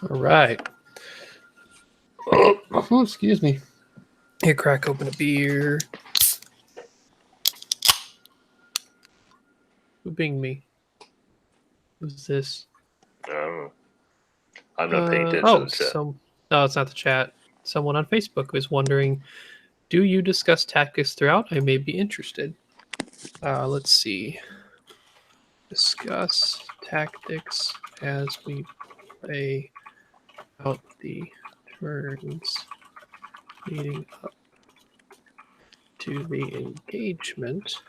All right. Oh, excuse me. Here, crack open a beer. Who binged me? Who's this? I'm not paying attention to the chat. No, it's not the chat. Someone on Facebook was wondering, do you discuss tactics throughout? I may be interested. Let's see. Discuss tactics as we play out the turns leading up to the engagement.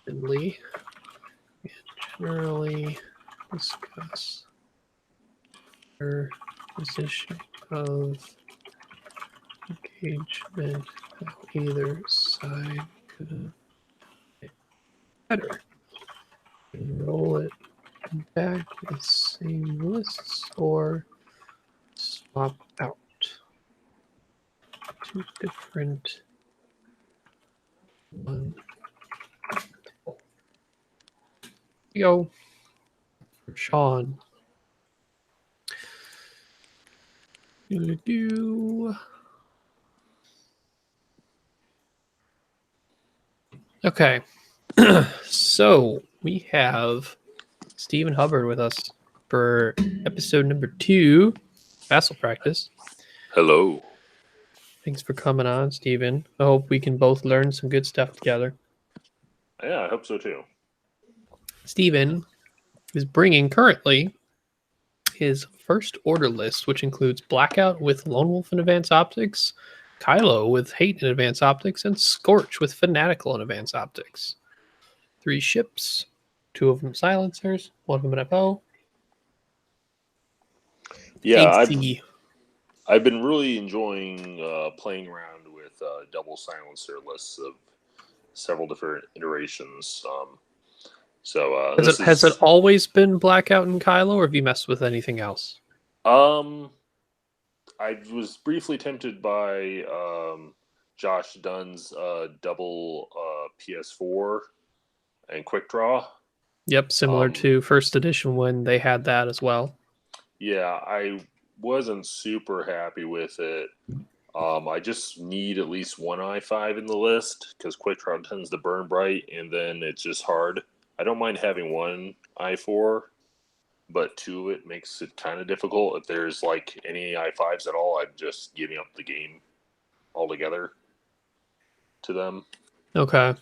And generally discuss their position of engagement, how either side could get better. Roll it back with same lists or swap out. Two different one. Go for Sean. Do. Okay. So we have Stephen Hubbard with us for episode number 2, Vassal Practice. Hello. Thanks for coming on, Stephen. I hope we can both learn some good stuff together. Yeah, I hope so too. Stephen is bringing currently his first order list, which includes Blackout with Lone Wolf and Advanced Optics, Kylo with Hate and Advanced Optics, and Scorch with Fanatical and Advanced Optics. 3 ships, 2 of them silencers, 1 of them an FO. Yeah, I've been really enjoying playing around with double silencer lists of several different iterations. Has it always been Blackout and Kylo, or have you messed with anything else? I was briefly tempted by Josh Dunn's double PS4 and Quick Draw. Yep, similar to first edition when they had that as well. Yeah, I wasn't super happy with it. I just need at least one i5 in the list because Quick Draw tends to burn bright, and then it's just hard. I don't mind having one i4, but 2 of it makes it kind of difficult. If there's like any i5s at all, I'm just giving up the game altogether to them. Okay.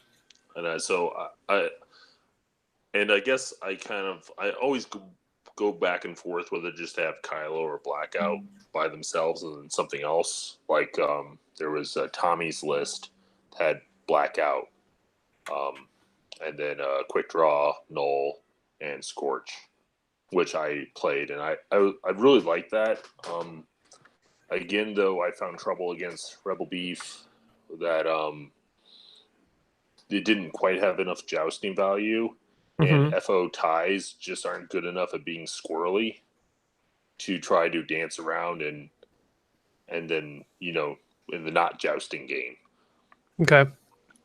And I guess I always go back and forth whether just to have Kylo or Blackout by themselves and then something else. Like there was Tommy's list had Blackout, and then Quick Draw, Null, and Scorch, which I played, and I really liked that. Again, though, I found trouble against Rebel Beef that it didn't quite have enough jousting value. And FO ties just aren't good enough at being squirrely to try to dance around and then, in the not jousting game. Okay.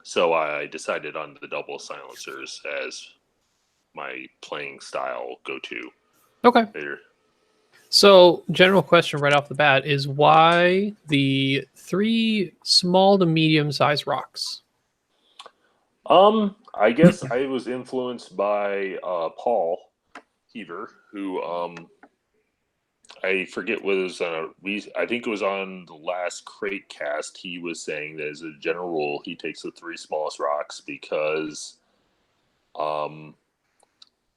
So I decided on the double silencers as my playing style go-to. Okay. Later. So, general question right off the bat is why the 3 small to medium-sized rocks? I guess I was influenced by Paul Heaver, who I forget what it was I think it was on the last Crate cast. He was saying that as a general rule, he takes the 3 smallest rocks because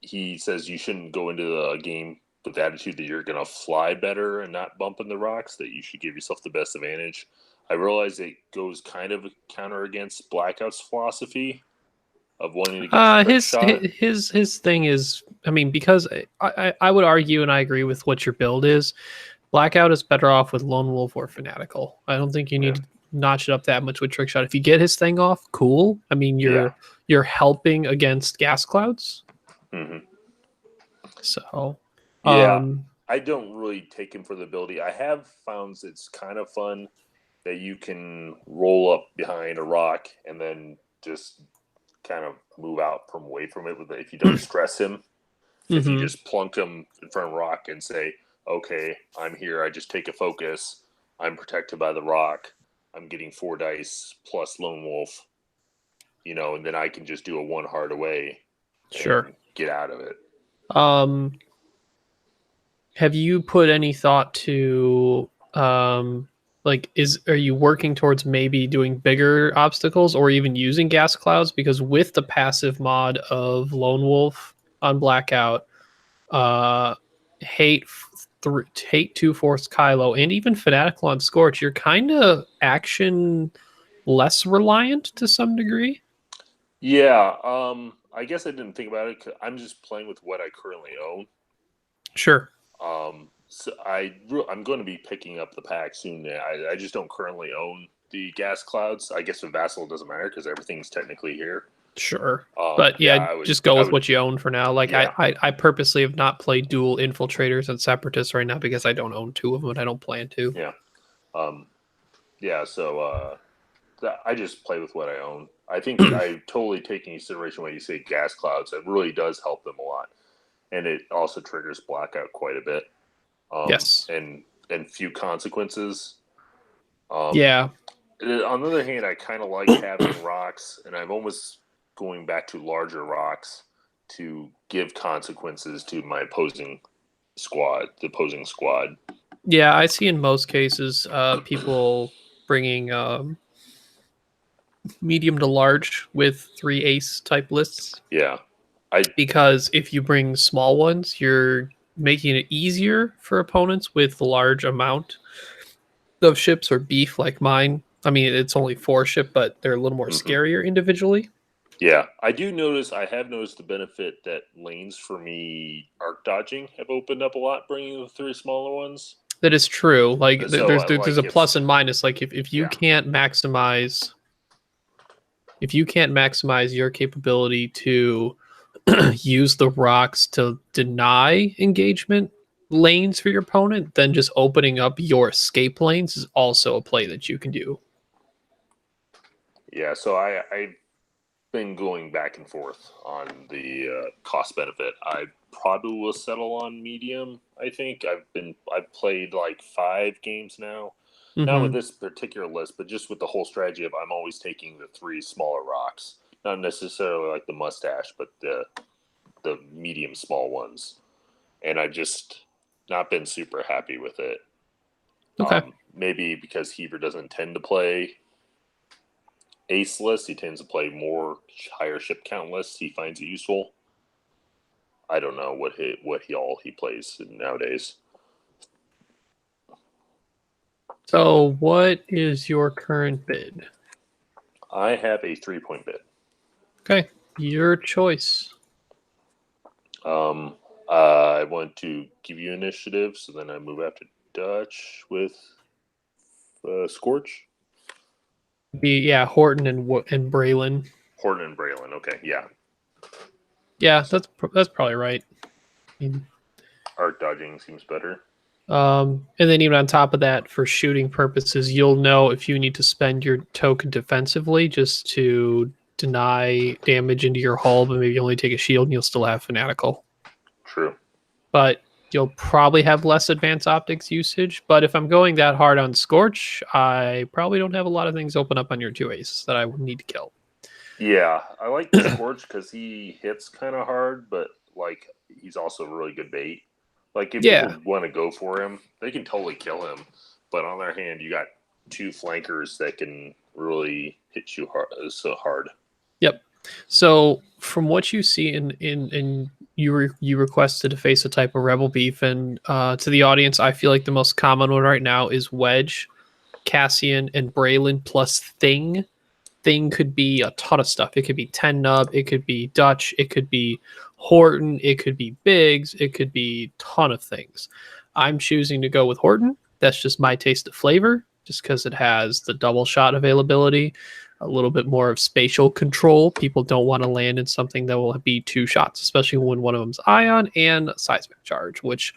he says you shouldn't go into the game with the attitude that you're going to fly better and not bump in the rocks, that you should give yourself the best advantage. I realize it goes kind of counter against Blackout's philosophy of wanting to get his thing is, I mean, because I would argue, and I agree with what your build is, Blackout is better off with Lone Wolf or Fanatical. I don't think you need to notch it up that much with Trick Shot. If you get his thing off, cool. I mean, you're helping against gas clouds. Mm-hmm. So I don't really take him for the ability. I have found it's kind of fun that you can roll up behind a rock and then just kind of move out from away from it if you don't stress him. If you just plunk them in front of a rock and say, okay, I'm here, I just take a focus, I'm protected by the rock, I'm getting 4 dice plus Lone Wolf, and then I can just do a 1 heart away and get out of it. Have you put any thought to are you working towards maybe doing bigger obstacles or even using gas clouds? Because with the passive mod of Lone Wolf on Blackout, hate 2-Force Kylo, and even Fanatical on Scorch, you're kind of action less reliant to some degree. Yeah, I guess I didn't think about it. 'Cause I'm just playing with what I currently own. Sure. So I'm going to be picking up the pack soon. I just don't currently own the gas clouds. I guess with Vassal it doesn't matter because everything's technically here. Sure. But yeah, just go with what you own for now. Like yeah. I purposely have not played dual infiltrators and separatists right now because I don't own 2 of them and I don't plan to. Yeah. So I just play with what I own. I think I totally take into consideration when you say gas clouds. It really does help them a lot. And it also triggers Blackout quite a bit. Yes. And few consequences. Yeah. On the other hand, I kind of like having rocks, and I'm almost going back to larger rocks to give consequences to my opposing squad, the opposing squad. Yeah, I see in most cases people bringing medium to large with 3 ace type lists. Yeah. Because if you bring small ones, you're making it easier for opponents with large amount of ships or beef like mine. I mean, it's only 4 ship, but they're a little more scarier individually. Yeah, I have noticed the benefit that lanes for me arc dodging have opened up a lot, bringing the 3 smaller ones. That is true. Like So there's a plus and minus. Like if you can't maximize your capability to use the rocks to deny engagement lanes for your opponent, then just opening up your escape lanes is also a play that you can do. Yeah, so I've been going back and forth on the cost benefit. I probably will settle on medium. I think I've played like 5 games now. Not with this particular list, but just with the whole strategy of I'm always taking the 3 smaller rocks, not necessarily like the mustache, but the medium small ones, and I've just not been super happy with it. Okay. Maybe because Heber doesn't tend to play ace lists, he tends to play more higher ship count lists. He finds it useful. I don't know what he plays nowadays. So what is your current bid? I have a 3-point bid. Okay, your choice. I want to give you initiative, so then I move after Dutch with Scorch. Yeah, Horton and Braylon. Horton and Braylon. Okay, yeah. Yeah, that's probably right. Arc dodging seems better. And then even on top of that, for shooting purposes, you'll know if you need to spend your token defensively just to deny damage into your hull, but maybe you only take a shield and you'll still have Fanatical. True. But you'll probably have less advanced optics usage. But if I'm going that hard on Scorch, I probably don't have a lot of things open up on your 2 aces that I would need to kill. Yeah, I like the Scorch because he hits kind of hard, but like he's also really good bait. Like if people want to go for him, they can totally kill him. But on the other hand, you got 2 flankers that can really hit you hard. Yep. So from what you see in you requested to face a type of rebel beef, and to the audience, I feel like the most common one right now is Wedge, Cassian, and Braylon plus Thing. Thing could be a ton of stuff. It could be 10 nub, it could be Dutch, it could be Horton, it could be Biggs, it could be a ton of things. I'm choosing to go with Horton. That's just my taste of flavor, just because it has the double shot availability, a little bit more of spatial control. People don't want to land in something that will be 2 shots, especially when one of them's ion and seismic charge, which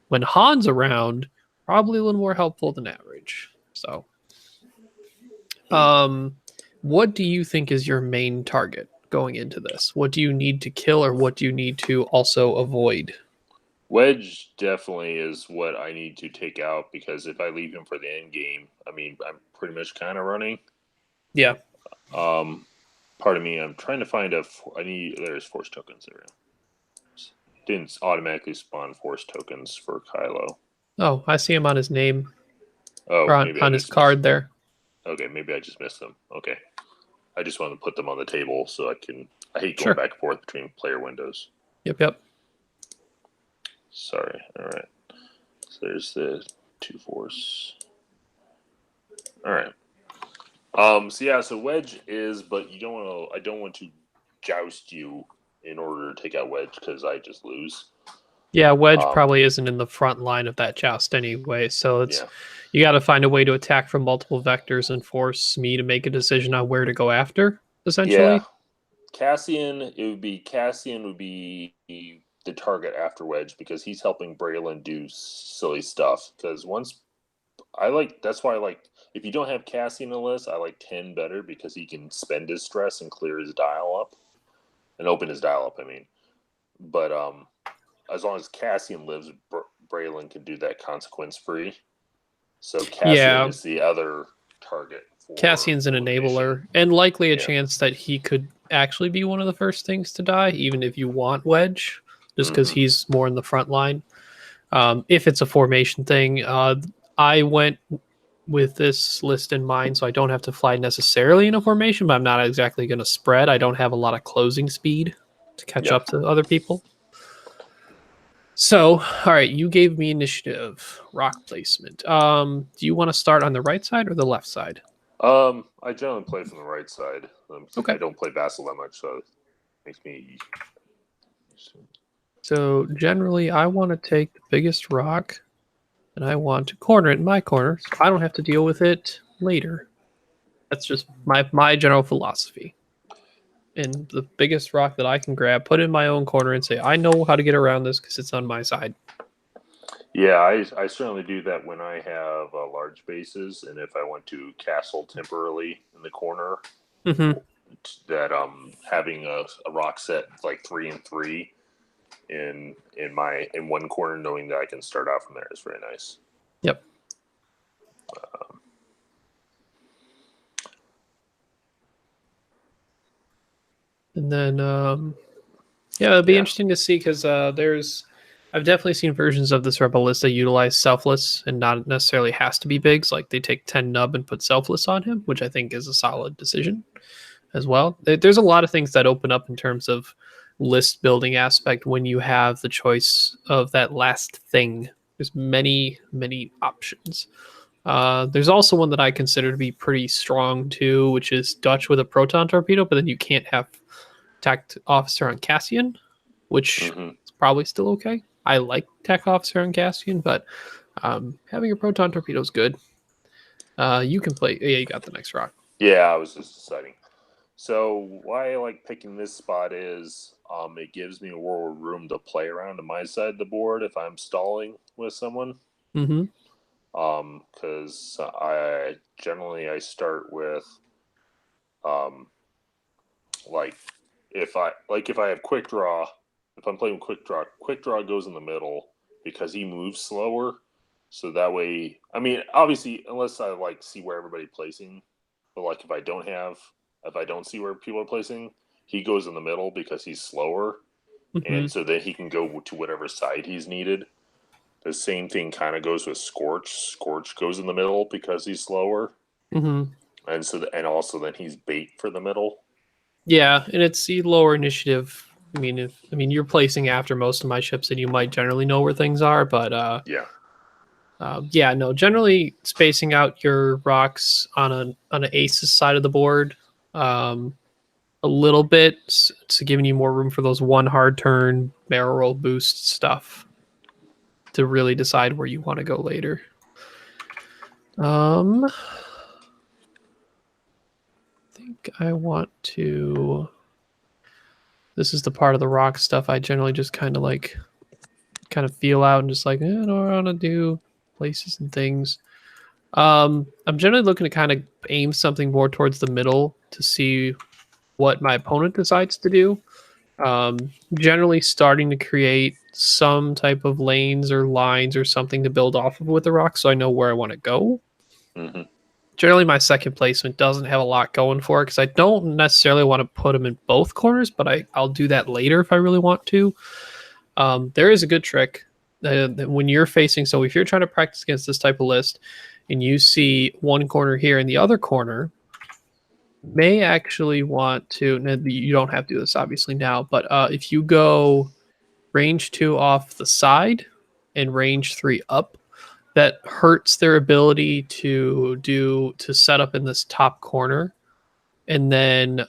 when Han's around, probably a little more helpful than average. So, what do you think is your main target going into this? What do you need to kill, or what do you need to also avoid? Wedge definitely is what I need to take out because if I leave him for the end game, I mean, I'm pretty much kind of running. Yeah. Pardon me, I'm trying to find there's force tokens there. Didn't automatically spawn force tokens for Kylo. Oh, I see him on his name. Oh, Or maybe on his card there. Okay, maybe I just missed them. Okay. I just want to put them on the table so I hate going Sure. back and forth between player windows. Yep. Sorry. All right. So there's the 2 force. All right. So Wedge is, but you don't want to. I don't want to joust you in order to take out Wedge because I just lose. Yeah, Wedge probably isn't in the front line of that joust anyway, so you got to find a way to attack from multiple vectors and force me to make a decision on where to go after, essentially. Yeah. Cassian would be the target after Wedge because he's helping Braylon do silly stuff. Because that's why I like, if you don't have Cassian in the list, I like 10 better because he can spend his stress and clear his dial up and open his dial up, I mean. But as long as Cassian lives, Braylon can do that consequence free. So Cassian is the other target. Cassian's an enabler, and likely a chance that he could actually be one of the first things to die, even if you want Wedge, just because he's more in the front line. If it's a formation thing, I went with this list in mind, so I don't have to fly necessarily in a formation, but I'm not exactly going to spread. I don't have a lot of closing speed to catch up to other people. So, all right, you gave me initiative, rock placement. Do you want to start on the right side or the left side? I generally play from the right side. Okay. I don't play Vassal that much, so it makes me. So generally, I want to take the biggest rock, and I want to corner it in my corner, so I don't have to deal with it later. That's just my general philosophy. And the biggest rock that I can grab, put it in my own corner, and say, I know how to get around this because it's on my side. Yeah, I certainly do that when I have large bases, and if I want to castle temporarily in the corner, that having a rock set like 3 and 3 in one corner, knowing that I can start out from there is very nice. Yep. And then it'll be interesting to see because I've definitely seen versions of this Rebel list that utilize Selfless and not necessarily has to be bigs. Like they take 10 nub and put Selfless on him, which I think is a solid decision as well. There's a lot of things that open up in terms of list building aspect when you have the choice of that last thing. There's many options. There's also one that I consider to be pretty strong too, which is Dutch with a proton torpedo, but then you can't have Tech Officer on Cassian, which is probably still okay. I like Tech Officer on Cassian, but having a proton torpedo is good. You can play. Yeah, you got the next rock. Yeah, I was just deciding. So why I like picking this spot is it gives me more room to play around to my side of the board if I'm stalling with someone. Because I start with if I have quick draw, if I'm playing quick draw goes in the middle because he moves slower. So that way, I mean, obviously, unless I see where everybody's placing, but if I don't see where people are placing, he goes in the middle because he's slower, and so then he can go to whatever side he's needed. The same thing kind of goes with Scorch. Scorch goes in the middle because he's slower, and also then he's bait for the middle. Yeah, and it's the lower initiative. I mean, you're placing after most of my ships, and you might generally know where things are, but generally spacing out your rocks on an ace's side of the board, a little bit, to giving you more room for those one hard turn barrel roll boost stuff to really decide where you want to go later. I think I want to. This is the part of the rock stuff I generally just kind of feel out and just I don't want to do places and things. I'm generally looking to kind of aim something more towards the middle to see what my opponent decides to do. Generally starting to create some type of lanes or lines or something to build off of with the rock, so I know where I want to go. Mm-hmm. Generally, my second placement doesn't have a lot going for it because I don't necessarily want to put them in both corners, but I'll do that later if I really want to. There is a good trick that when you're facing, so if you're trying to practice against this type of list and you see one corner here and the other corner, may actually want to, you don't have to do this obviously now, but if you go range 2 off the side and range 3 up, that hurts their ability to set up in this top corner and then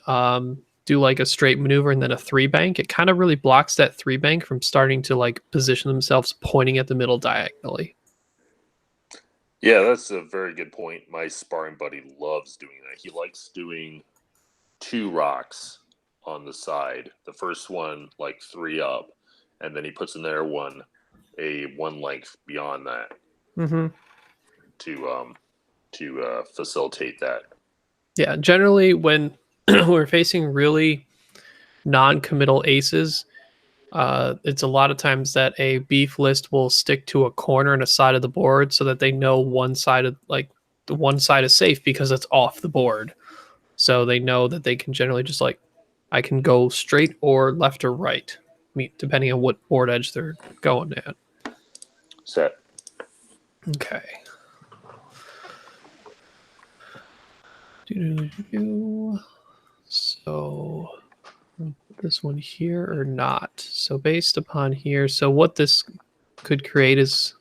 do like a straight maneuver and then a 3 bank. It kind of really blocks that 3 bank from starting to like position themselves pointing at the middle diagonally. Yeah, that's a very good point. My sparring buddy loves doing that. He likes doing 2 rocks on the side. The first one like 3 up, and then he puts in there one length beyond that to facilitate that. Yeah, generally when we're facing really non-committal aces, it's a lot of times that a beef list will stick to a corner and a side of the board so that they know one side of the one side is safe because it's off the board. So they know that they can generally just like, I can go straight or left or right, depending on what board edge they're going at. Set. Okay. So this one here or not. So based upon here, so what this could create is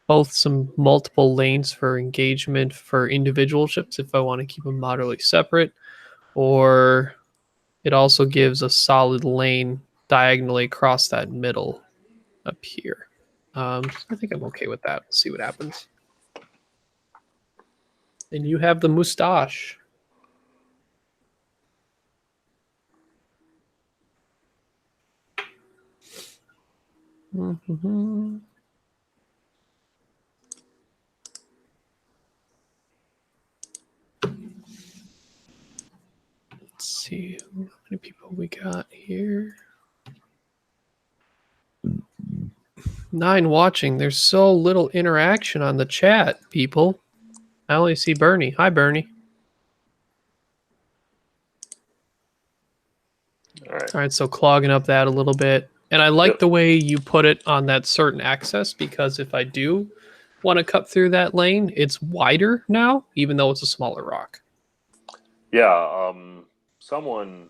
both some multiple lanes for engagement for individual ships if I want to keep them moderately separate, or it also gives a solid lane diagonally across that middle up here. I think I'm okay with that. Let's see what happens. And you have the mustache. Mm-hmm. Let's see how many people we got here. 9 watching. There's so little interaction on the chat, people. I only see Bernie. Hi, Bernie. All right, so clogging up that a little bit. And I like the way you put it on that certain access, because if I do want to cut through that lane, it's wider now, even though it's a smaller rock. Yeah, someone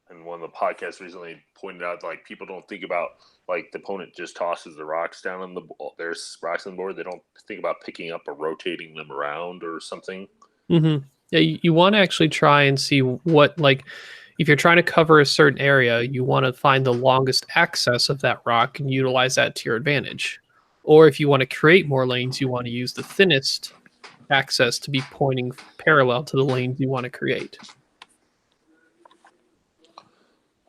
in one of the podcasts recently pointed out, like, people don't think about, like, the opponent just tosses the rocks down on there's rocks on the board. They don't think about picking up or rotating them around or something. Mm-hmm. Yeah, you want to actually try and see what, like, if you're trying to cover a certain area, you want to find the longest access of that rock and utilize that to your advantage. Or if you want to create more lanes, you want to use the thinnest access to be pointing parallel to the lanes you want to create.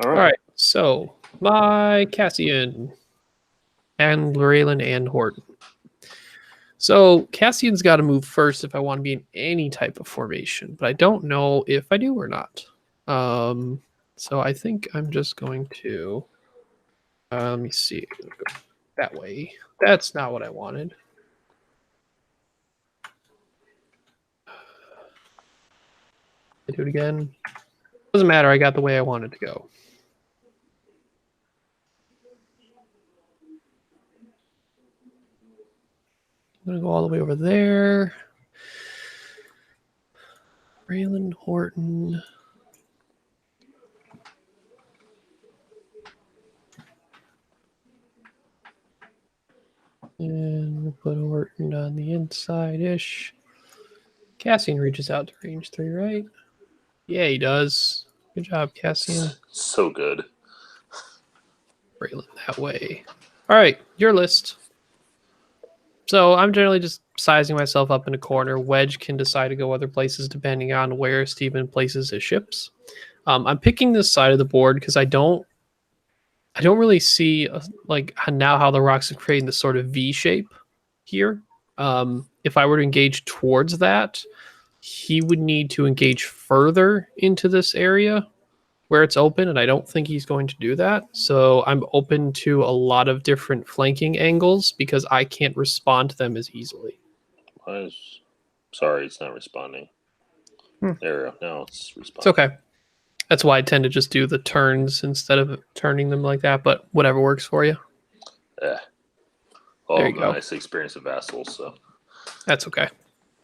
All right. So my Cassian and Raylan and Horton. So Cassian's got to move first if I want to be in any type of formation, but I don't know if I do or not. So I think I'm just going to, let me see, go that way. That's not what I wanted. I do it again. Doesn't matter. I got the way I wanted to go. I'm going to go all the way over there. Raylan, Horton. And we'll put Horton on the inside-ish. Cassian reaches out to range 3, right? Yeah, he does. Good job, Cassian. So good. Raylan that way. All right, your list. So I'm generally just sizing myself up in a corner. Wedge can decide to go other places depending on where Steven places his ships. I'm picking this side of the board because I don't really see like how the rocks are creating this sort of V shape here. If I were to engage towards that, he would need to engage further into this area where it's open, and I don't think he's going to do that. So I'm open to a lot of different flanking angles because I can't respond to them as easily. Sorry, it's not responding. Hmm. There we go. Now it's responding. It's okay. That's why I tend to just do the turns instead of turning them like that, but whatever works for you. Yeah. There you go. Nice experience of Vassal, so That's okay.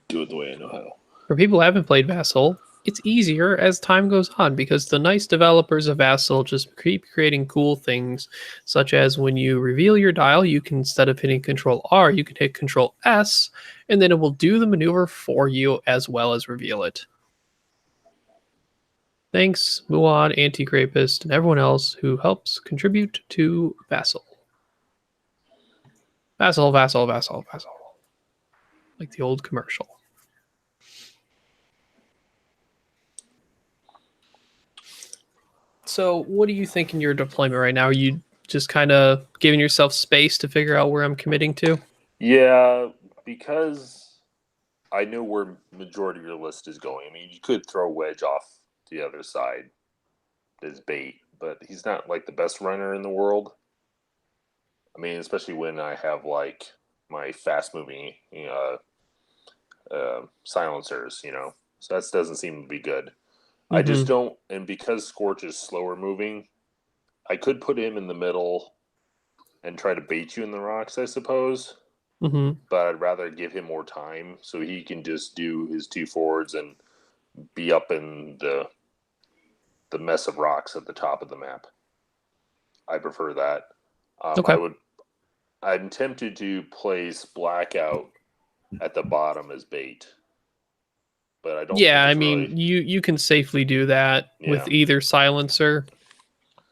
do it the way I know how. For people who haven't played Vassal, it's easier as time goes on because the nice developers of Vassal just keep creating cool things, such as when you reveal your dial, you can, instead of hitting Control R, you can hit Control S, and then it will do the maneuver for you as well as reveal it. Thanks, Muad, Anti-Grapist, and everyone else who helps contribute to Vassal. Vassal, Vassal, Vassal, Vassal. Like the old commercial. So what do you think in your deployment right now? Are you just kind of giving yourself space to figure out where I'm committing to? Yeah, because I know where majority of your list is going. I mean, you could throw Wedge off the other side as bait, but he's not like the best runner in the world. I mean, especially when I have like my fast moving silencers, so that doesn't seem to be good. I just don't, and because Scorch is slower moving, I could put him in the middle and try to bait you in the rocks, I suppose. But I'd rather give him more time so he can just do his 2 forwards and be up in the mess of rocks at the top of the map. I prefer that. Okay. I'm tempted to place Blackout at the bottom as bait. But I don't. Yeah, I mean, you can safely do that with either silencer.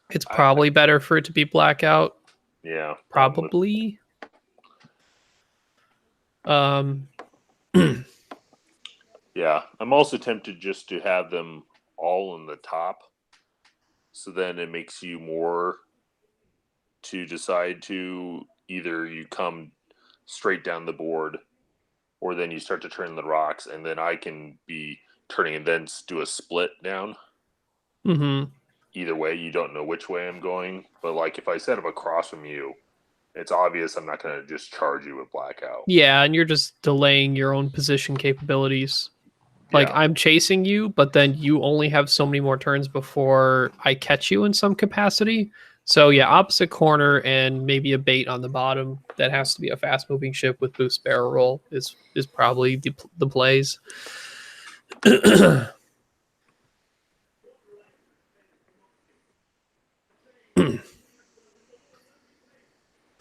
It's probably better for it to be Blackout. Yeah, probably. Yeah, I'm also tempted just to have them all in the top. So then it makes you more to decide to either you come straight down the board or then you start to turn the rocks and then I can be turning and then do a split down. Either way, you don't know which way I'm going. But like if I set up across from you, it's obvious I'm not going to just charge you with Blackout. Yeah, and you're just delaying your own position capabilities. Like, I'm chasing you, but then you only have so many more turns before I catch you in some capacity. So, yeah, opposite corner and maybe a bait on the bottom. That has to be a fast-moving ship with boost barrel roll is probably the plays.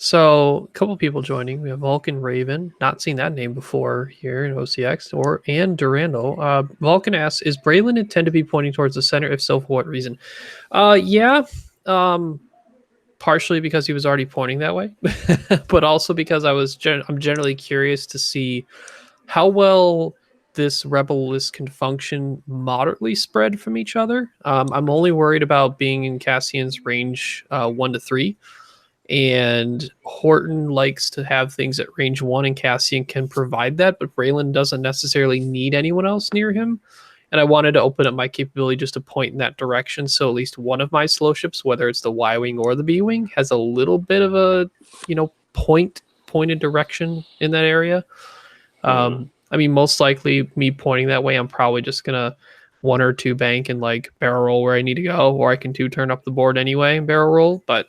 So, a couple people joining. We have Vulcan Raven. Not seen that name before here in OCX. And Durando. Vulcan asks, is Braylon intend to be pointing towards the center? If so, for what reason? Yeah. Partially because he was already pointing that way. But also because I'm generally curious to see how well this rebel list can function moderately spread from each other. I'm only worried about being in Cassian's range 1 to 3. And Horton likes to have things at range 1, and Cassian can provide that, but Braylon doesn't necessarily need anyone else near him. And I wanted to open up my capability just to point in that direction, so at least one of my slow ships, whether it's the Y-Wing or the B-Wing, has a little bit of a, pointed direction in that area. I mean, most likely me pointing that way, I'm probably just going to 1 or 2 bank and like barrel roll where I need to go, or I can 2 turn up the board anyway and barrel roll, but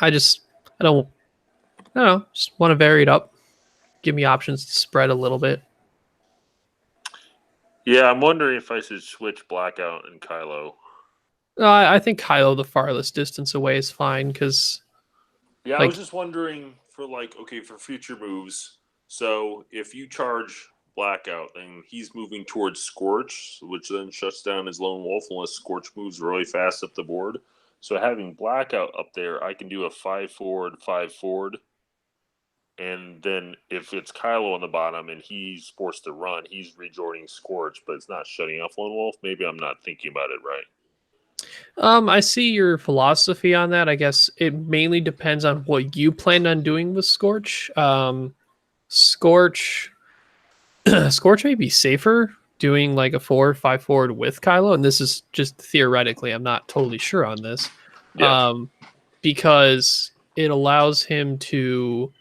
I don't know, just want to vary it up. Give me options to spread a little bit. Yeah, I'm wondering if I should switch Blackout and Kylo. I think Kylo, the farthest distance away, is fine because. Yeah, I was just wondering for for future moves. So if you charge Blackout, then he's moving towards Scorch, which then shuts down his Lone Wolf unless Scorch moves really fast up the board. So having Blackout up there, I can do a 5 forward, 5 forward. And then if it's Kylo on the bottom and he's forced to run, he's rejoining Scorch, but it's not shutting off Lone Wolf. Maybe I'm not thinking about it right. I see your philosophy on that. I guess it mainly depends on what you plan on doing with Scorch. Scorch Scorch may be safer doing like a 4-5 forward with Kylo, and this is just theoretically. I'm not totally sure on this, Yeah. because it allows him to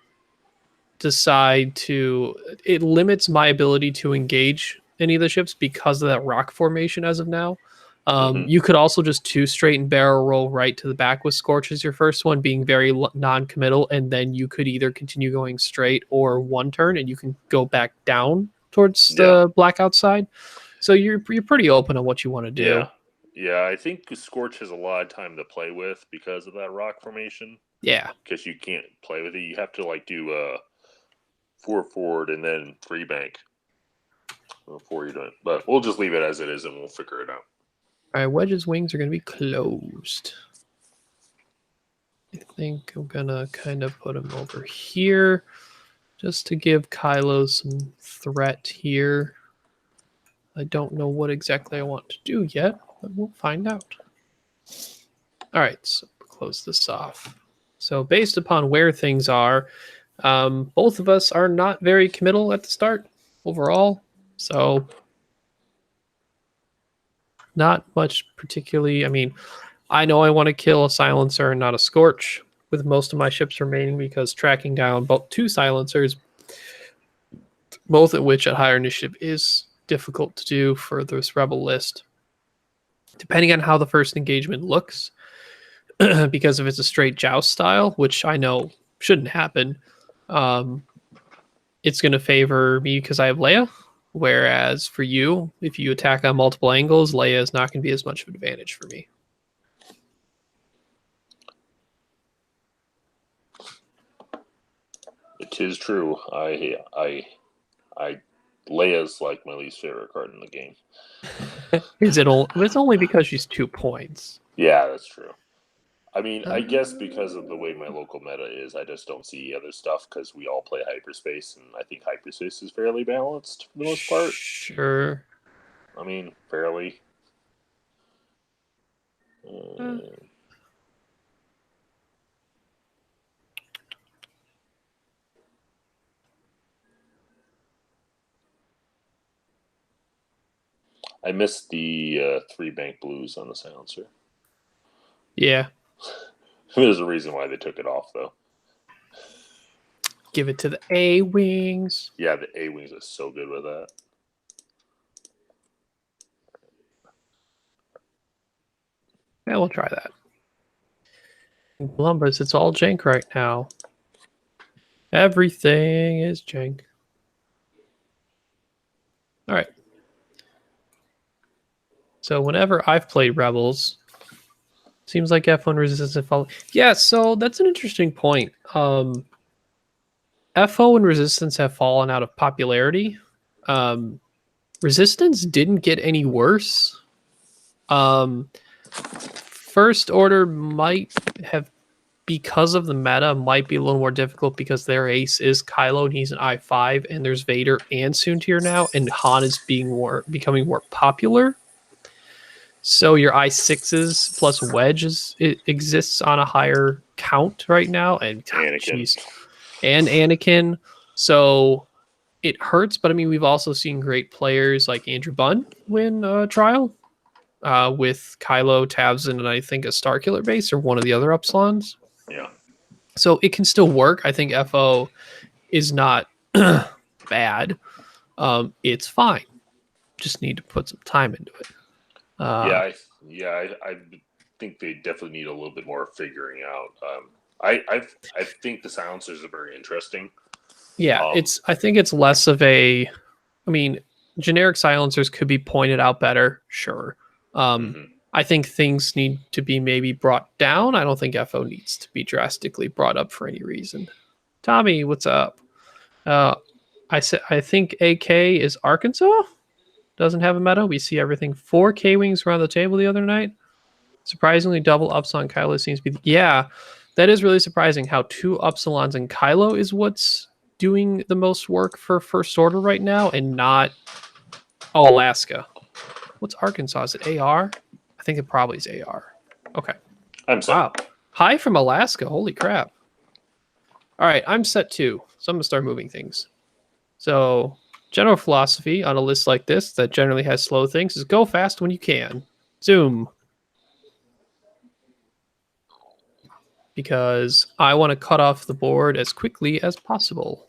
decide to. It limits my ability to engage any of the ships because of that rock formation as of now. You could also just 2 straight and barrel roll right to the back with Scorch as your first one, being very non-committal, and then you could either continue going straight or 1 turn, and you can go back down towards the blackout side. So you're pretty open on what you want to do. Yeah. I think Scorch has a lot of time to play with because of that rock formation. Yeah. Because you can't play with it. You have to like do 4 forward and then 3 bank before you do it. But we'll just leave it as it is and we'll figure it out. All right, Wedge's wings are going to be closed. I think I'm going to kind of put him over here just to give Kylo some threat here. I don't know what exactly I want to do yet, but we'll find out. All right, so close this off. So based upon where things are, both of us are not very committal at the start overall. So not much particularly. I mean, I know I want to kill a silencer and not a scorch with most of my ships remaining, because tracking down both 2 silencers, both of which at higher initiative, is difficult to do for this rebel list. Depending on how the first engagement looks, because if it's a straight joust style, which I know shouldn't happen, it's going to favor me because I have Leia. Whereas for you, if you attack on multiple angles, Leia is not going to be as much of an advantage for me. It is true. I Leia's like my least favorite card in the game. Is it? It's only because she's 2 points. Yeah, that's true. I mean, I guess because of the way my local meta is, I just don't see other stuff because we all play hyperspace, and I think hyperspace is fairly balanced for the most part. Sure. I mean, fairly. I missed the 3 bank blues on the silencer. Yeah. There's a reason why they took it off, though. Give it to the A-wings. Yeah, the A-wings are so good with that. Yeah, we'll try that. In Columbus, it's all jank right now. Everything is jank. All right. So whenever I've played Rebels, seems like F1 Resistance follow. Yeah, so that's an interesting point. FO and Resistance have fallen out of popularity. Resistance didn't get any worse. First Order might have, because of the meta, might be a little more difficult because their ace is Kylo and he's an I5, and there's Vader and Soontir now, and Han is becoming more popular. So your I6s plus Wedge exists on a higher count right now, and Anakin. So it hurts, but I mean, we've also seen great players like Andrew Bunn win a trial with Kylo, Tavzin, and I think a Starkiller base or one of the other Upsilons. Yeah. So it can still work. I think FO is not bad. It's fine. Just need to put some time into it. I think they definitely need a little bit more figuring out. I think the silencers are very interesting. Yeah, I think it's less of a. I mean, generic silencers could be pointed out better, sure. I think things need to be maybe brought down. I don't think FO needs to be drastically brought up for any reason. Tommy, what's up? I think AK is Arkansas. Doesn't have a meta. We see everything. 4 K-Wings around the table the other night. Surprisingly, double ups on Kylo seems to be... Yeah, that is really surprising how 2 Upsilons and Kylo is what's doing the most work for First Order right now, and not... Oh, Alaska. What's Arkansas? Is it AR? I think it probably is AR. Okay. I'm set. Wow. Hi from Alaska. Holy crap. All right, I'm set too. So I'm going to start moving things. So General philosophy on a list like this that generally has slow things is go fast when you can. Zoom. Because I want to cut off the board as quickly as possible.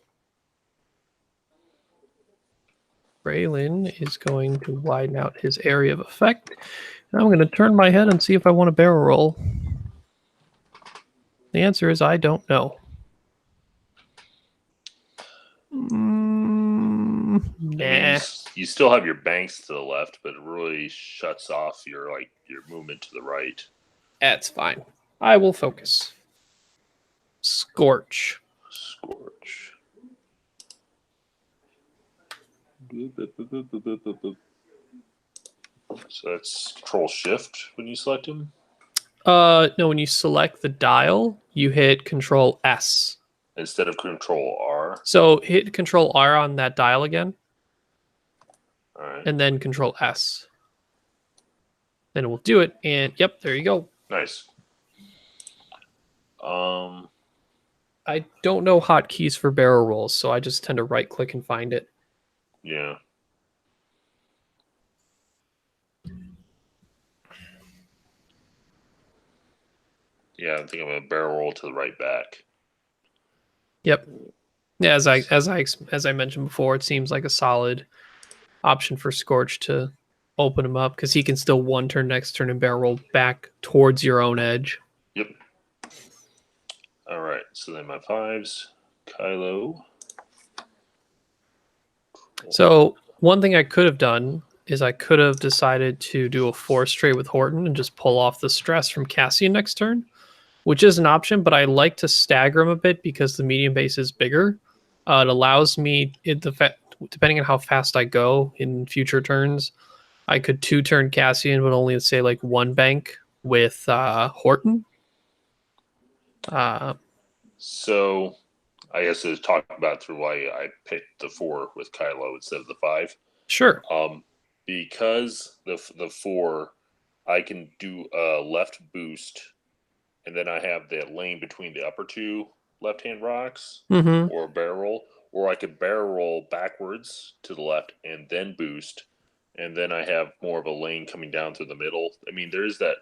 Braylon is going to widen out his area of effect. And I'm going to turn my head and see if I want to barrel roll. The answer is I don't know. Nah. I mean, you still have your banks to the left, but it really shuts off your movement to the right. That's fine. I will focus. Scorch. Scorch. So that's Control Shift when you select him? No, when you select the dial, you hit Control S. Instead of Control R? So hit Control R on that dial again. All right. And then Control S. Then it will do it, and yep, there you go. Nice. I don't know hotkeys for barrel rolls, so I just tend to right-click and find it. Yeah. Yeah, I think I'm gonna barrel roll to the right back. Yep. Yeah, as I mentioned before, it seems like a solid option for Scorch to open him up because he can still one turn next turn and barrel roll back towards your own edge. Yep. All right. So then my 5s, Kylo. So one thing I could have done is I could have decided to do a 4 straight with Horton and just pull off the stress from Cassian next turn, which is an option, but I like to stagger him a bit because the medium base is bigger. It allows me, depending on how fast I go in future turns, I could 2-turn Cassian, but only say like 1 bank with Horton. So I guess to talk about through why I picked the 4 with Kylo instead of the 5. Sure. Because the 4, I can do a left boost, and then I have the lane between the upper 2 left-hand rocks, or barrel roll, or I could barrel roll backwards to the left and then boost, and then I have more of a lane coming down through the middle. I mean, there's that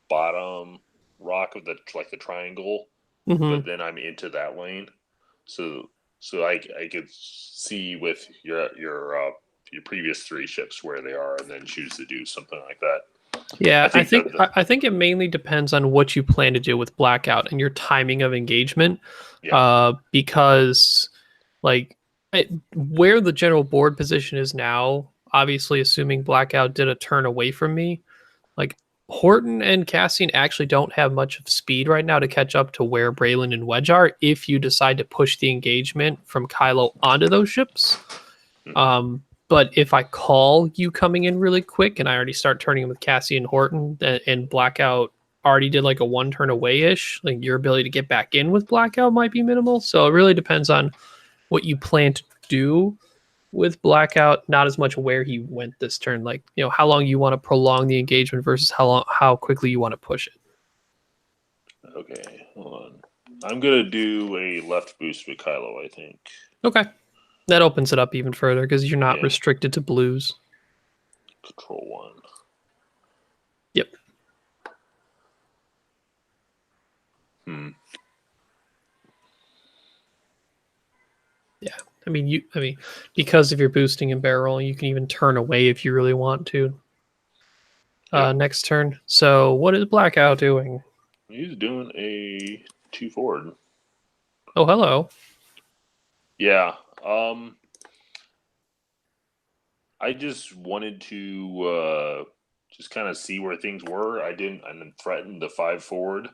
bottom rock of the triangle, but then I'm into that lane. So I could see with your previous 3 ships where they are, and then choose to do something like that. Yeah, I think it mainly depends on what you plan to do with Blackout and your timing of engagement. Yeah. Because where the general board position is now, obviously assuming Blackout did a turn away from me, like Horton and Cassian actually don't have much of speed right now to catch up to where Braylon and Wedge are if you decide to push the engagement from Kylo onto those ships. But if I call you coming in really quick and I already start turning with Cassian and Horton and Blackout already did like a 1 turn away-ish, like your ability to get back in with Blackout might be minimal. So it really depends on what you plan to do with Blackout, not as much where he went this turn, like, you know, how long you want to prolong the engagement versus how quickly you want to push it. Okay, hold on. I'm gonna do a left boost with Kylo, I think. Okay. That opens it up even further because you're not restricted to blues. Control 1. Yep. Yeah. I mean, because if you're boosting and barrel rolling, you can even turn away if you really want to. Next turn. So what is Blackout doing? He's doing a 2 forward. Oh, hello. Yeah. I just wanted to just kind of see where things were. I didn't threaten the 5 forward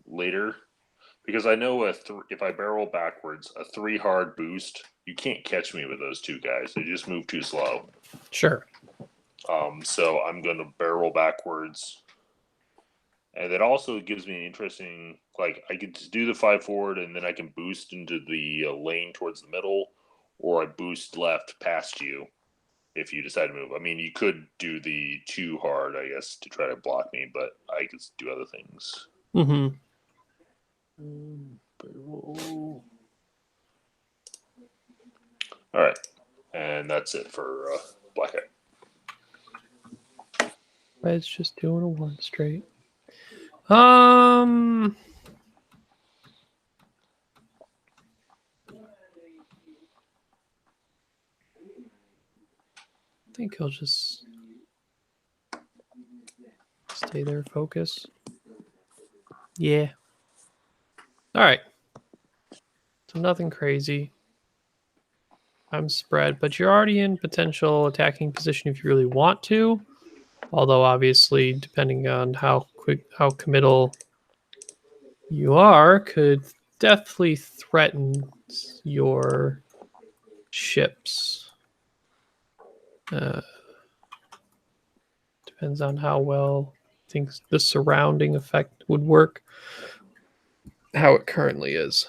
later. Because I know if I barrel backwards, a 3 hard boost, you can't catch me with those 2 guys. They just move too slow. Sure. So I'm going to barrel backwards. And it also gives me an interesting, like, I could just do the 5 forward and then I can boost into the lane towards the middle, or I boost left past you if you decide to move. I mean, you could do the 2 hard, I guess, to try to block me, but I could do other things. All right. And that's it for Blackout. Red's just doing a 1 straight. I think he'll just stay there, focus. Yeah. All right. So nothing crazy. I'm spread, but you're already in potential attacking position if you really want to. Although obviously, depending on how committal you are, could definitely threaten your ships. Depends on how well things the surrounding effect would work. How it currently is.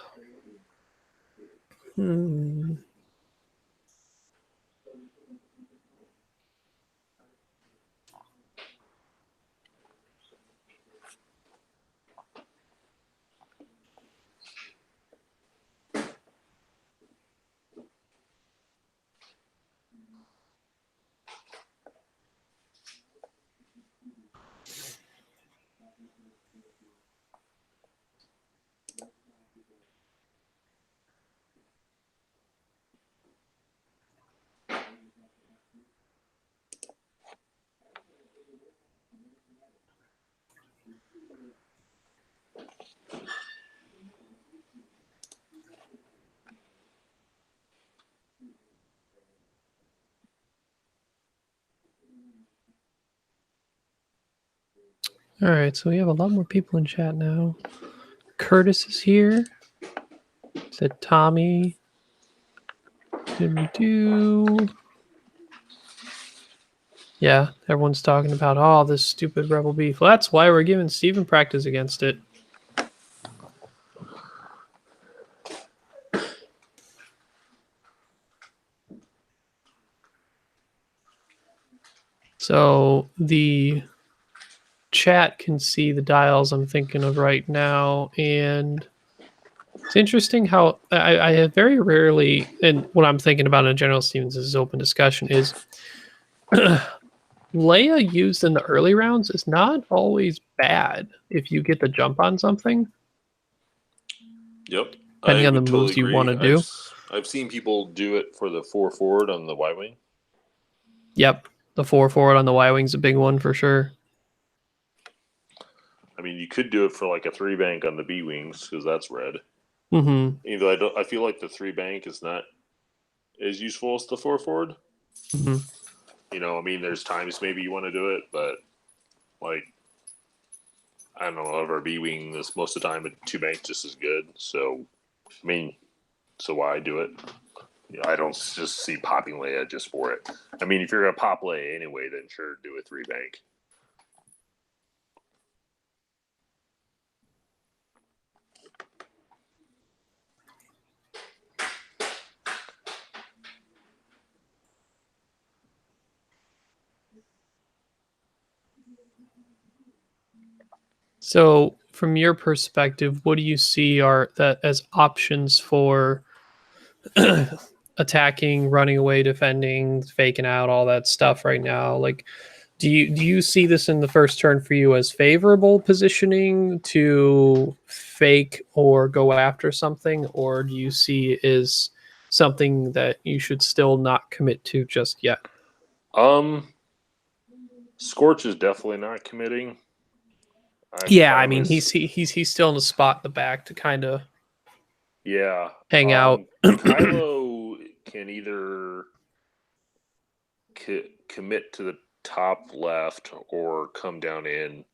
All right, so we have a lot more people in chat now. Curtis is here. Said Tommy. Did we do? Yeah, everyone's talking about, oh, this stupid Rebel beef. Well, that's why we're giving Steven practice against it. So the chat can see the dials I'm thinking of right now, and it's interesting how I have very rarely, and what I'm thinking about in general, Stevens' open discussion is Leia used in the early rounds is not always bad if you get the jump on something. Yep. Depending I on the would totally moves you agree. want to do. I've seen people do it for the 4 forward on the Y-Wing. Yep. The 4 forward on the Y-Wing's a big one for sure. I mean, you could do it for like a 3 bank on the B-Wings because that's red. Mm-hmm. Even though I feel like the 3 bank is not as useful as the 4 forward. Mm-hmm. You know, I mean, there's times maybe you want to do it, but like, I don't know, over a B-Wing, this most of the time a 2 bank just as good. So, I mean, so why do it? You know, I don't just see popping Leia just for it. I mean, if you're gonna pop Leia anyway, then sure, do a 3 bank. So, from your perspective, what do you see are that as options for attacking, running away, defending, faking out, all that stuff right now? Like, do you see this in the first turn for you as favorable positioning to fake or go after something, or do you see it as something that you should still not commit to just yet? Scorch is definitely not committing. I mean he's still in the spot in the back to kind of hang out. Kylo can either commit to the top left or come down in.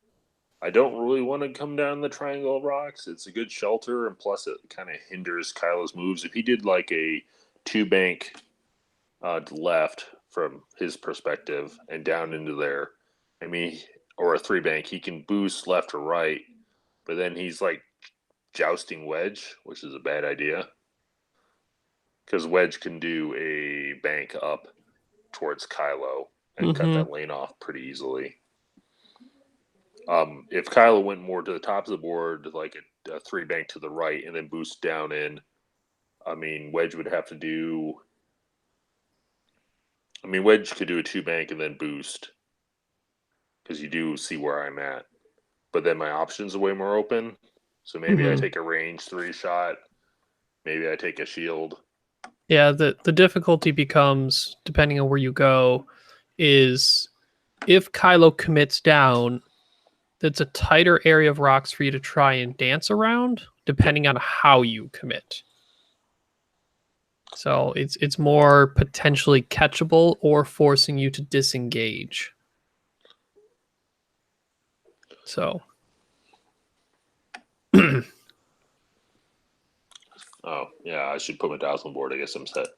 I don't really want to come down the triangle of rocks. It's a good shelter, and plus it kind of hinders Kylo's moves. If he did like a 2 bank left from his perspective and down into there, I mean, or a 3 bank, he can boost left or right, but then he's like jousting Wedge, which is a bad idea. Because Wedge can do a bank up towards Kylo and cut that lane off pretty easily. If Kylo went more to the top of the board, like a 3 bank to the right, and then boost down in, I mean, Wedge would have to do I mean, wedge could do a 2-bank and then boost, because you do see where I'm at. But then my options are way more open. So maybe I take a range 3-shot. Maybe I take a shield. Yeah, the difficulty becomes, depending on where you go, is if Kylo commits down, that's a tighter area of rocks for you to try and dance around, depending on how you commit. So it's more potentially catchable or forcing you to disengage. So Oh, yeah, I should put my Dazzling board. I guess I'm set.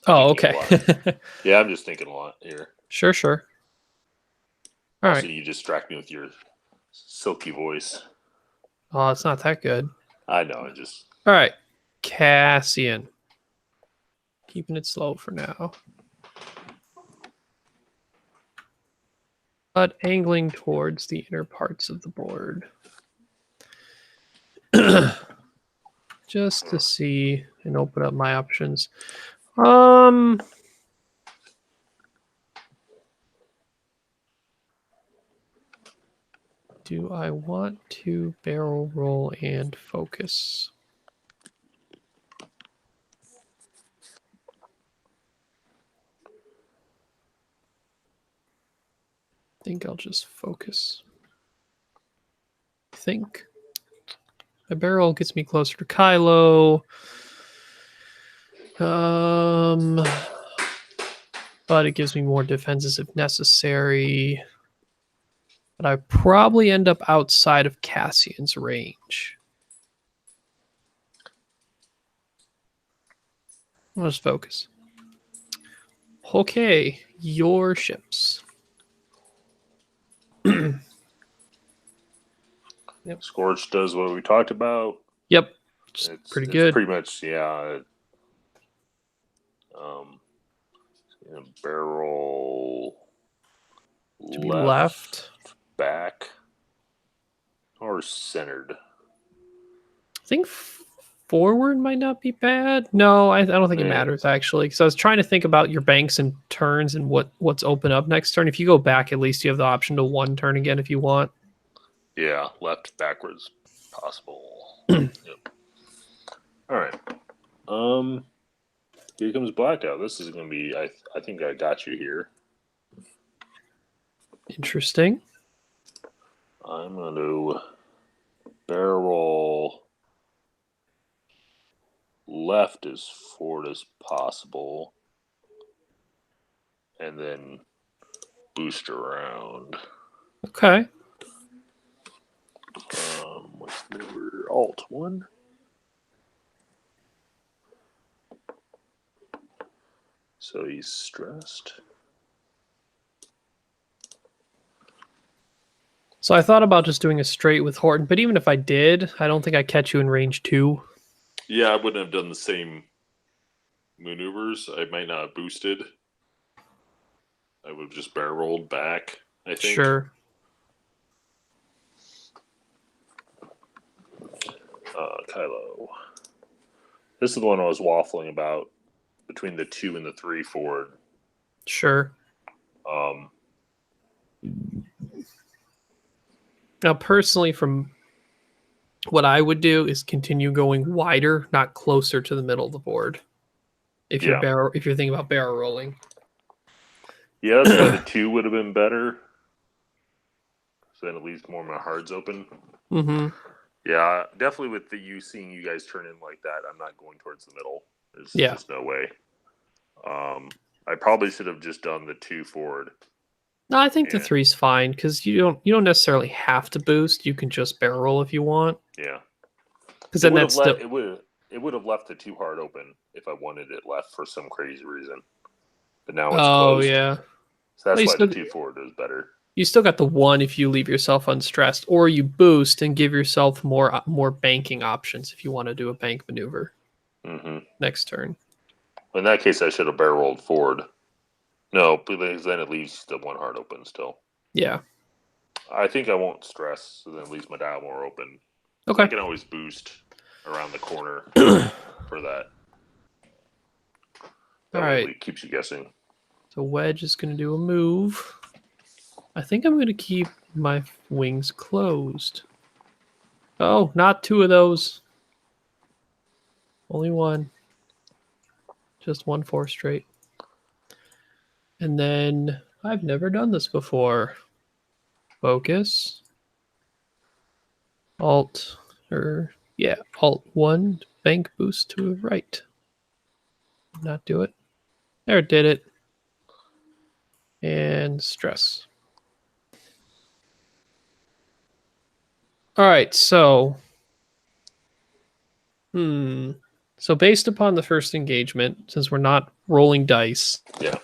okay. Yeah, I'm just thinking a lot here. Sure. All Also, right. you distract me with your silky voice. Oh, it's not that good. I know, I just... All right. Cassian. Keeping it slow for now. But angling towards the inner parts of the board. Just to see and open up my options. Do I want to barrel roll and focus? I think I'll just focus. I think a barrel gets me closer to Kylo. But it gives me more defenses if necessary. But I probably end up outside of Cassian's range. Let's focus. Okay, your ships. Yep. Scorch does what we talked about. Yep, it's pretty good. Pretty much, yeah. Barrel To be left, back, or centered. I think forward might not be bad. No, I don't think it matters actually, because I was trying to think about your banks and turns and what's open up next turn. If you go back, at least you have the option to 1 turn again if you want. Yeah, left, backwards, possible. Yep. All right. Here comes Blackout. This is going to be. I think I got you here. Interesting. I'm going to barrel left as forward as possible, and then boost around. Okay. What's the number? Alt 1. So he's stressed. So I thought about just doing a straight with Horton, but even if I did, I don't think I catch you in range 2. Yeah, I wouldn't have done the same maneuvers. I might not have boosted. I would have just barrel rolled back, I think. Sure. Kylo. This is the one I was waffling about between the 2 and the 3 forward. Sure. Now, personally, from what I would do is continue going wider, not closer to the middle of the board. If you're thinking about barrel rolling. Yeah, that's why the 2 would have been better. So then it leaves more of my hards open. Mm-hmm. Yeah, definitely with you seeing you guys turn in like that, I'm not going towards the middle. There's just no way. I probably should have just done the 2 forward. No, I think the 3's fine because you don't necessarily have to boost. You can just barrel roll if you want. Yeah, because then that's still it would have left the 2 hard open if I wanted it left for some crazy reason. But now it's closed. Oh yeah, so that's why the 2 forward is better. You still got the 1 if you leave yourself unstressed, or you boost and give yourself more banking options if you want to do a bank maneuver next turn. In that case, I should have barrel rolled forward. No, because then it leaves the 1 hard open still. Yeah. I think I won't stress, so then it leaves my dial more open. Okay. I can always boost around the corner for that. All right. It keeps you guessing. So Wedge is going to do a move. I think I'm going to keep my wings closed. Oh, not two of those. Only one. Just 1/4 straight. And then I've never done this before. Focus. Alt 1, bank boost to the right. Not do it. There, it did it. And stress. All right, so so based upon the first engagement, since we're not rolling dice, Yeah.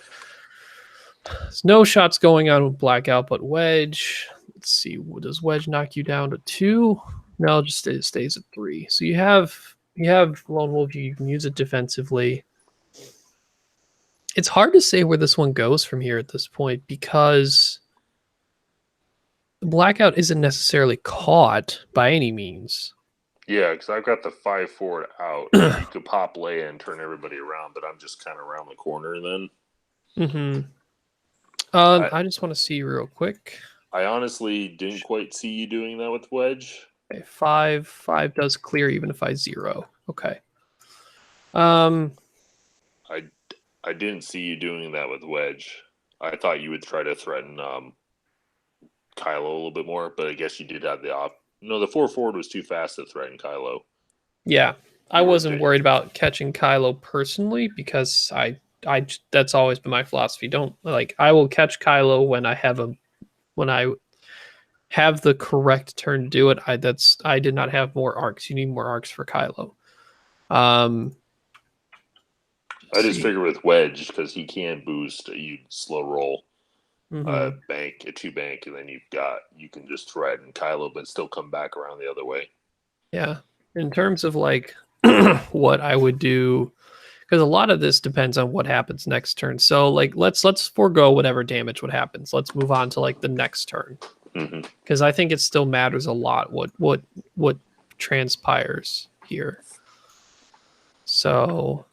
there's no shots going on with Blackout, but Wedge. Let's see, does Wedge knock you down to 2? No, just it stays at 3. So you have Lone Wolf. You can use it defensively. It's hard to say where this one goes from here at this point because the Blackout isn't necessarily caught by any means. Yeah, because I've got the 5 forward out. You could pop Leia and turn everybody around, but I'm just kind of around the corner then. I just want to see real quick. I honestly didn't quite see you doing that with Wedge. Okay, 5 does clear even if I 0. Okay. I didn't see you doing that with Wedge. I thought you would try to threaten Kylo a little bit more, but I guess you did have the op. No, the 4 forward was too fast to threaten Kylo. Yeah, I wasn't worried about catching Kylo personally because I that's always been my philosophy. I will catch Kylo when I have the correct turn to do it. I did not have more arcs. You need more arcs for Kylo. I just figure with Wedge because he can boost. You slow roll, bank a 2 bank, and then you can just threaten Kylo, but still come back around the other way. Yeah, in terms of like what I would do, because a lot of this depends on what happens next turn. So like let's forego whatever damage what happens. Let's move on to like the next turn because I think it still matters a lot what transpires here. So.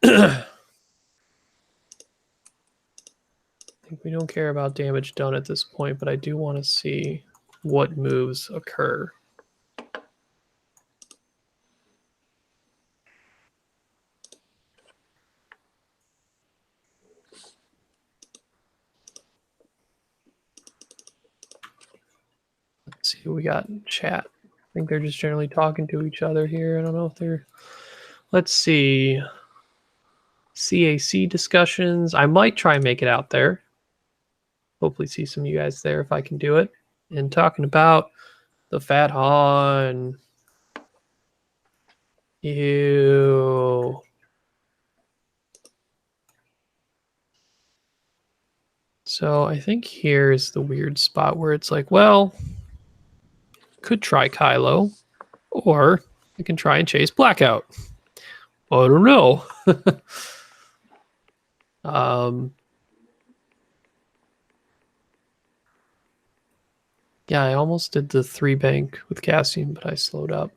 I think we don't care about damage done at this point, but I do want to see what moves occur. Let's see who we got in chat. I think they're just generally talking to each other here. I don't know if they're... Let's see. CAC discussions. I might try and make it out there. Hopefully see some of you guys there if I can do it. And talking about the Fat Han. Ew. So I think here's the weird spot where it's like, well, could try Kylo, or I can try and chase Blackout. I don't know. Yeah, I almost did the 3 bank with Cassian, but I slowed up.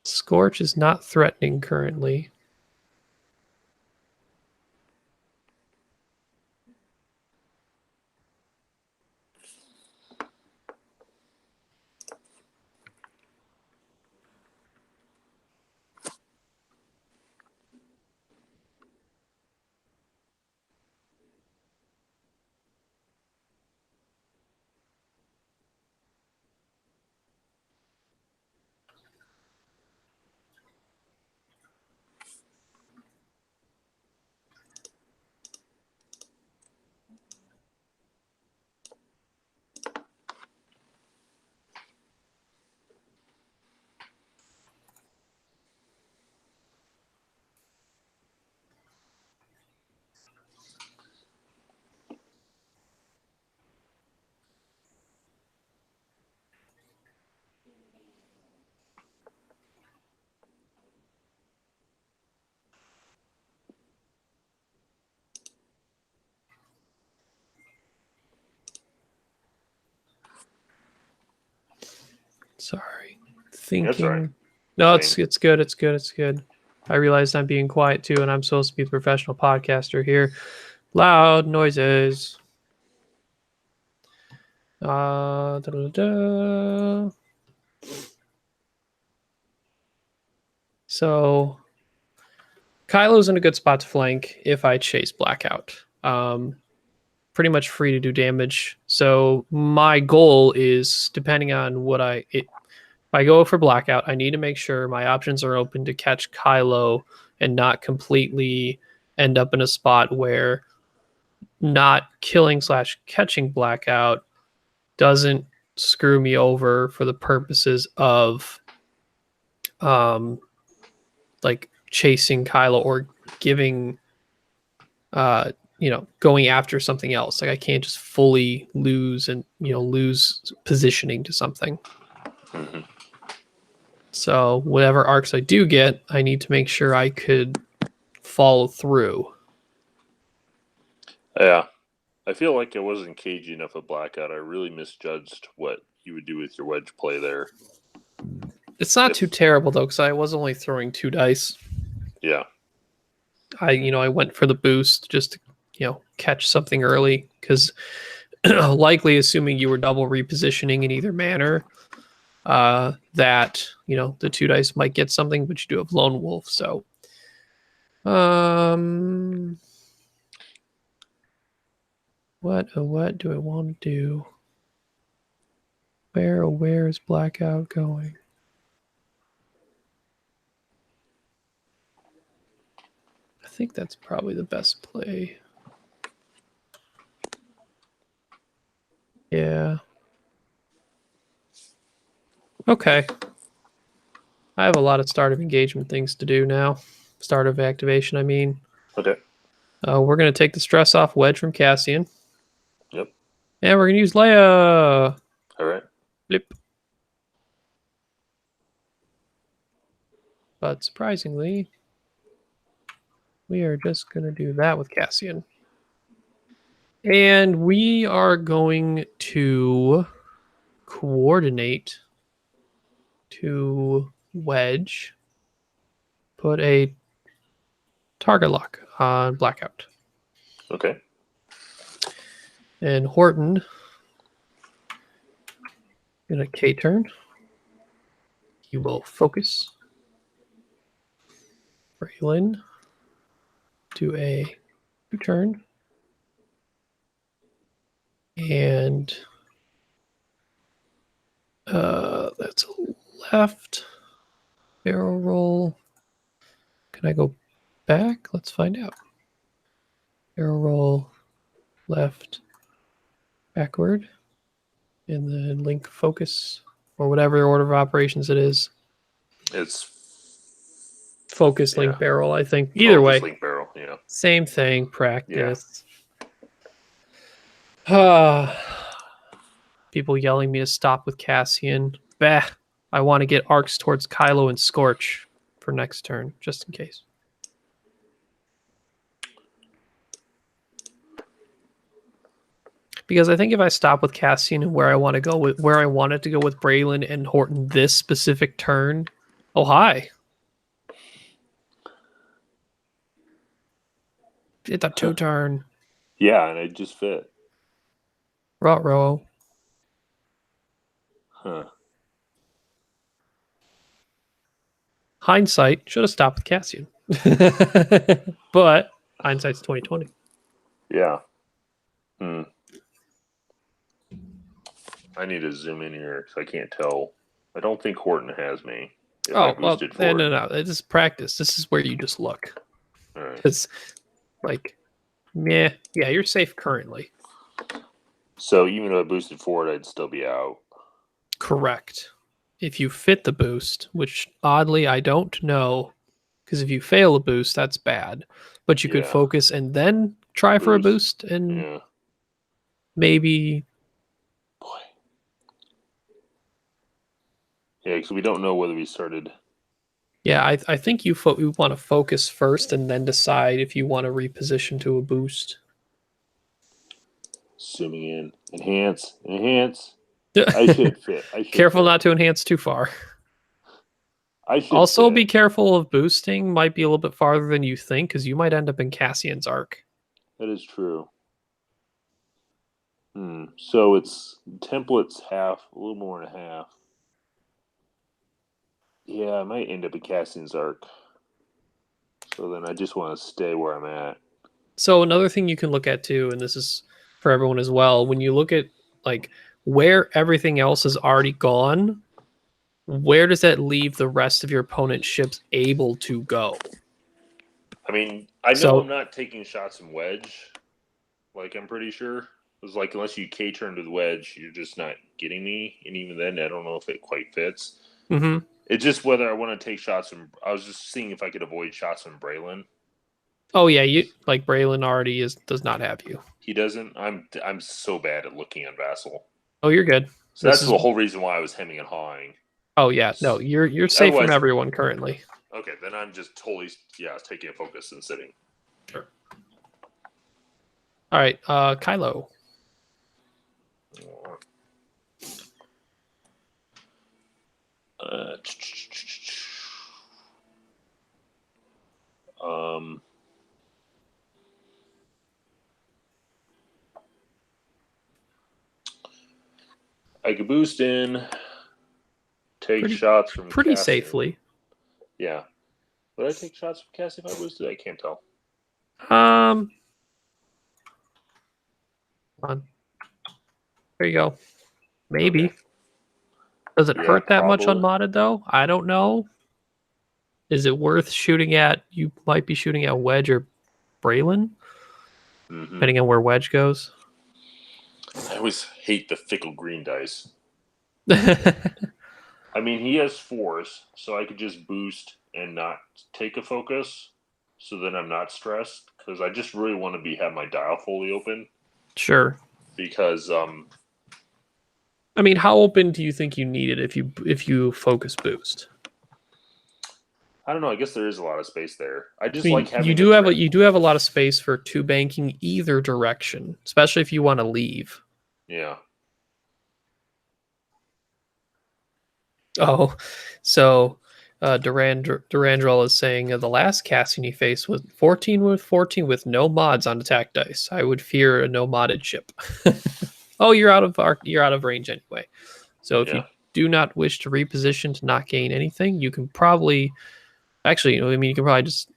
Scorch is not threatening currently. Sorry. That's Thinking. all right. No, Same. it's good. It's good. It's good. I realized I'm being quiet too, and I'm supposed to be the professional podcaster here. Loud noises. Da-da-da. So Kylo's in a good spot to flank if I chase Blackout. Pretty much free to do damage. So my goal is, depending on what if I go for Blackout, I need to make sure my options are open to catch Kylo and not completely end up in a spot where not killing / catching Blackout doesn't screw me over for the purposes of like chasing Kylo or giving going after something else. Like I can't just fully lose and lose positioning to something. Mm-hmm. So whatever arcs I do get, I need to make sure I could follow through. Yeah. I feel like I wasn't cagey enough at Blackout. I really misjudged what you would do with your wedge play there. It's not too terrible though, because I was only throwing 2 dice. Yeah. I went for the boost just to catch something early, because likely assuming you were double repositioning in either manner, that the 2 dice might get something, but you do have Lone Wolf. So what do I want to do? Where is Blackout going? I think that's probably the best play. Yeah. Okay. I have a lot of start of engagement things to do now. Start of activation, I mean. Okay. We're going to take the stress off wedge from Cassian. Yep. And we're going to use Leia. All right. Blip. But surprisingly, we are just going to do that with Cassian. And we are going to coordinate to wedge, put a target lock on Blackout. Okay. And Horton, in a K turn, he will focus. Braylon, do a 2 turn. And that's a left barrel roll. Can I go back? Let's find out. Barrel roll, left, backward, and then link focus, or whatever order of operations it is. It's focus link barrel, I think. Either way, link barrel, yeah. Same thing, practice. Yeah. People yelling me to stop with Cassian. Bah. I want to get arcs towards Kylo and Scorch for next turn, just in case. Because I think if I stop with Cassian and where I wanted to go with Braylon and Horton this specific turn. Oh, hi. It's a 2 turn. Yeah, and it just fit. Ruh-roh. Huh. Hindsight, should have stopped with Cassian. But hindsight's 2020. Yeah. I need to zoom in here because I can't tell. I don't think Horton has me. No. This is practice. This is where you just look. All right. Because, yeah, you're safe currently. So even if I boosted forward, I'd still be out. Correct. If you fit the boost, which oddly I don't know, because if you fail a boost, that's bad. But you could focus and then try for a boost and maybe. Boy. Yeah, because we don't know whether we started. Yeah, I think you want to focus first and then decide if you want to reposition to a boost. Zooming in. Enhance. I should fit. Careful not to enhance too far. I should Also, fit. be careful of boosting. Might be a little bit farther than you think, because you might end up in Cassian's arc. That is true. So it's templates half, a little more than half. Yeah, I might end up in Cassian's arc. So then I just want to stay where I'm at. So another thing you can look at too, and this is for everyone as well, when you look at like where everything else is already gone, where does that leave the rest of your opponent's ships able to go? I mean, I know I'm not taking shots from wedge. Like, I'm pretty sure. It's like, unless you K-turn to the wedge, you're just not getting me. And even then, I don't know if it quite fits. Mm-hmm. It's just whether I want to take shots from... I was just seeing if I could avoid shots from Braylon. Oh, yeah. Braylon already does not have you. He doesn't? I'm so bad at looking on Vassal. Oh, you're good. So that's the whole reason why I was hemming and hawing. Oh, yeah. No, you're safe from everyone currently. Okay, then I'm just totally, taking a focus and sitting. Sure. All right, Kylo. I could boost in, take shots from pretty Cassie. Safely. Yeah. Would I take shots from Cassie if I boosted? I can't tell. On. There you go. Maybe. Okay. Does it hurt that much unmodded though? I don't know. Is it worth shooting at? You might be shooting at Wedge or Braylon, depending on where Wedge goes. I always hate the fickle green dice. I mean, he has force, so I could just boost and not take a focus, so then I'm not stressed, because I just really want to have my dial fully open. Sure. Because, I mean, how open do you think you need it if you focus boost? I don't know. I guess there is a lot of space there. I just like having. You do have a lot of space for two banking either direction, especially if you want to leave. Yeah. Oh, so Durandrel is saying the last casting he faced was 14 with no mods on attack dice. I would fear a no modded ship. Oh, you're out of range anyway. So if you do not wish to reposition to not gain anything, you can probably actually. I mean, you can probably just.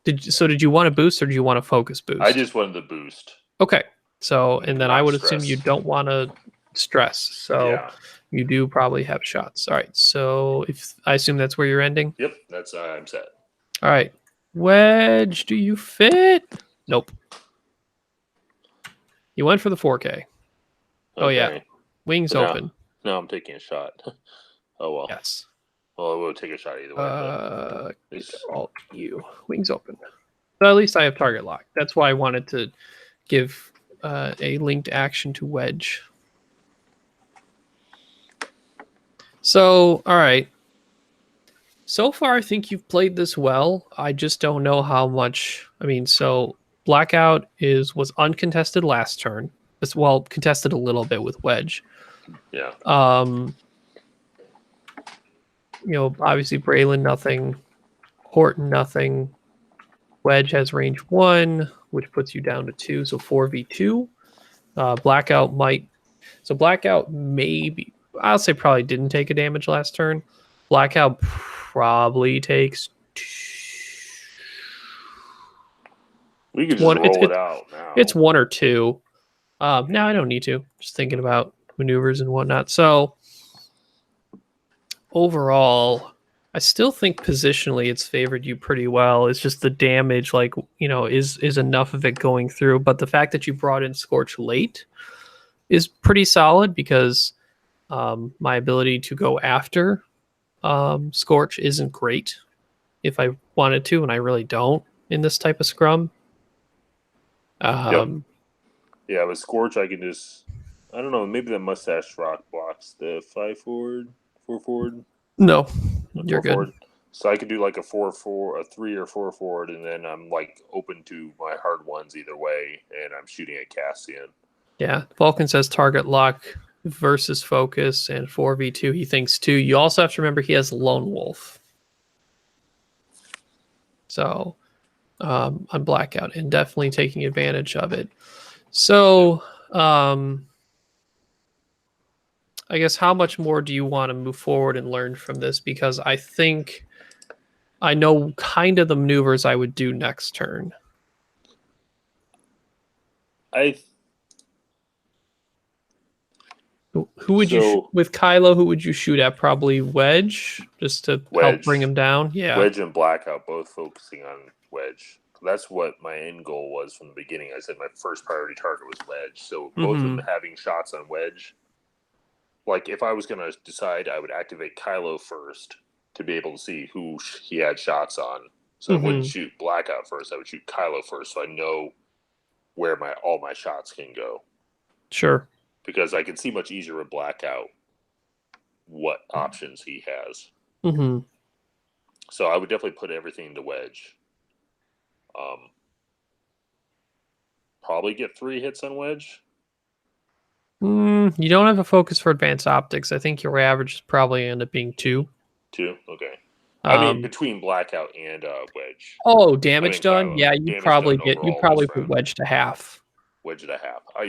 Did you want to boost or did you want to focus boost? I just wanted the boost. Okay. So and then I would assume you don't want to stress. So you do probably have shots. All right. So if I assume that's where you're ending. Yep. That's I'm set. All right. Wedge, do you fit? Nope. You went for the 4K. Okay. Oh yeah. Wings open. No, I'm taking a shot. Oh well. Yes. Well, we'll take a shot either way. All you. Wings open. So at least I have target lock. That's why I wanted to give a linked action to Wedge. So, all right. So far, I think you've played this well. I just don't know how much. I mean, so Blackout was uncontested last turn. Well, contested a little bit with Wedge. Yeah. Obviously Braylon nothing, Horton nothing. Wedge has range 1, which puts you down to 2, so 4v2. Blackout might. So Blackout maybe. I'll say probably didn't take a damage last turn. Blackout probably takes. We could just roll it out now. It's 1 or 2. No, I don't need to. Just thinking about maneuvers and whatnot. So overall, I still think positionally it's favored you pretty well. It's just the damage, is enough of it going through. But the fact that you brought in Scorch late is pretty solid because my ability to go after Scorch isn't great if I wanted to, and I really don't in this type of scrum. Yeah, with Scorch, I can just, I don't know, maybe the Mustache Rock blocks the 4 forward. No, you're good. Forward. So I could do like a 4-4, a 3 or 4 forward, and then I'm like open to my hard ones either way, and I'm shooting at Cassian. Yeah, Vulcan says target lock versus focus and 4v2 he thinks too. You also have to remember he has Lone Wolf. So on Blackout and definitely taking advantage of it. So I guess how much more do you want to move forward and learn from this? Because I think I know kind of the maneuvers I would do next turn. Who would you shoot with Kylo? Who would you shoot at? Probably Wedge, just to help bring him down. Yeah, Wedge and Blackout both focusing on Wedge. That's what my end goal was from the beginning. I said my first priority target was Wedge. So both of them having shots on Wedge. Like if I was going to decide, I would activate Kylo first to be able to see who he had shots on. So I wouldn't shoot Blackout first. I would shoot Kylo first, so I know where all my shots can go. Sure. Because I can see much easier with Blackout what options he has. So I would definitely put everything into Wedge. Probably get 3 hits on Wedge. You don't have a focus for advanced optics. I think your average is probably end up being 2. 2? Okay. I mean, between Blackout and Wedge. Oh, damage done? Yeah, you'd probably put Wedge to half. Wedge to half. I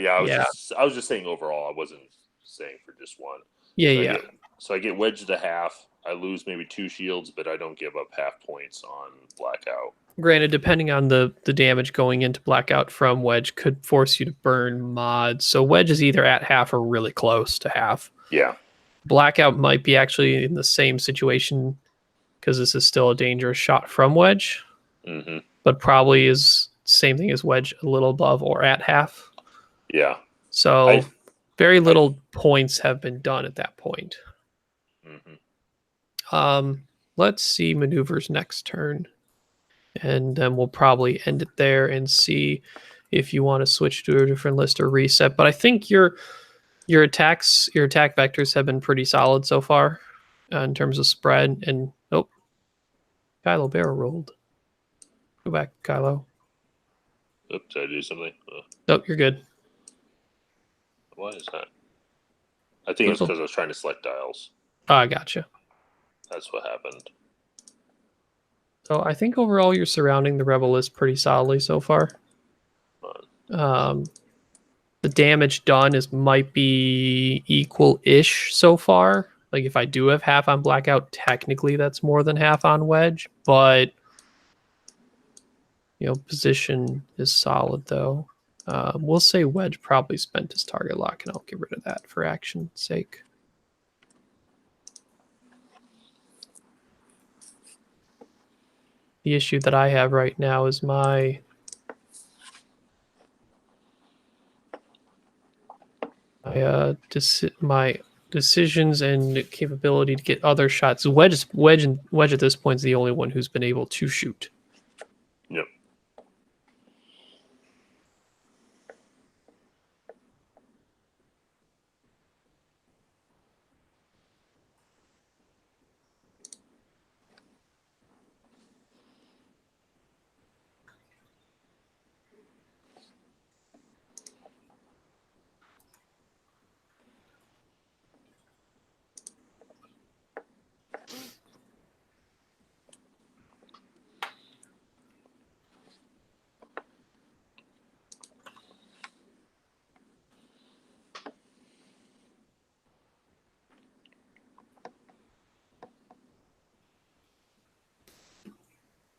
was just saying overall. I wasn't saying for just one. Yeah. So I get Wedge to half. I lose maybe 2 shields, but I don't give up half points on Blackout. Granted, depending on the damage going into Blackout from Wedge could force you to burn mods. So Wedge is either at half or really close to half. Yeah. Blackout might be actually in the same situation because this is still a dangerous shot from Wedge. But probably is same thing as Wedge, a little above or at half. Yeah. So very little points have been done at that point. Let's see maneuvers next turn. And then we'll probably end it there and see if you want to switch to a different list or reset. But I think your attack vectors have been pretty solid so far in terms of spread. And Kylo barrel rolled. Go back, Kylo. Oops, did I do something? Nope, you're good. Why is that? I think it's because I was trying to select dials. Oh, I gotcha. That's what happened. So I think overall you're surrounding the Rebel list pretty solidly so far. The damage done might be equal-ish so far. Like if I do have half on Blackout, technically that's more than half on Wedge, but position is solid though. We'll say Wedge probably spent his target lock, and I'll get rid of that for action's sake. The issue that I have right now is my decisions and capability to get other shots. Wedge at this point is the only one who's been able to shoot. Yep.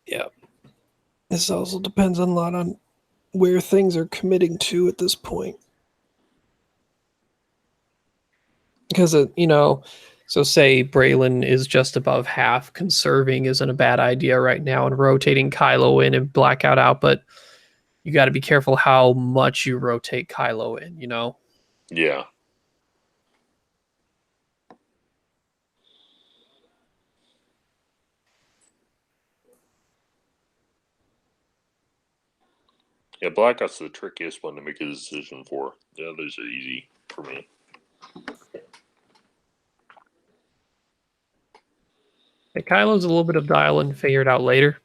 Yeah. This also depends a lot on where things are committing to at this point. Because, so say Braylon is just above half, conserving isn't a bad idea right now, and rotating Kylo in and Blackout out, but you got to be careful how much you rotate Kylo in, Yeah. Yeah, Blackout's the trickiest one to make a decision for. The others are easy for me. Hey, Kylo's a little bit of dial and figure it out later.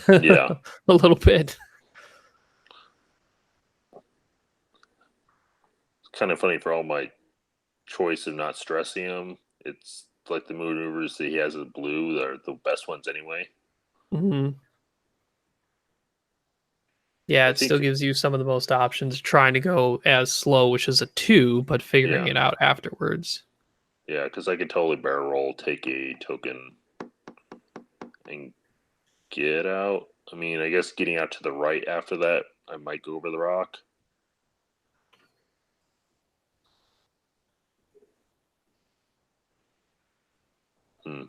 Yeah. A little bit. It's kind of funny for all my choice of not stressing him. It's like the maneuvers that he has with blue are the best ones anyway. Mm-hmm. Yeah, it still gives you some of the most options trying to go as slow, which is a 2, but figuring it out afterwards. Yeah, because I could totally barrel roll, take a token, and get out. I mean, I guess getting out to the right after that, I might go over the rock. Hmm.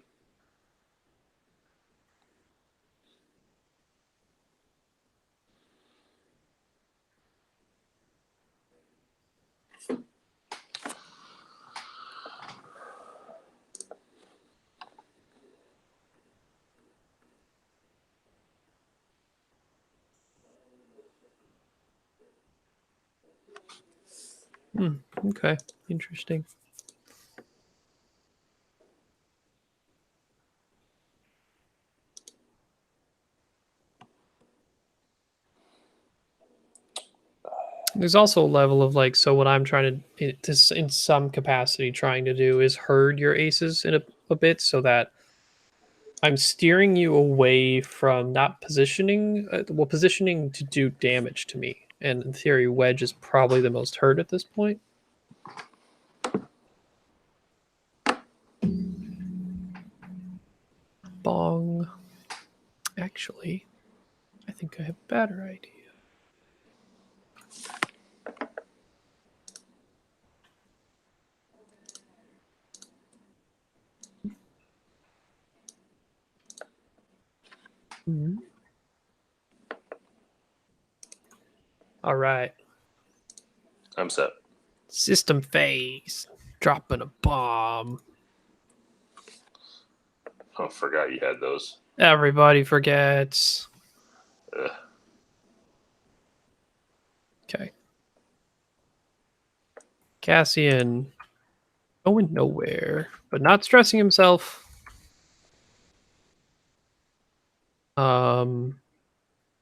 Okay, interesting. There's also a level of like, so what I'm trying to in some capacity trying to do is herd your aces in a bit so that I'm steering you away from not positioning, positioning to do damage to me. And in theory, wedge is probably the most hurt at this point. Bong. Actually, I think I have a better idea. Mm-hmm. All right. I'm set. System phase. Dropping a bomb. Oh, forgot you had those. Everybody forgets. Ugh. Okay. Cassian going nowhere, but not stressing himself.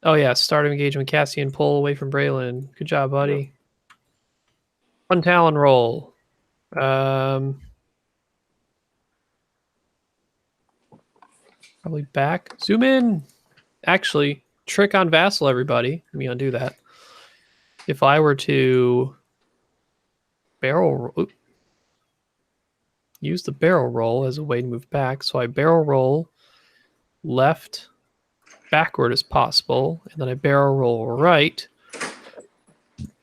Oh yeah, start of engagement. Cassian pull away from Braylon. Good job, buddy. Yep. One Talon roll. Probably back. Zoom in. Actually, trick on Vassal, everybody. Let me undo that. If I were to use the barrel roll as a way to move back, so I barrel roll left backward as possible, and then I barrel roll right.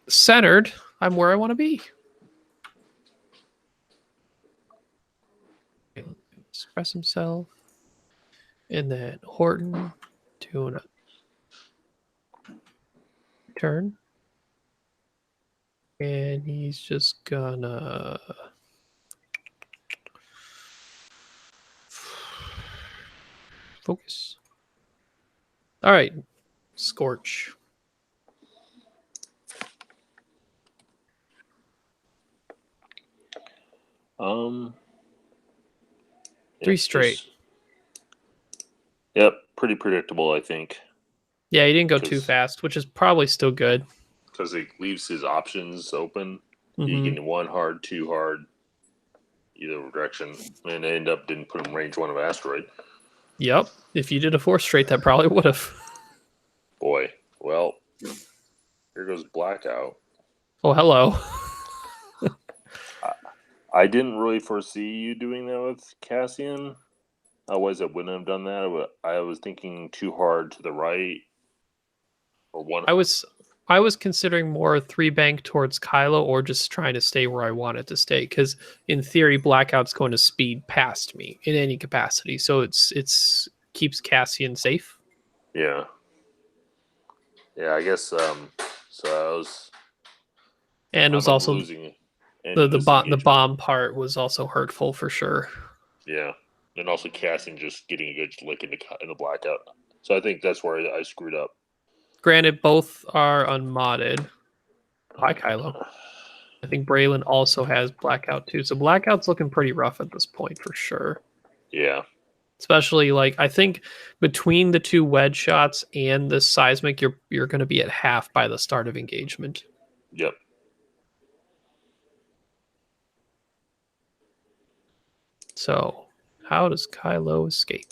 Centered, I'm where I want to be. Express himself. And then Horton doing a turn. And he's just gonna focus. All right, Scorch. Three straight. Yep, pretty predictable, I think. Yeah, he didn't go too fast, which is probably still good. Because it leaves his options open. Mm-hmm. You can 1 hard, 2 hard, either direction. And it ended up didn't put him range 1 of Asteroid. Yep. If you did a 4 straight, that probably would have. Boy. Well, here goes Blackout. Oh, hello. I didn't really foresee you doing that with Cassian. Otherwise, I wouldn't have done that. I was thinking 2 hard to the right, or 1. I was considering more 3 bank towards Kylo, or just trying to stay where I wanted to stay. Because in theory, Blackout's going to speed past me in any capacity, so it's keeps Cassian safe. Yeah. Yeah, I guess. So I was. And it was also losing. The bomb part was also hurtful for sure. Yeah, and also Cassian just getting a good lick in the Blackout. So I think that's where I screwed up. Granted, both are unmodded. Hi, Kylo. I think Braylon also has Blackout too. So Blackout's looking pretty rough at this point for sure. Yeah. Especially I think between the 2 wedge shots and the seismic, you're going to be at half by the start of engagement. Yep. So, how does Kylo escape?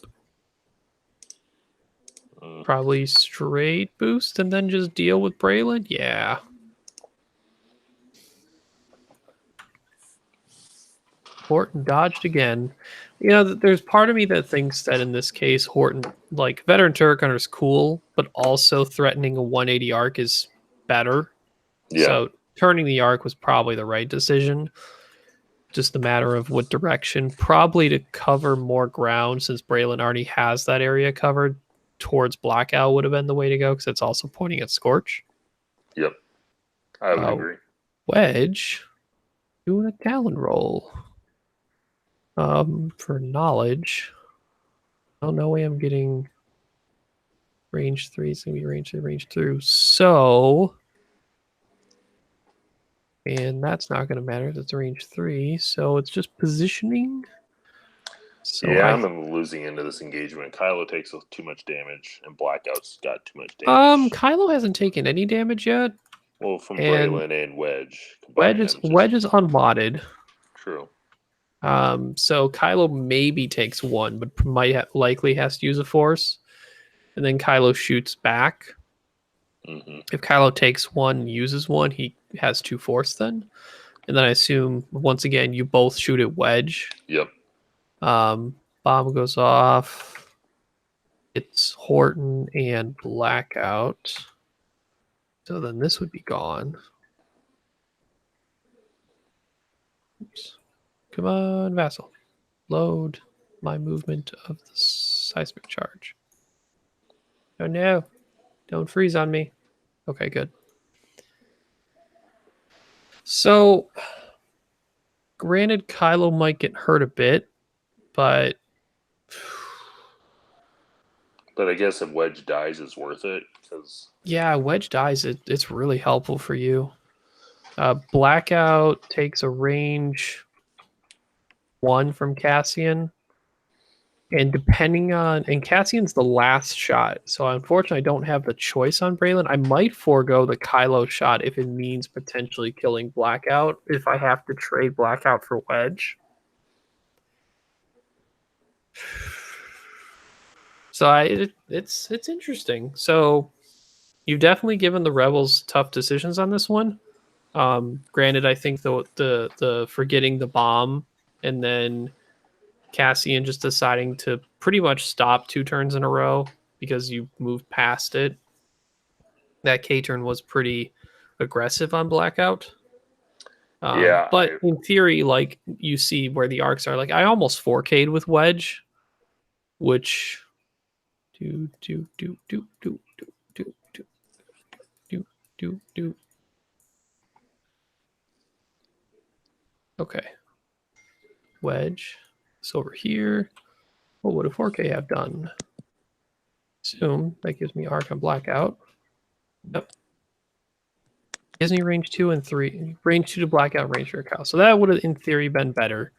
Probably straight boost and then just deal with Braylon? Yeah. Horton dodged again. You know, there's part of me that thinks that in this case, Horton, like, Veteran Turret Gunner is cool, but also threatening a 180 arc is better. Yeah. So turning the arc was probably the right decision. Just a matter of what direction. Probably to cover more ground, since Braylon already has that area covered. Towards Blackout would have been the way to go, because it's also pointing at Scorch. Yep. I would agree. Wedge doing a Talon roll. For knowledge. Oh, no way I'm getting range 3. It's going to be range through. So, and that's not going to matter. That's range 3. So it's just positioning. So yeah, I'm losing into this engagement. Kylo takes too much damage, and Blackout's got too much damage. Kylo hasn't taken any damage yet. Well, from Braylon and Wedge. Wedge is unmodded. True. So Kylo maybe takes 1, but likely has to use a force, and then Kylo shoots back. Mm-hmm. If Kylo takes 1, uses 1, he has 2 force then, and then I assume once again you both shoot at Wedge. Yep. Bomb goes off. It's Horton and Blackout. So then this would be gone. Oops. Come on, Vassal. Load my movement of the seismic charge. Oh no. Don't freeze on me. Okay, good. So, granted, Kylo might get hurt a bit, but I guess if Wedge dies, it's worth it. Yeah, Wedge dies. It's really helpful for you. Blackout takes a range 1 from Cassian. And and Cassian's the last shot. So unfortunately, I don't have the choice on Braylon. I might forego the Kylo shot if it means potentially killing Blackout, if I have to trade Blackout for Wedge. So it's interesting. So you've definitely given the Rebels tough decisions on this one. Granted, I think the forgetting the bomb and then Cassian just deciding to pretty much stop 2 turns in a row because you moved past it. That K turn was pretty aggressive on Blackout. Yeah. But in theory, like, you see where the arcs are. Like, I almost 4K'd with Wedge, which do. Okay. Wedge. So over here. What would a 4K have done? Assume that gives me arc on Blackout. Yep. Gives me range 2 and 3. Range 2 to Blackout, range 3 to Kyle. So that would have, in theory, been better.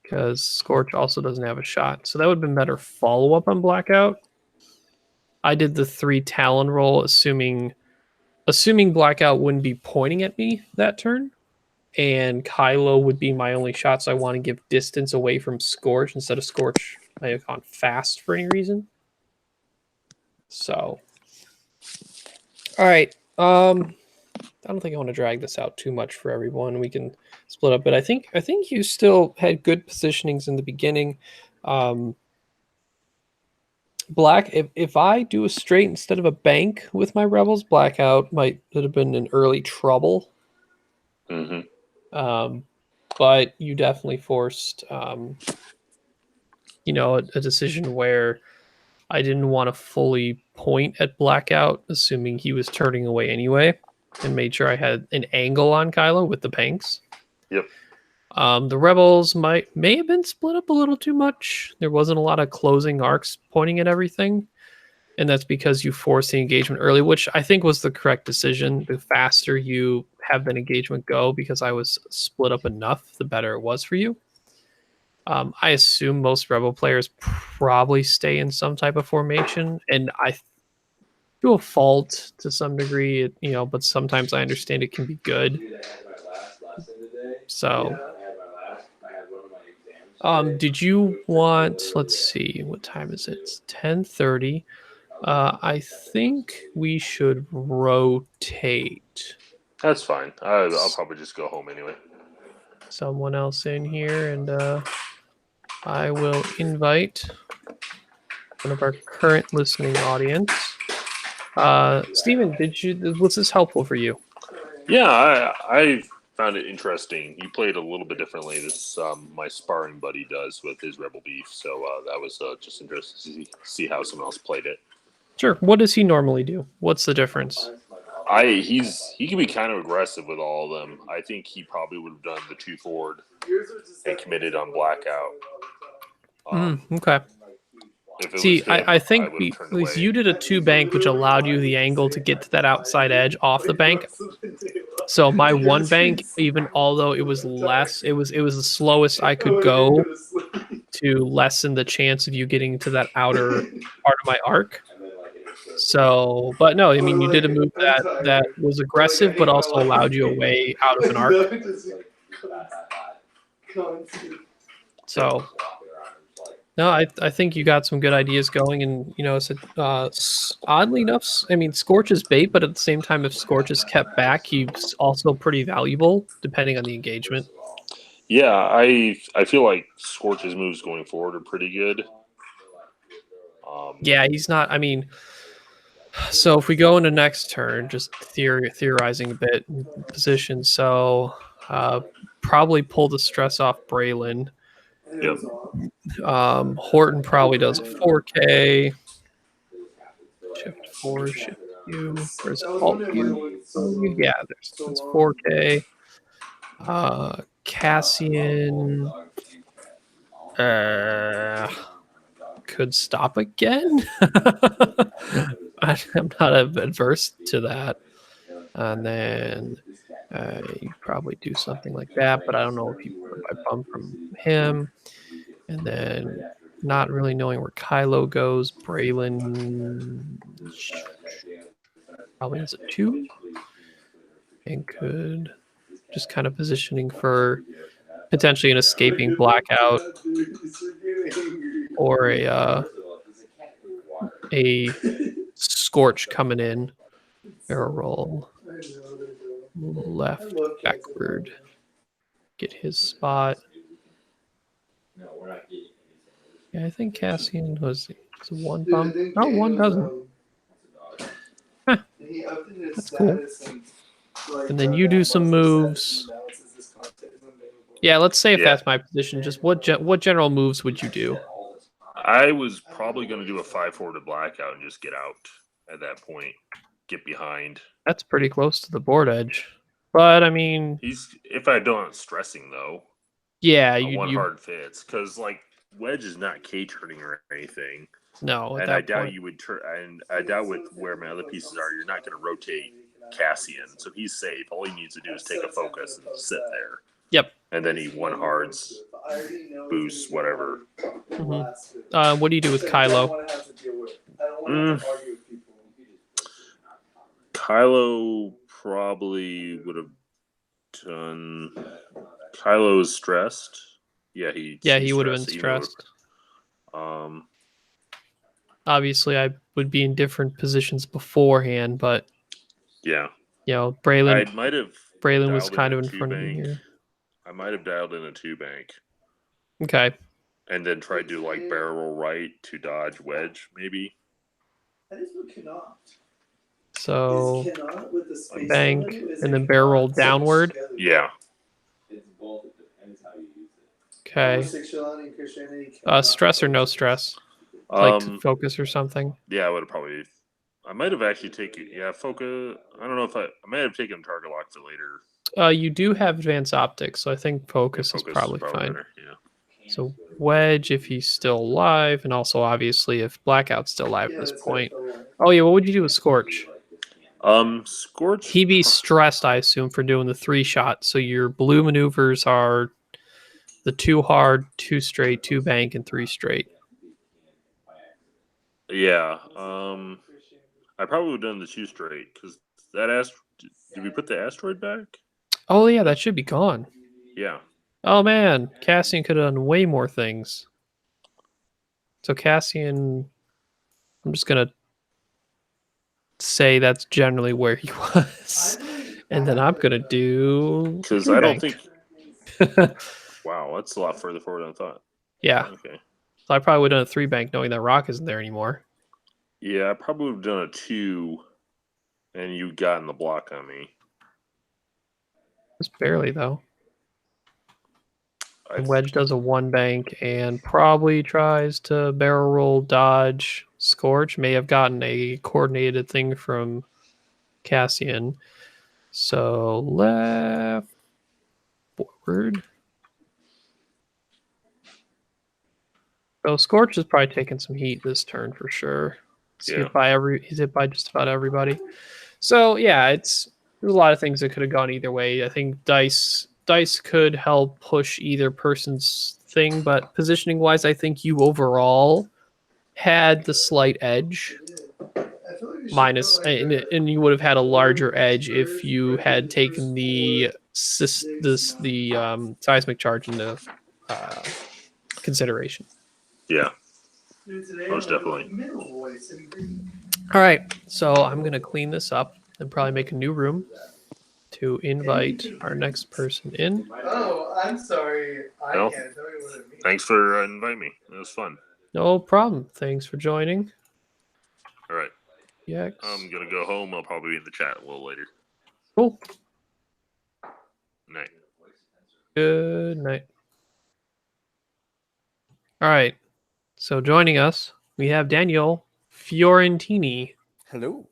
Because Scorch also doesn't have a shot. So that would have been better follow-up on Blackout. I did the 3 Talon roll, assuming Blackout wouldn't be pointing at me that turn. And Kylo would be my only shot, so I want to give distance away from Scorch instead of Scorch. I have gone fast for any reason. So, all right. I don't think I want to drag this out too much for everyone. We can split up, but I think you still had good positionings in the beginning. Black, if I do a straight instead of a bank with my Rebels, Blackout might have been in early trouble. Mm-hmm. But you definitely forced, a decision where I didn't want to fully point at Blackout, assuming he was turning away anyway, and made sure I had an angle on Kylo with the banks. Yep. The Rebels may have been split up a little too much. There wasn't a lot of closing arcs pointing at everything, and that's because you forced the engagement early, which I think was the correct decision. The faster you have an engagement go, because I was split up enough, the better it was for you. I assume most Rebel players probably stay in some type of formation, and I to a fault to some degree, but sometimes I understand it can be good. So, Did you want? Let's see. What time is it? It's 10:30. I think we should rotate That's fine. I'll probably just go home anyway. someone else in here, and I will invite one of our current listening audience. Steven, was this helpful for you? Yeah, I found it interesting. You played a little bit differently. This my sparring buddy does with his Rebel Beef, so that was just interesting to see how someone else played it. Sure. What does he normally do? What's the difference? He can be kind of aggressive with all of them. I think he probably would have done the 2 forward and committed on blackout. Okay. See, I think because you did a 2 bank, which allowed you the angle to get to that outside edge off the bank. So my 1 bank, even although it was less, it was the slowest I could go to lessen the chance of you getting to that outer part of my arc. So, but no, I mean, you did a move that was aggressive, but also allowed you a way out of an arc. So, no, I think you got some good ideas going, and oddly enough, I mean, Scorch is bait, but at the same time, if Scorch is kept back, he's also pretty valuable depending on the engagement. Yeah, I feel like Scorch's moves going forward are pretty good. Yeah, he's not. I mean, so if we go into next turn, just theorizing a bit in position, so probably pull the stress off Braylon. Yep. Horton probably does a 4K. Shift 4, shift Q. Where's Alt Q? Yeah, there's 4K. Cassian could stop again. I'm not adverse to that. And then you probably do something like that, but I don't know if you bump from him. And then not really knowing where Kylo goes, Braylon probably has a 2 and could just kind of positioning for potentially an escaping blackout or a Scorch coming in. Barrel roll left backward. Get his spot. Yeah, I think Cassian was 1 bump. No, 1 doesn't. Huh. That's cool. And then you do some moves. Yeah, let's say if that's my position, just what general moves would you do? I was probably going to do a 5 forward to blackout and just get out at that point. Get behind. That's pretty close to the board edge. But I mean, if I don't stressing though. Yeah, one hard fits because like Wedge is not K turning or anything. No, and I doubt you would turn. And I doubt with where my other pieces are, you're not going to rotate Cassian, so he's safe. All he needs to do is take a focus and sit there. Yep. And then he 1 hards, boosts, whatever. Mm-hmm. What do you do with Kylo? Kylo probably would have done. Kylo is stressed. Yeah, he would have been stressed. Obviously, I would be in different positions beforehand, but yeah, Braylon was kind of in front of me here. I might have dialed in a 2 bank. Okay. And then tried to like barrel right to dodge Wedge, maybe. So bank and then barrel downward. Yeah. Okay. Stress or no stress? Like to focus or something? Yeah, I would have probably. I might have actually taken. Yeah, focus. I don't know if I might have taken target lock for later. You do have advanced optics, so I think focus is probably fine. Better, yeah. So Wedge, if he's still alive, and also obviously if Blackout's still alive at this point. Oh yeah, what would you do with Scorch? Scorch. He'd be stressed, I assume, for doing the 3 shot. So your blue maneuvers are the 2 hard, 2 straight, 2 bank, and 3 straight. Yeah. I probably would have done the 2 straight because that did we put the asteroid back? Oh yeah, that should be gone. Yeah. Oh man, Cassian could have done way more things. So Cassian, I'm just gonna say that's generally where he was, and then I'm gonna do Because three I don't bank. think. Wow, that's a lot further forward than I thought. Yeah, Okay. so I probably would have done a 3 bank knowing that Rock isn't there anymore. Yeah, I probably would have done a 2, and you got in the block on me. Just barely though. I And Wedge does a 1 bank and probably tries to barrel roll dodge. Scorch may have gotten a coordinated thing from Cassian. So left forward. So Scorch is probably taking some heat this turn for sure. He's hit by just about everybody. So yeah, there's a lot of things that could have gone either way. I think dice could help push either person's thing, but positioning wise, I think you overall had the slight edge. Minus, and you would have had a larger edge if you had taken the seismic charge into consideration. Yeah, most definitely. All right, so I'm gonna clean this up and probably make a new room to invite our next person in. Oh, I'm sorry. I No. can't tell you what it means. Thanks for inviting me. It was fun. No problem. Thanks for joining. All right. Yeah. I'm going to go home. I'll probably be in the chat a little later. Cool. Night. Good night. All right. So joining us, we have Daniel Fiorentini. Hello.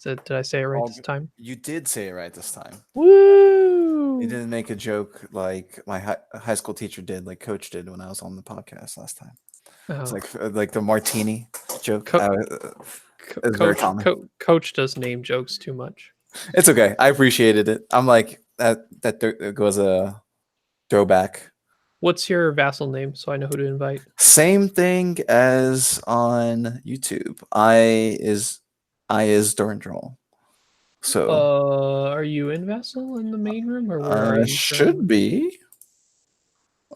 Did I say it right this time? You did say it right this time. Woo! You didn't make a joke like my high school teacher did, like Coach did when I was on the podcast last time. It's like the martini joke. It's very common. Coach does name jokes too much. It's okay. I appreciated it. I'm like that goes a throwback. What's your vassal name so I know who to invite? Same thing as on YouTube. I is Durandrol. So are you in vassal in the main room or where are you? Should be.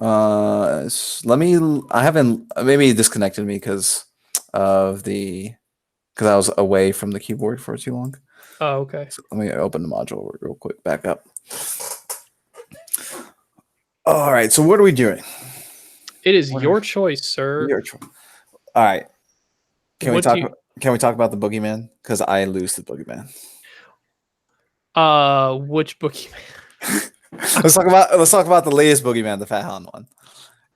Let me. I haven't. Maybe it disconnected me because I was away from the keyboard for too long. Oh, okay. So let me open the module real quick. Back up. All right. So what are we doing? It is your choice, sir. Your choice. All right. Can we talk about the boogeyman? Because I lose the boogeyman. Which boogeyman? let's talk about the latest boogeyman, the Fat Han one.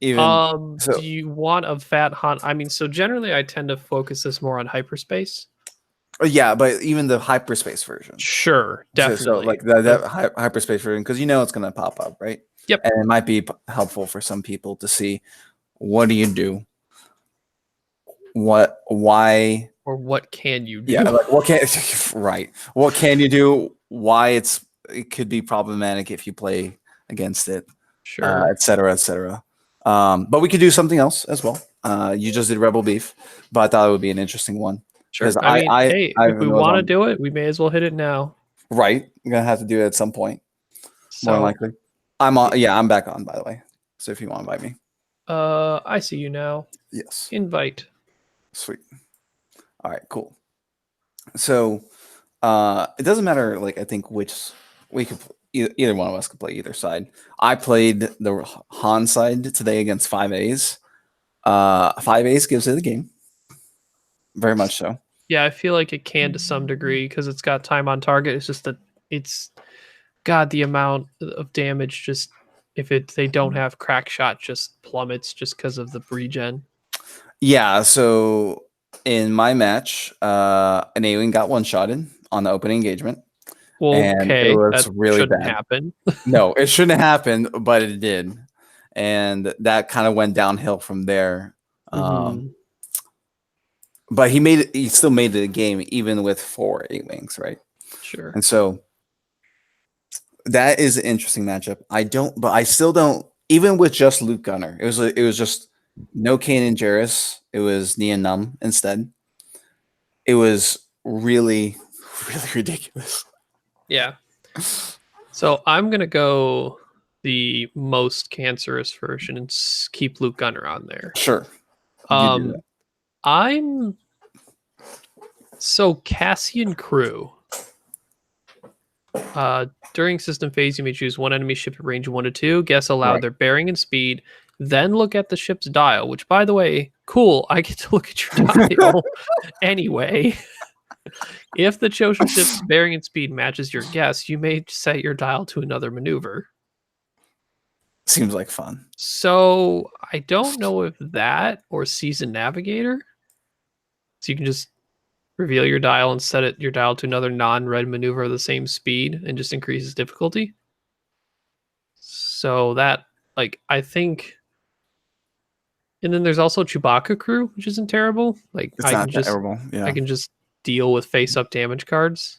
Do you want a Fat Han? I mean, so generally I tend to focus this more on hyperspace. Yeah, but even the hyperspace version. Sure, definitely. So like that hyperspace version, because it's going to pop up, right? Yep. And it might be helpful for some people to see what do you do, why, or what can you do? Yeah, like what can right? What can you do? Why it could be problematic if you play against it, sure, et cetera, et cetera. But we could do something else as well. You just did Rebel Beef, but I thought it would be an interesting one. Sure. If we want to do it, we may as well hit it now. Right. I'm gonna have to do it at some point. More likely. I'm on. Yeah, I'm back on, by the way. So if you want to invite me. I see you now. Yes. Invite. Sweet. All right, cool. So it doesn't matter, like I think which we could either one of us could play either side. I played the Han side today against 5As. 5As gives it a game. Very much so. Yeah, I feel like it can to some degree because it's got time on target. It's just that the amount of damage just if they don't have crack shot just plummets just because of the regen. Yeah, so in my match, an alien got one-shotted on the opening engagement. Well, and it was really shouldn't bad. Happen. No, it shouldn't happen, but it did. And that kind of went downhill from there. But he still made the game even with 4 A-wings, right? Sure. And so that is an interesting matchup. I still don't, even with just Luke Gunner, it was just no Kane and Jarrus. It was Nia Num instead. It was really, really ridiculous. Yeah. So I'm gonna go the most cancerous version and keep Luke Gunner on there. Sure. You do that. I'm so Cassian crew. During system phase, you may choose one enemy ship at range 1 to 2. Guess aloud Right. their bearing and speed. Then look at the ship's dial. Which, by the way, cool. I get to look at your dial anyway. If the chosen ship's bearing and speed matches your guess, you may set your dial to another maneuver. Seems like fun. So I don't know if that or Season Navigator. So you can just reveal your dial and set your dial to another non-red maneuver of the same speed and just increases difficulty. So that, like, I think. And then there's also Chewbacca crew, which isn't terrible. Like It's not terrible. Yeah. I can just deal with face-up damage cards.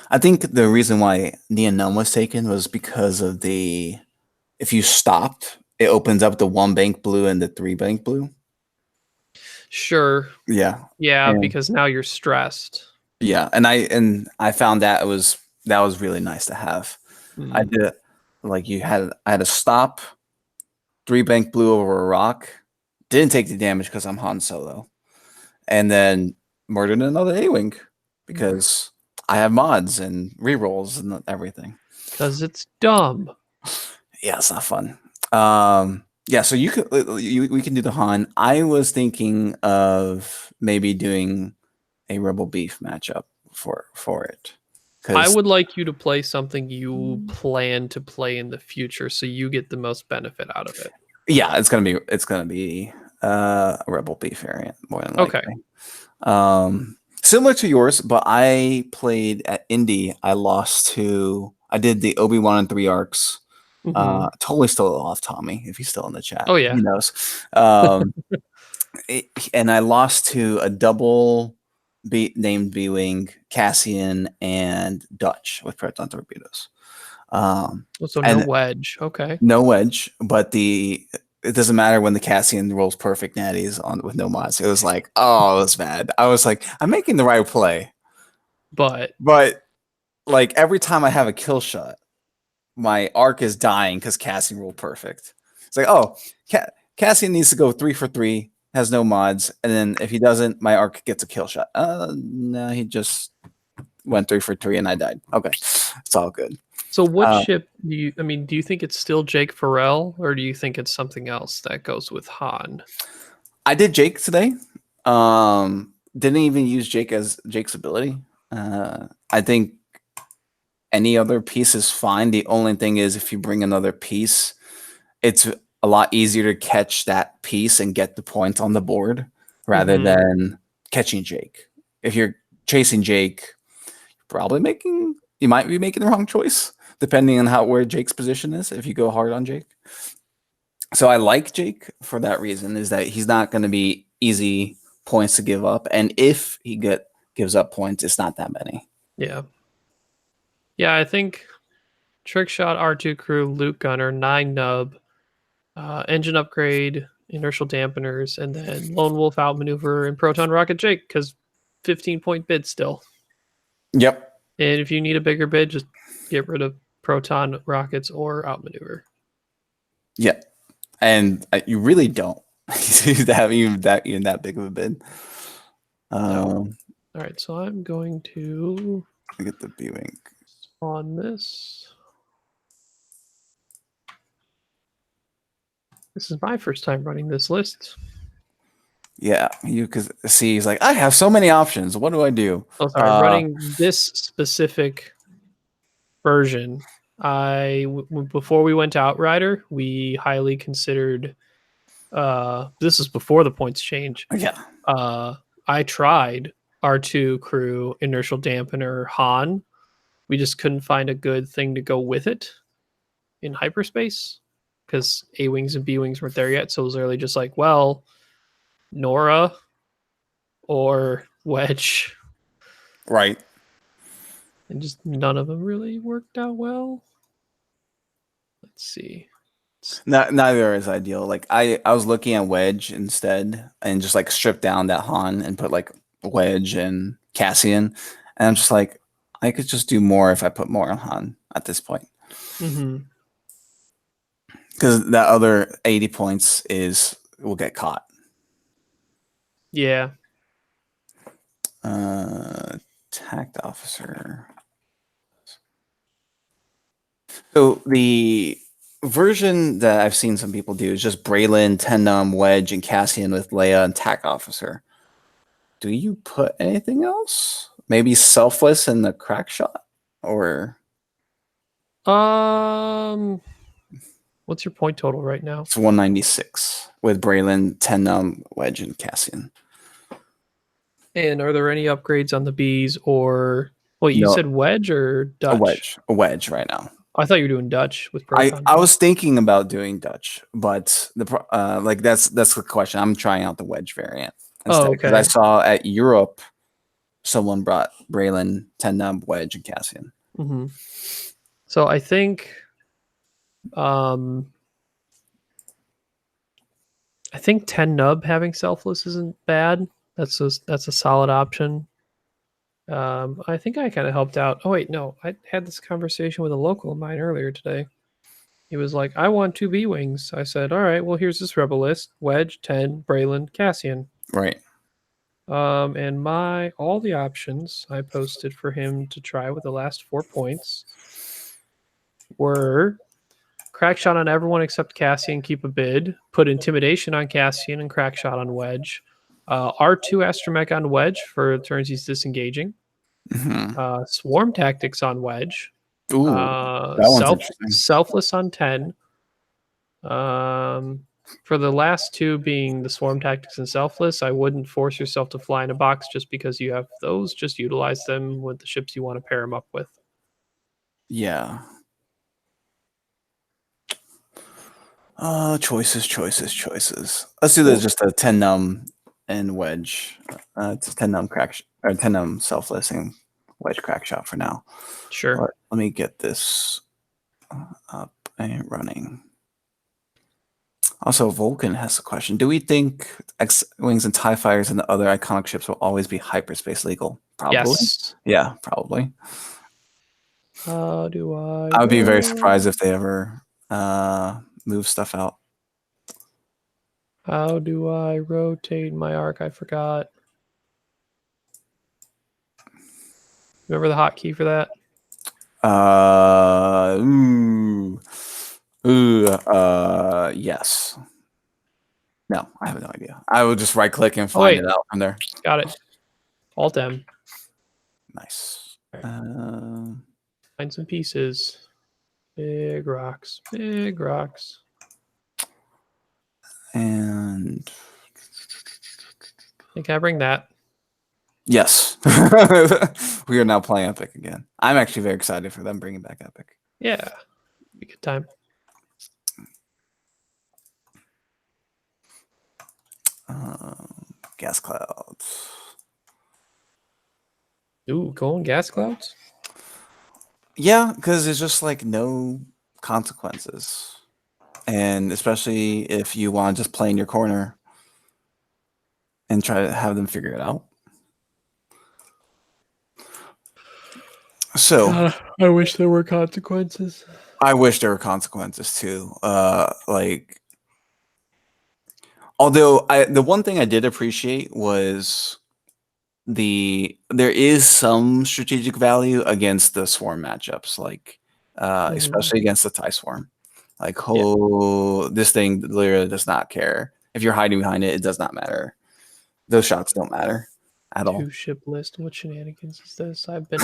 I think the reason why Neon was taken was because of if you stopped, it opens up the 1 bank blue and the 3 bank blue. Sure. Yeah. Yeah, And- because now you're stressed. Yeah, and I found that was really nice to have. I did it like I had to stop 3 bank blue over a rock. Didn't take the damage because I'm Han Solo, and then murdered another A-wing because I have mods and rerolls and everything. Because it's dumb. Yeah, it's not fun. Yeah, so we can do the Han. I was thinking of maybe doing a Rebel Beef matchup for it. I would like you to play something you plan to play in the future, so you get the most benefit out of it. Yeah, it's gonna be a Rebel Beef variant more than likely. Okay. Similar to yours, but I played at Indy. I did the Obi-Wan and 3 arcs. Mhm. Totally stole it off Tommy if he's still in the chat. Oh, yeah. He knows. And I lost to a double named B-Wing, Cassian, and Dutch with proton torpedoes. So no wedge. Okay. No wedge, but it doesn't matter when the Cassian rolls perfect natties with no mods. It was like, oh, it was bad. I was like, I'm making the right play. But like every time I have a kill shot, my arc is dying because Cassian rolled perfect. It's like, oh, Cassian needs to go 3 for 3, has no mods, and then if he doesn't, my arc gets a kill shot. No, he just went 3 for 3 and I died. Okay, it's all good. So what ship do you think it's still Jake Farrell, or do you think it's something else that goes with Han? I did Jake today. Didn't even use Jake's ability. I think any other piece is fine. The only thing is if you bring another piece, it's a lot easier to catch that piece and get the point on the board rather than catching Jake. If you're chasing Jake, you might be making the wrong choice depending on where Jake's position is if you go hard on Jake. So I like Jake for that reason, is that he's not going to be easy points to give up, and if he gives up points, it's not that many. Yeah, I think Trick Shot, R2 crew, Luke Gunner, 9 nub, engine upgrade, inertial dampeners, and then Lone Wolf outmaneuver and proton rocket Jake, because 15-point bid still. Yep. And if you need a bigger bid, just get rid of proton rockets or outmaneuver. Yeah, and you really don't have even that big of a bid. All right, so I'm going to get the B-Wing on this. This is my first time running this list. Yeah, you could see he's like, I have so many options. What do I do? Oh, sorry, running this specific version. Before we went to Outrider, we highly considered. This is before the points change. Yeah. I tried R2 crew, inertial dampener, Han. We just couldn't find a good thing to go with it in hyperspace because A-wings and B-wings weren't there yet. So it was literally just like, well, Nora or Wedge. Right. And just none of them really worked out well. Let's see. Neither is ideal. Like I was looking at Wedge instead and just like strip down that Han and put like Wedge and Cassian. And I'm just like, I could just do more if I put more on Han at this point. Mm-hmm. Because that other 80 points will get caught. Yeah. Tact officer. So the version that I've seen some people do is just Braylon, Tennum, Wedge, and Cassian with Leia and Tact officer. Do you put anything else? Maybe Selfless and the crack shot? Or What's your point total right now? it's 196 with Braylon, Tennum, Wedge, and Cassian. And are there any upgrades on the bees or wait, you No. said wedge or Dutch? A wedge right now. I thought you were doing Dutch with Proton. I was thinking about doing Dutch, but that's the question. I'm trying out the wedge variant instead because I okay. saw at Europe someone brought Braylon, Tennum, Wedge, and Cassian. Mm-hmm. So I think 10 nub having selfless isn't bad. That's a solid option. I think I kind of helped out. Oh wait, no, I had this conversation with a local of mine earlier today. He was like, "I want 2 B wings." I said, "All right, well here's this rebel list: Wedge, 10, Braylon, Cassian." Right. And all the options I posted for him to try with the last 4 points were crack shot on everyone except Cassian, keep a bid, put intimidation on Cassian and crack shot on Wedge, R2 astromech on Wedge for turns he's disengaging, swarm tactics on Wedge, Ooh, that one's interesting. selfless on 10. For the last 2 being the swarm tactics and selfless, I wouldn't force yourself to fly in a box just because you have those. Just utilize them with the ships you want to pair them up with. Yeah. Choices. Let's do this just a 10 num and wedge. It's a 10 num or 10 num selfless and wedge crack shot for now. Sure. Let me get this up and running. Also, Vulcan has a question. Do we think X-Wings and TIE Fighters and the other iconic ships will always be hyperspace legal? Probably. Yes. Yeah, probably. How do I would be very surprised if they ever move stuff out. How do I rotate my arc? I forgot. Remember the hotkey for that? Yes. No, I have no idea. I will just right click and find it out from there. Got it. Alt M. Nice. Find some pieces. Big rocks. Big rocks. And Can I bring that? yes. We are now playing Epic again. I'm actually very excited for them bringing back Epic. Yeah. Be a good time. Gas clouds. Ooh, going gas clouds? Yeah, because there's just like no consequences. And especially if you want to just play in your corner and try to have them figure it out. So God, I wish there were consequences. I wish there were consequences too. Although the one thing I did appreciate was there is some strategic value against the swarm matchups, like especially against the TIE swarm. Like, this thing literally does not care. If you're hiding behind it, it does not matter. Those shots don't matter at all. 2 ship list. What shenanigans is this? I've been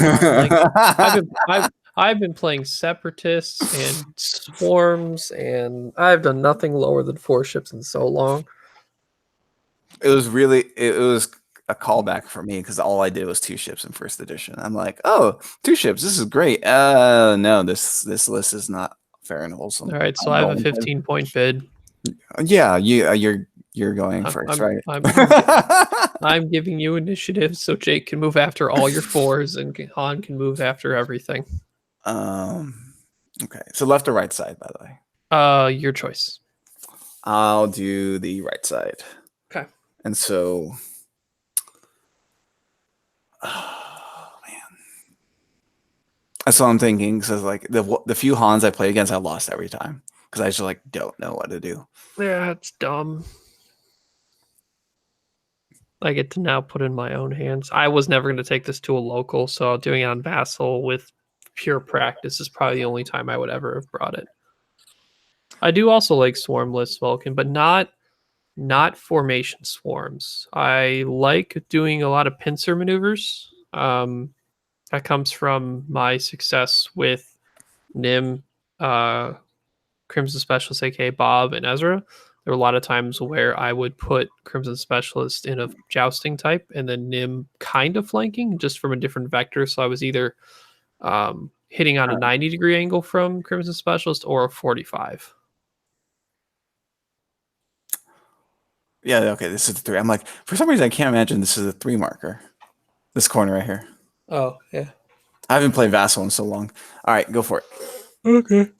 like, I've been playing separatists and swarms, and I've done nothing lower than 4 ships in so long. It was a callback for me because all I did was 2 ships in first edition. I'm like, oh, 2 ships. This is great. No, this list is not fair and wholesome. All right, so I have a 15-point bid. Yeah, you're going first, right? I'm giving you initiative so Jake can move after all your 4s and Han can move after everything. Okay. So left or right side, by the way? Your choice. I'll do the right side. Okay. And so, oh man, that's what I'm thinking. Because like the few Hans I play against, I lost every time. because I just like don't know what to do. Yeah, it's dumb. I get to now put in my own hands. I was never going to take this to a local, so doing it on Vassal with pure practice is probably the only time I would ever have brought it. I do also like swarm lists, Vulcan, but not formation swarms. I like doing a lot of pincer maneuvers. That comes from my success with Nim, Crimson Specialist, aka Bob and Ezra. There were a lot of times where I would put Crimson Specialist in a jousting type and then Nim kind of flanking just from a different vector. So I was either hitting on a 90-degree angle from Crimson Specialist or a 45. Yeah, okay, this is the 3. I'm like, for some reason, I can't imagine this is a 3 marker. This corner right here. Oh, yeah. I haven't played Vassal in so long. All right, go for it. Okay.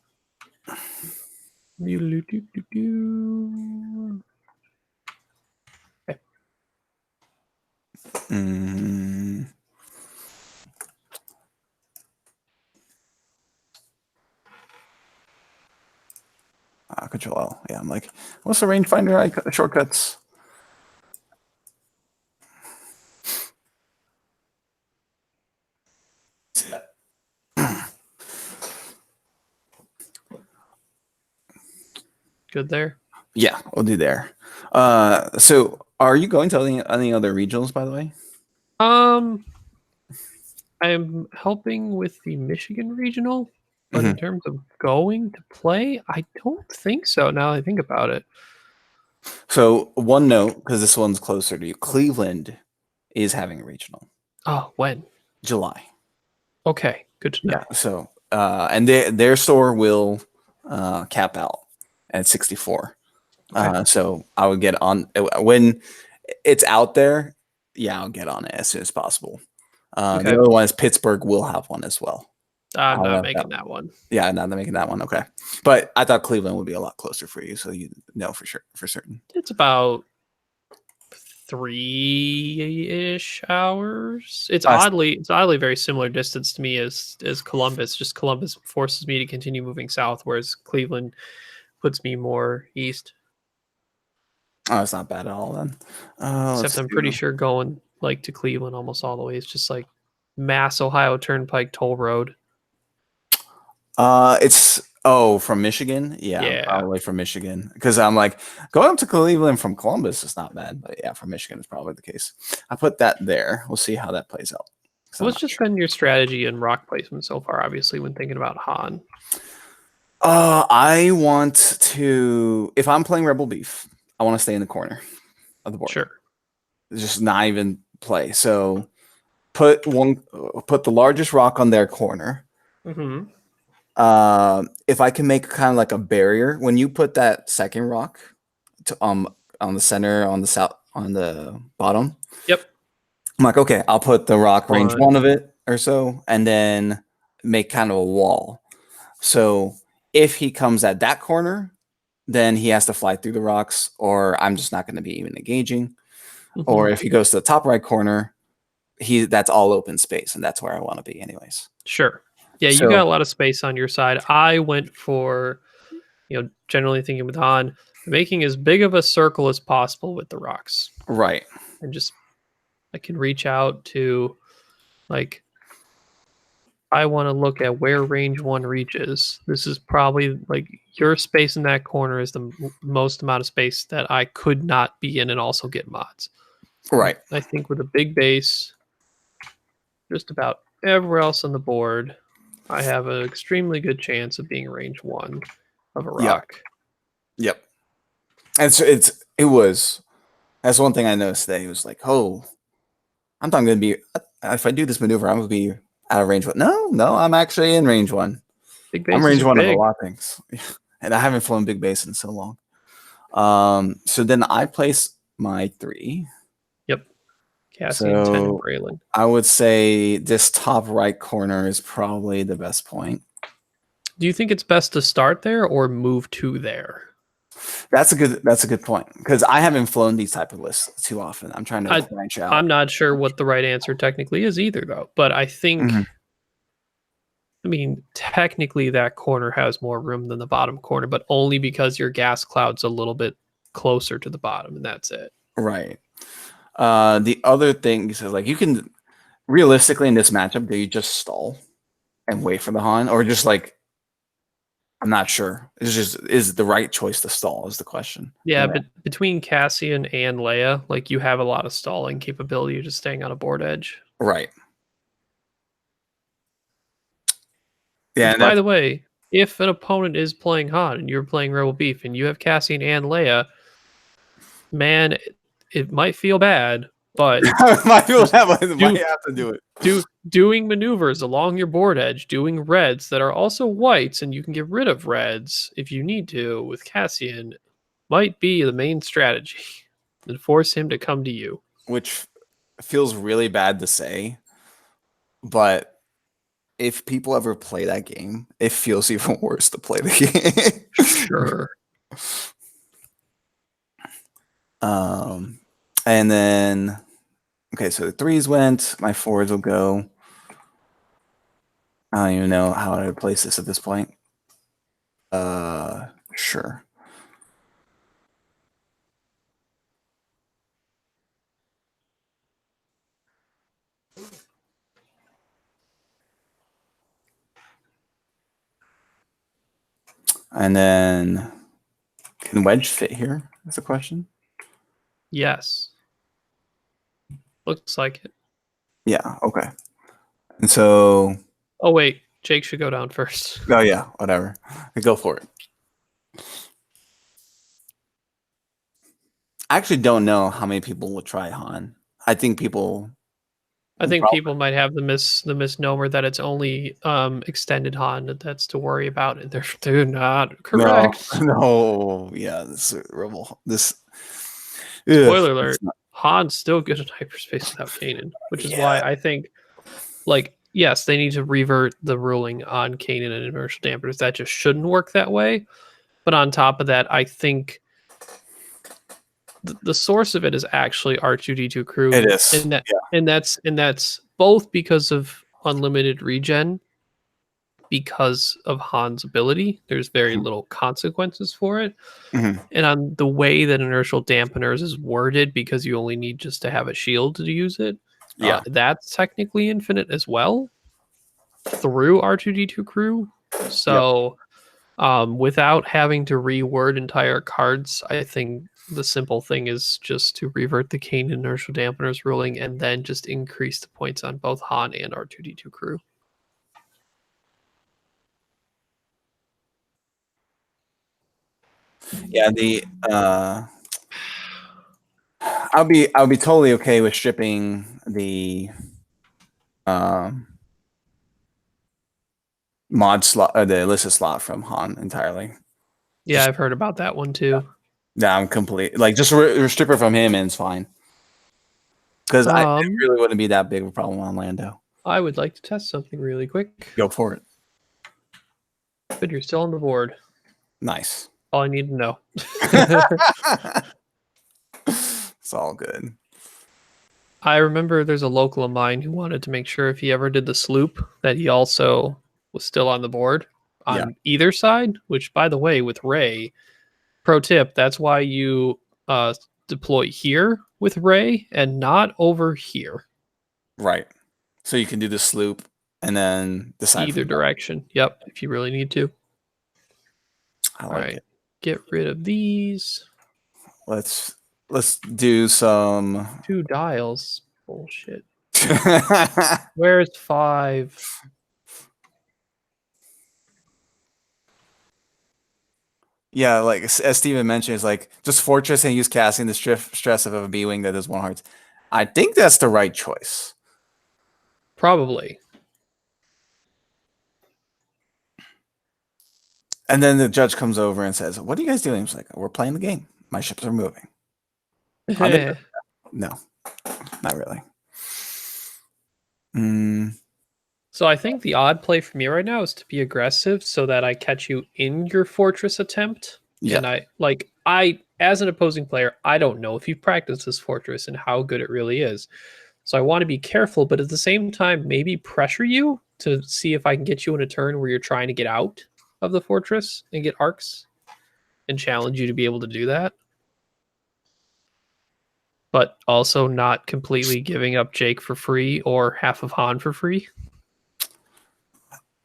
Control L. Yeah, I'm like, what's the rangefinder shortcuts? Good there. Yeah, we'll do there. So are you going to any other regionals, by the way? I'm helping with the Michigan regional, but in terms of going to play, I don't think so. Now that I think about it. So one note, because this one's closer to you, Cleveland is having a regional. Oh, when? July. Okay, good to know. Yeah. So and their store will cap out at 64. Okay. So I would get on when it's out there. Yeah, I'll get on it as soon as possible. Okay. The other one is Pittsburgh will have one as well. I'm I'll not have making that one. Yeah, not making that one. Okay, but I thought Cleveland would be a lot closer for you, so you know for certain. It's about 3-ish hours. It's oddly very similar distance to me as Columbus. Just Columbus forces me to continue moving south, whereas Cleveland puts me more east. Oh, it's not bad at all then. Except I'm pretty sure going like to Cleveland almost all the way is just like Mass Ohio Turnpike toll road. It's from Michigan. Yeah, probably from Michigan. Because I'm like going up to Cleveland from Columbus is not bad, but yeah, from Michigan is probably the case. I put that there. We'll see how that plays out. What's just been your strategy in rock placement so far? Obviously, when thinking about Han. I want to. If I'm playing Rebel Beef, I want to stay in the corner of the board. Sure. Just not even play. So put the largest rock on their corner. Mm-hmm. If I can make kind of like a barrier, when you put that second rock on the center, on the south, on the bottom. Yep. I'm like, okay, I'll put the rock range 1 of it or so, and then make kind of a wall. So if he comes at that corner, then he has to fly through the rocks, or I'm just not going to be even engaging. Mm-hmm. Or if he goes to the top right corner, that's all open space, and that's where I want to be anyways. Sure. Yeah, you got a lot of space on your side. I went for, generally thinking with Han, making as big of a circle as possible with the rocks. Right. And just, I can reach out to, like, I want to look at where range 1 reaches. This is probably, like, your space in that corner is the most amount of space that I could not be in and also get mods. Right. I think with a big base, just about everywhere else on the board, I have an extremely good chance of being range 1 of a rock. Yep. And so that's one thing I noticed today. It was like, I'm not going to be, if I do this maneuver, I'm going to be out of range 1. No, I'm actually in range 1. Big base I'm range 1 big. of a lot of things. And I haven't flown big base in so long. So then I place my 3. Yep. Cassian, 10, and Braylon. I would say this top right corner is probably the best point. Do you think it's best to start there or move to there? That's a good point, because I haven't flown these type of lists too often. I'm trying to branch out. I'm not sure what the right answer technically is either, though. But I think I mean, technically that corner has more room than the bottom corner, but only because your gas cloud's a little bit closer to the bottom, and that's it. Right. The other thing is like you can realistically in this matchup, do you just stall and wait for the Han, or just like I'm not sure. It's just is the right choice to stall is the question. Yeah, but between Cassian and Leia, like you have a lot of stalling capability just staying on a board edge. Right. Yeah. Which, by the way, if an opponent is playing Han and you're playing Rebel Beef and you have Cassian and Leia, man, it might feel bad, but might have to do it. Doing maneuvers along your board edge, doing reds that are also whites, and you can get rid of reds if you need to with Cassian, might be the main strategy and force him to come to you. Which feels really bad to say, but if people ever play that game, it feels even worse to play the game. Sure. And then, okay, so the 3s went. My 4s will go. I don't even know how to replace this at this point. Sure. And then, can wedge fit here? Is the question. Yes. Looks like it. Yeah. Okay. And so. Oh wait, Jake should go down first. Oh yeah, whatever. Go for it. I actually don't know how many people will try Han. I think people. People might have the misnomer that it's only extended Han that's to worry about, and they're not correct. No, yeah, this. Spoiler alert: Han's still good in hyperspace without Kanan, which is why I think, like, yes, they need to revert the ruling on Kanan and inertial dampeners. That just shouldn't work that way. But on top of that, I think the source of it is actually R2D2 crew. It is, and that's both because of unlimited regen, because of Han's ability. There's very little consequences for it, and on the way that inertial dampeners is worded, because you only need just to have a shield to use it. That's technically infinite as well through R2D2 crew. So. Without having to reword entire cards, I think the simple thing is just to revert the Kanan inertial dampeners ruling and then just increase the points on both Han and R2D2 crew. Yeah, I'll be totally okay with stripping the mod slot or the illicit slot from Han entirely. Yeah, I've heard about that one too. Yeah, I'm complete. Like, just strip it from him and it's fine. Because it really wouldn't be that big of a problem on Lando. I would like to test something really quick. Go for it. But you're still on the board. Nice. All I need to know. It's all good. I remember there's a local of mine who wanted to make sure if he ever did the sloop that he also was still on the board on either side, which, by the way, with Rey, pro tip, that's why you deploy here with Rey and not over here. Right. So you can do the sloop and then decide either direction. Yep, if you really need to. All right. Get rid of these. Let's do some 2 dials. Bullshit. Where's 5? Yeah, like as Steven mentioned, it's like just Fortress and use Cassian the stress of a B-Wing that does 1 hearts. I think that's the right choice. Probably. And then the judge comes over and says, "What are you guys doing?" It's like, "We're playing the game. My ships are moving." No, not really. So I think the odd play for me right now is to be aggressive so that I catch you in your fortress attempt. Yeah. And I as an opposing player, I don't know if you've practiced this fortress and how good it really is. So I want to be careful, but at the same time, maybe pressure you to see if I can get you in a turn where you're trying to get out of the fortress and get arcs, and challenge you to be able to do that. But also not completely giving up Jake for free or half of Han for free.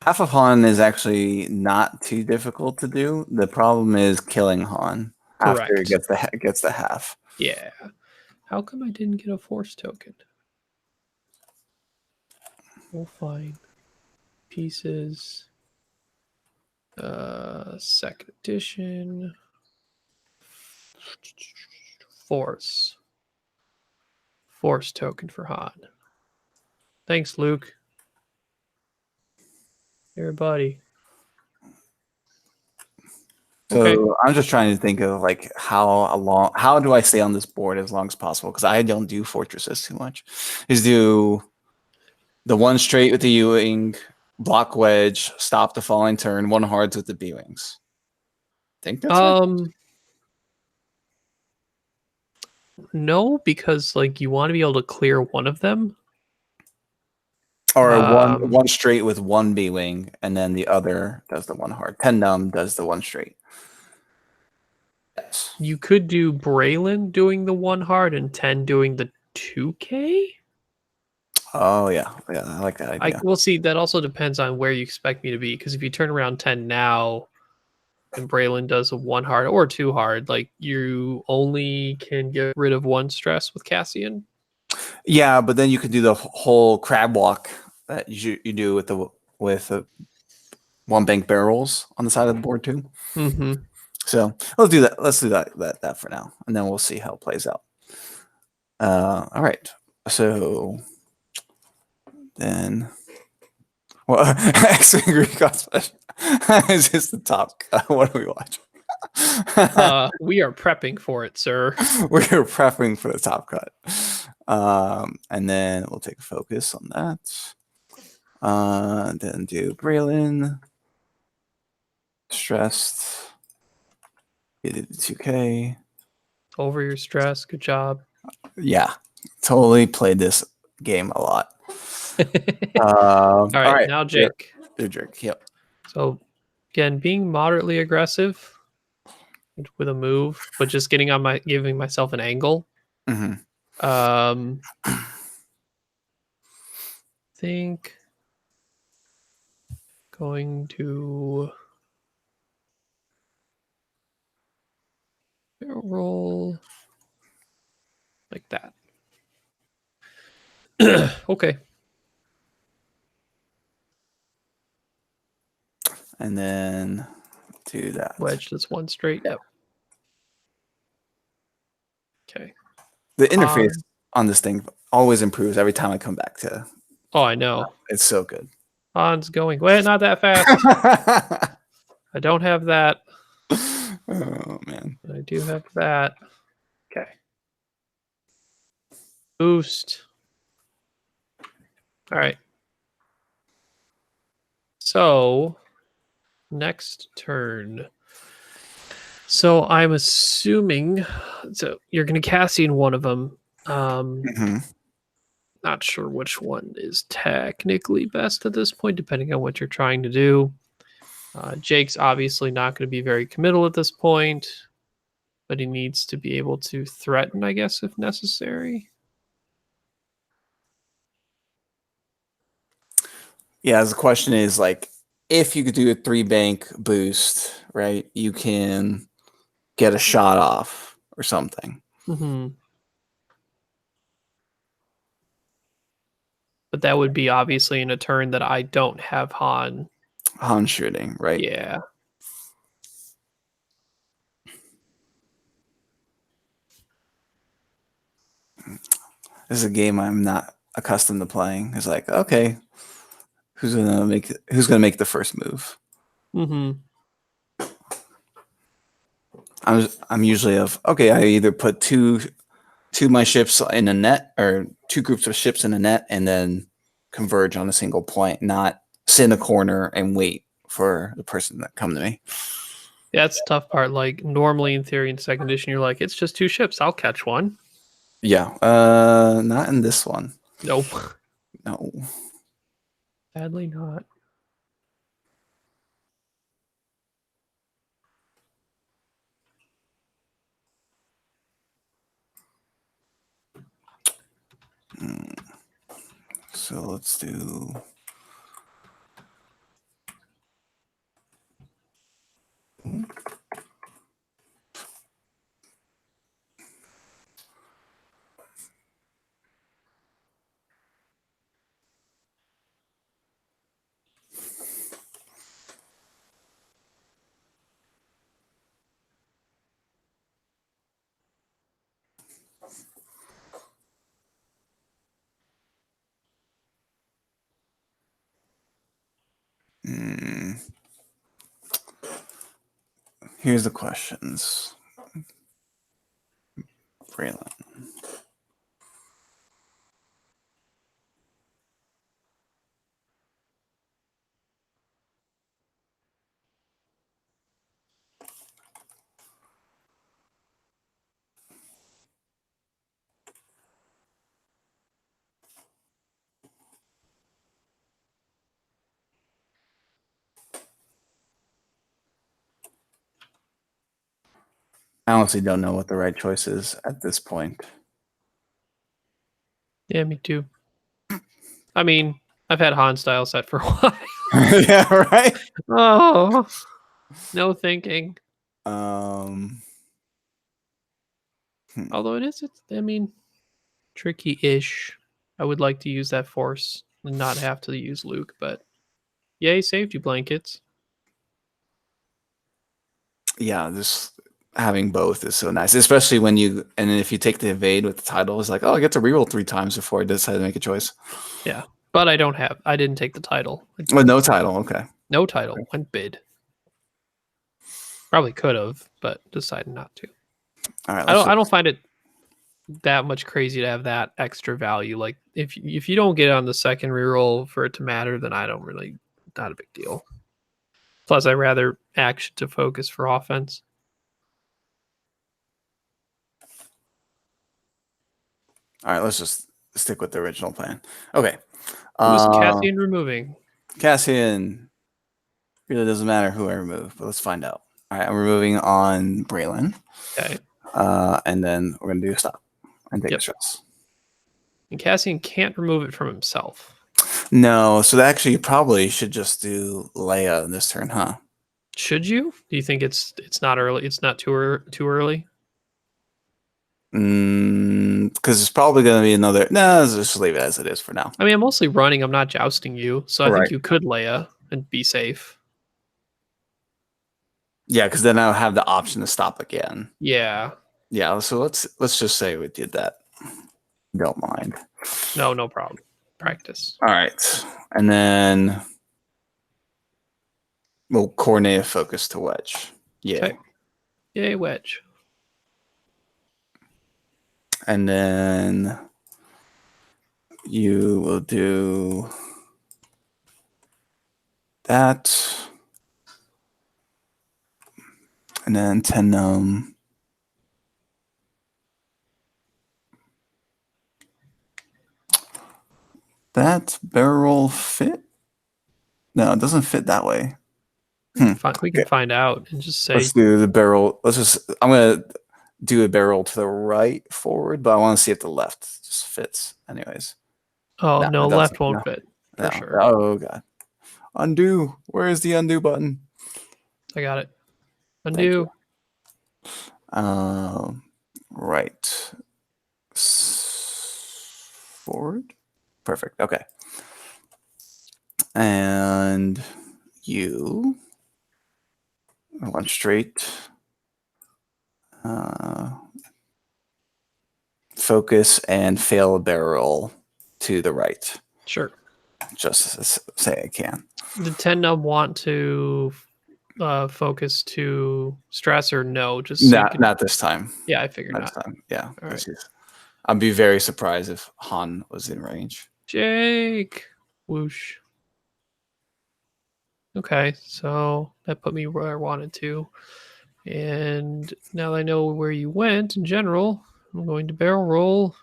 Half of Han is actually not too difficult to do. The problem is killing Han after it Correct. gets the half. Yeah. How come I didn't get a force token? We'll find pieces. Second edition. Force. Force token for Han. Thanks, Luke. Here, buddy. So Okay. I'm just trying to think of like how do I stay on this board as long as possible, because I don't do fortresses too much. Is do the one straight with the U-wing, block wedge, stop the falling turn, one hards with the B-wings. Think that's it? No, because like you want to be able to clear one of them. Or one straight with one B-wing, and then the other does the one hard. 10 numb does the one straight. Yes. You could do Braylon doing the one hard and 10 doing the 2K. Oh yeah, I like that idea. We'll see. That also depends on where you expect me to be. Because if you turn around 10 now, and Braylon does a one hard or two hard, like you only can get rid of one stress with Cassian. Yeah, but then you could do the whole crab walk that you do with the one bank barrels on the side of the board too. Mm-hmm. So let's do that. Let's do that for now, and then we'll see how it plays out. All right. So then, well, X-Wing Recon Special is this the top cut? What are we watching? We are prepping for it, sir. We're prepping for the top cut. And then we'll take a focus on that. Then do Braylon. Stressed. You did the 2K. Over your stress. Good job. Yeah. Totally played this game a lot. All right, now Jake. Your jerk. Yep. So again, being moderately aggressive with a move, but just giving myself an angle. Mm-hmm. Think going to roll like that. Okay. And then do that. Wedge this one straight. Yep. Okay. The interface on this thing always improves every time I come back to. Oh, I know. It's so good. Han's going. Wait, not that fast. I don't have that. Oh man. But I do have that. Okay. Boost. All right. So next turn. So I'm assuming. So you're going to Cassian one of them. Not sure which one is technically best at this point, depending on what you're trying to do. Jake's obviously not going to be very committal at this point, but he needs to be able to threaten, I guess, if necessary. Yeah, the question is like, if you could do a 3-bank boost, right? You can get a shot off or something. Mm-hmm. But that would be obviously in a turn that I don't have Han. Han shooting, right? Yeah. This is a game I'm not accustomed to playing. It's like, okay, who's gonna make the first move? Mm-hmm. I'm usually okay. I either put two of my ships in a net, or two groups of ships in a net, and then converge on a single point, not sit in a corner and wait for the person to come to me. Yeah, that's the tough part. Like normally in theory in second edition, you're like, it's just two ships. I'll catch one. Yeah, not in this one. Nope. No. Sadly not. So let's do. Here's the questions. Braylon. I honestly don't know what the right choice is at this point. Yeah, me too. I mean, I've had Han style set for a while. Yeah, right. Oh, no thinking. Um, Although it's I mean, tricky-ish. I would like to use that force and not have to use Luke, but yay, safety blankets. yeah, just having both is so nice, especially when you and then if you take the evade with the title, it's like, oh, I get to reroll 3 times before I decide to make a choice. Yeah, but I didn't take the title. Well, no title, okay. No title. Went bid. Probably could have, but decided not to. All right, I don't find it that much crazy to have that extra value. Like if you don't get it on the second reroll for it to matter, then I don't really not a big deal. Plus, I rather action to focus for offense. All right, let's just stick with the original plan. Okay. Who's Cassian removing? Cassian. Really doesn't matter who I remove, but let's find out. All right, I'm removing on Braylon. Okay. And then we're going to do a stop and take a stress. And Cassian can't remove it from himself. No, so actually you probably should just do Leia this turn, huh? Should you? Do you think it's not early? It's not too early? Because it's probably going to be another. No, let's just leave it as it is for now. I mean, I'm mostly running. I'm not jousting you, so I Right. think you could Leia and be safe. Yeah, because then I'll have the option to stop again. Yeah. Yeah, so let's just say we did that. Don't mind. No problem. Practice. All right, and then we'll coordinate a focus to wedge. Yeah. Okay. Yay, wedge. And then you will do that. And then 10 that barrel fit? No, it doesn't fit that way. We can find out and just say Let's do the barrel. I'm gonna do a barrel to the right forward, but I want to see if the left just fits anyways. no, it left doesn't. won't No. fit for sure. Oh god. Undo. Where is the undo button? I got it. Undo. Right. Forward. Perfect. Okay. And you one straight. Focus and fail a barrel to the right. Sure. Just say I can. Did 10 nub want to focus to stress or no? Just so Not this time. Yeah, I figured Not not. this time. Yeah. All right. I'd be very surprised if Han was in range. Jake. Whoosh. Okay, so that put me where I wanted to. And now that I know where you went in general, I'm going to barrel roll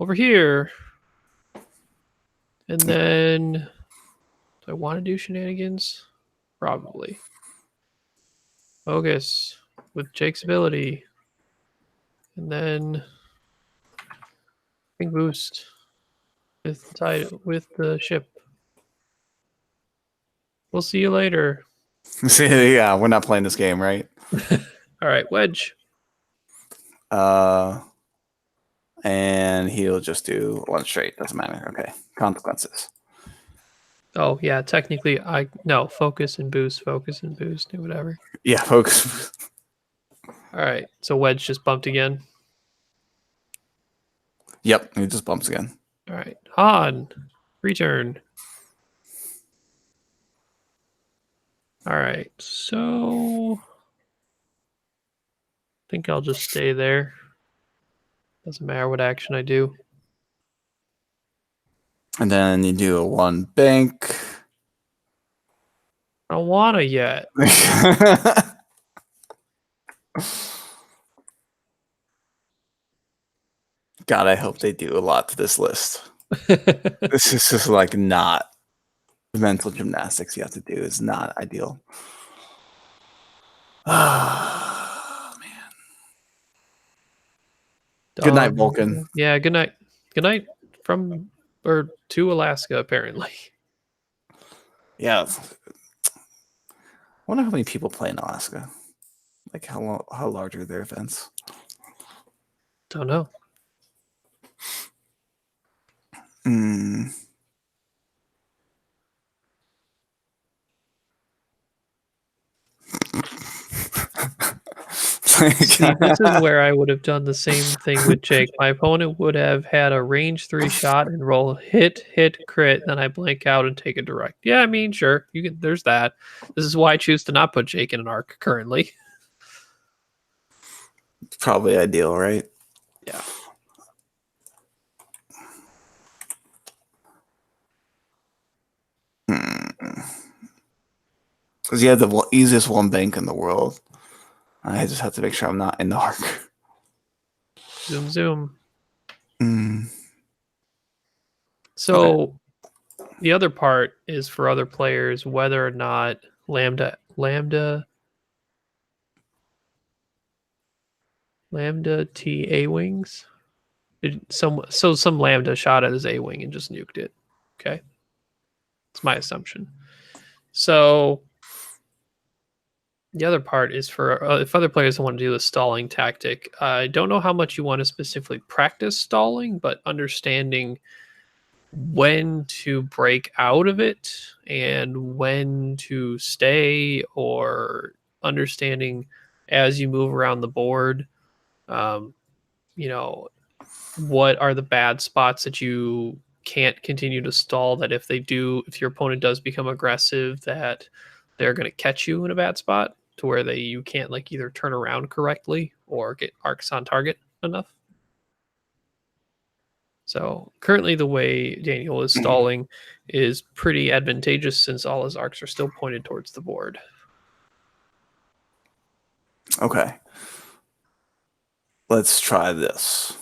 over here. And then, do I want to do shenanigans? Probably. Focus with Jake's ability. And then King boost with the ship. We'll see you later. Yeah, we're not playing this game, right? All right, Wedge. And he'll just do one straight. Doesn't matter. Okay. Consequences. Oh yeah, technically focus and boost, do whatever. Yeah, focus. All right, so Wedge just bumped again. Yep, he just bumps again. All right, Han, return. All right, so I think I'll just stay there. Doesn't matter what action I do. And then you do a 1 bank. I don't wanna yet. God, I hope they do a lot to this list. This is just like not the mental gymnastics you have to do is not ideal. Oh, man. Good night, Vulcan. Yeah, good night. Good night from or to Alaska, apparently. Yeah. I wonder how many people play in Alaska. Like how large are their events? Don't know. See, this is where I would have done the same thing with Jake. My opponent would have had a range 3 shot and roll hit, crit, then I blank out and take a direct. Yeah, I mean, sure, you can. There's that. This is why I choose to not put Jake in an arc currently. Probably ideal, right? Yeah. Because you have the easiest 1 bank in the world. I just have to make sure I'm not in the arc. Zoom, zoom. Mm. So the other part is for other players whether or not lambda T A wings. Some lambda shot at his A wing and just nuked it. Okay, it's my assumption. So the other part is for if other players want to do a stalling tactic. I don't know how much you want to specifically practice stalling, but understanding when to break out of it and when to stay, or understanding as you move around the board, you know, what are the bad spots that you can't continue to stall, that if your opponent does become aggressive, that they're going to catch you in a bad spot to where you can't like either turn around correctly or get arcs on target enough. So currently the way Daniel is stalling is pretty advantageous since all his arcs are still pointed towards the board. Okay. Let's try this.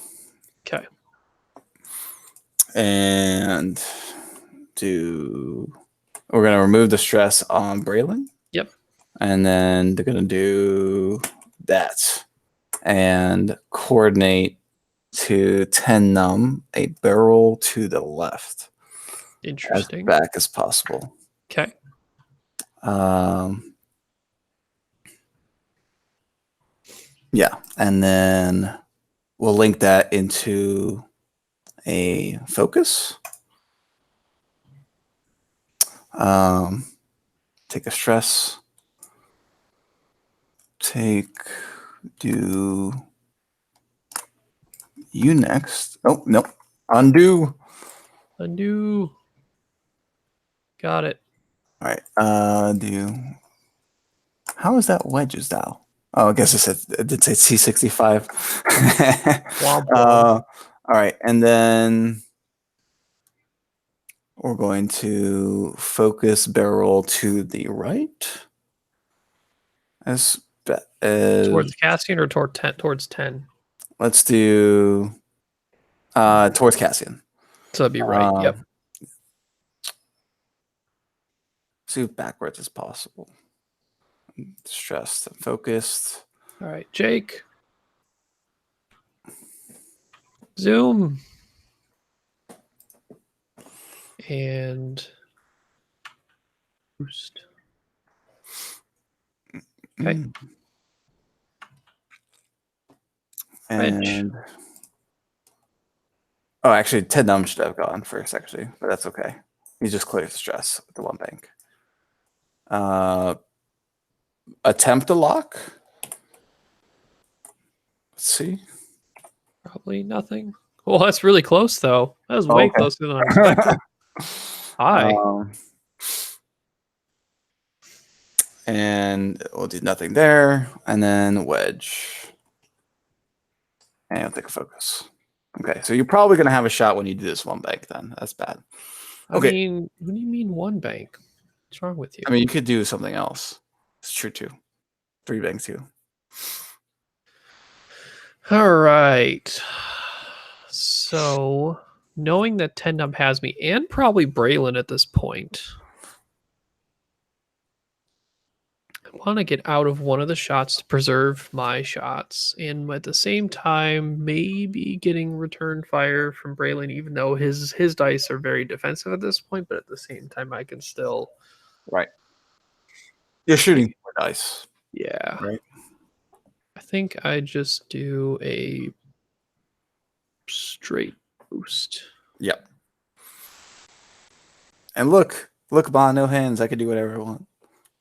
Okay. And we're going to remove the stress on Braylon. Yep. And then they're going to do that and coordinate to 10 num a barrel to the left. Interesting. As back as possible. Okay. Yeah. And then we'll link that into a focus. Take a stress. Do you next. Oh, nope. Undo. Got it. All right. How is that Wedge's dial? Oh, I guess it did say C65. All right. And then we're going to focus barrel to the right. Towards Cassian or towards 10? Let's do towards Cassian. So that'd be right. Yep. See if backwards is possible. Stressed and focused. All right, Jake. Zoom. And boost. Okay. Mm. Wedge. And oh, actually, Ted Num should have gone first, actually, but that's okay. He just clears the stress with the one bank. Attempt a lock. Let's see. Probably nothing. Well, that's really close, though. That was way Okay. closer than I expected. Hi. And we'll do nothing there. And then wedge. And I'll take a focus. Okay, so you're probably going to have a shot when you do this one bank then. That's bad. Okay. I mean, what do you mean one bank? What's wrong with you? I mean, you could do something else. It's true, too. 3 banks, too. All right. So, knowing that Tendum has me and probably Braylon at this point, I want to get out of one of the shots to preserve my shots, and at the same time, maybe getting return fire from Braylon, even though his dice are very defensive at this point. But at the same time, I can still. Right. You're shooting 4 dice. Yeah. Right. I think I just do a straight boost. Yep. And look, Bond, no hands. I can do whatever I want.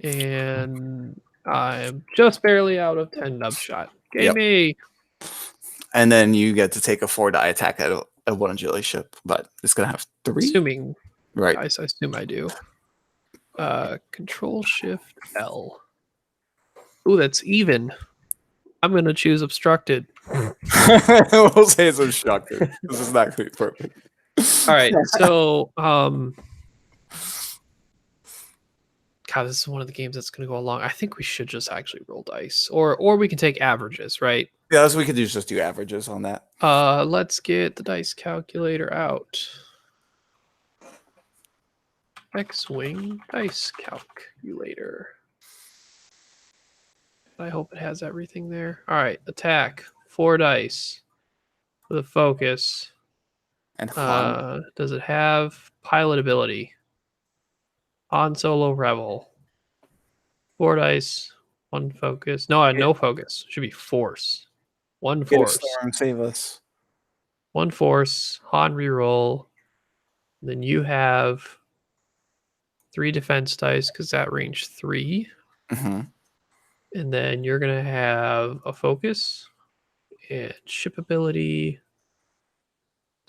And I'm just barely out of 10 nub shot. Give Yep. me. And then you get to take a 4-die attack at a 1 agility ship, but it's gonna have 3. Assuming. Right. I assume I do. Control Shift L. Ooh, that's even. I'm gonna choose obstructed. We'll say it's obstructed. This is not gonna be perfect. All right, so God, this is one of the games that's gonna go along. I think we should just actually roll dice, or we can take averages, right? Yeah, that's what we could do. Is just do averages on that. Let's get the dice calculator out. X-Wing dice calculator. I hope it has everything there. All right, attack 4 dice with a focus. And Han. Does it have pilot ability? Han Solo Rebel. 4 dice, 1 focus. No, no focus. Should be force. 1 Get a force. storm, save us. 1 force. Han reroll. Then you have 3 defense dice because that range 3. Mm-hmm. And then you're going to have a focus and ship ability.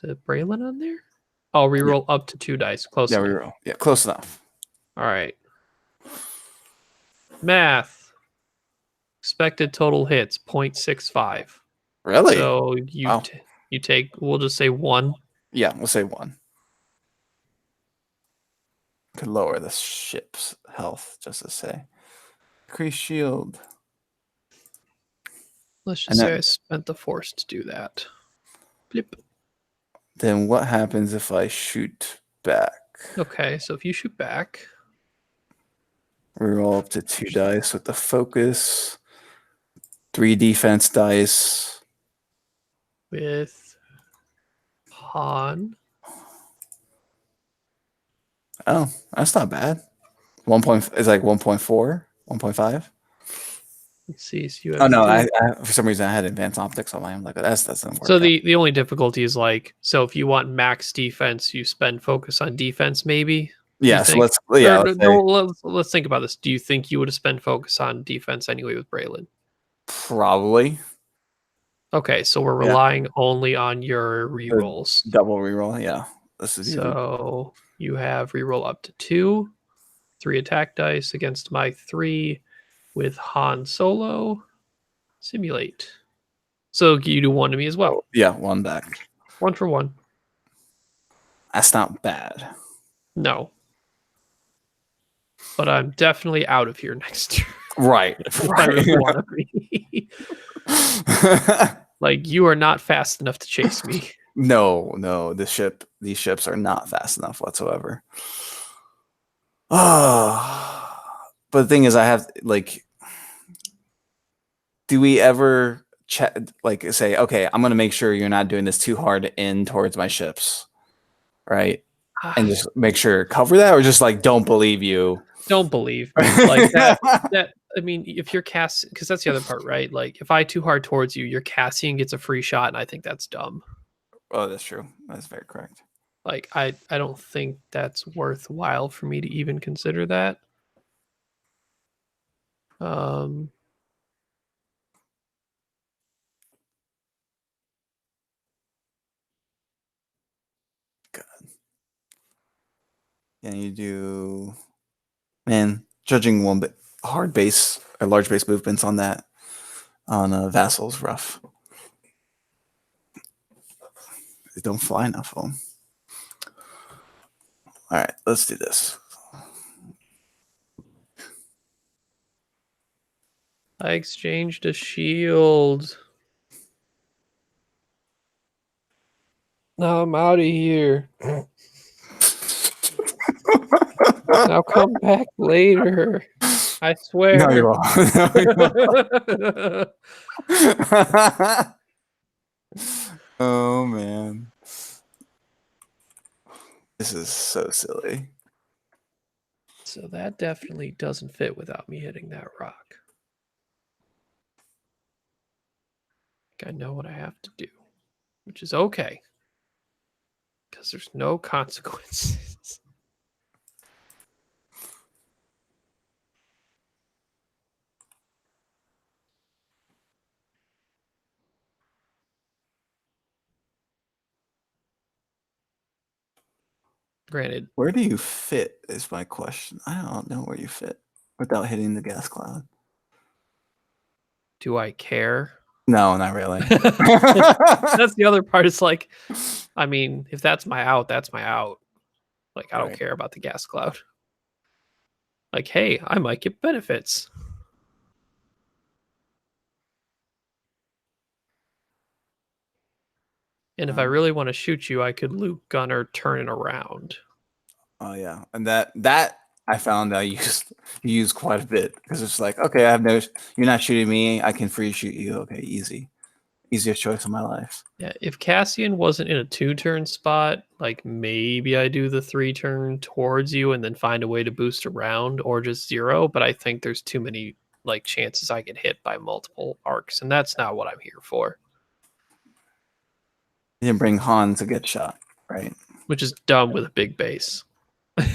The Braylon on there? I'll reroll up to 2 dice. Close Yeah, enough. reroll. Yeah, close enough. All right. Math. Expected total hits 0.65. Really? So you Wow. you take, we'll just say 1. Yeah, we'll say 1. Could lower the ship's health, just to say. Increase shield. Let's And just say that- I spent the force to do that. Blip. Then what happens if I shoot back? Okay, so if you shoot back, Reroll up to 2 dice with the focus. 3 defense dice. with Han. Oh, that's not bad. 1 point is like 1.4, 1.5. Let's see. So you have Oh no, 3. I for some reason I had advanced optics on my. I'm like, that doesn't work. So out. the only difficulty is like, so if you want max defense, you spend focus on defense, maybe. Yeah, you so think? let's Let's think about this. Do you think you would have spent focus on defense anyway with Braylon? probably Okay, so we're Yeah. relying only on your rerolls. double reroll. Yeah, this is easy. So you have reroll up to 2, 3 attack dice against my 3 with Han Solo. Simulate. So you do 1 to me as well. Yeah, 1 back. 1 for 1. That's not bad. No. But I'm definitely out of here next year. Right. If I really want to be. Like, you are not fast enough to chase me. No, these ships are not fast enough whatsoever. Oh, but the thing is, I have like, do we ever like say, okay, I'm gonna make sure you're not doing this too hard in towards my ships, right? And just make sure cover that, or just like don't believe you. Don't believe me. Like that I mean, if you're cast, because that's the other part, right? Like if I too hard towards you, your Cassian gets a free shot, and I think that's dumb. Oh, that's true. That's very correct. Like I don't think that's worthwhile for me to even consider that. Um, Can you do, man, judging one bit hard base or large base movements on that on Vassal's rough. They don't fly enough of them. All right, let's do this. I exchanged a shield. Now I'm out of here. Now come back later. I swear. No, you're wrong. No, you're wrong. Oh man, this is so silly. So that definitely doesn't fit without me hitting that rock. I know what I have to do, which is okay, because there's no consequences. Granted, Where do you fit is my question. I don't know where you fit without hitting the gas cloud. do I care? No, not really. That's the other part. It's like, I mean, if that's my out, that's my out. Like, I don't Right. care about the gas cloud. Like, hey, I might get benefits. And if I really want to shoot you, I could Luke Gunner turn it around. Oh yeah, and that I found I use quite a bit because it's like, okay, I have no, you're not shooting me, I can free shoot you. Okay, easiest choice of my life. Yeah, if Cassian wasn't in a 2-turn spot, like maybe I do the 3-turn towards you and then find a way to boost around or just 0. But I think there's too many like chances I get hit by multiple arcs, and that's not what I'm here for. You didn't bring Han to get shot, right? Which is dumb with a big base.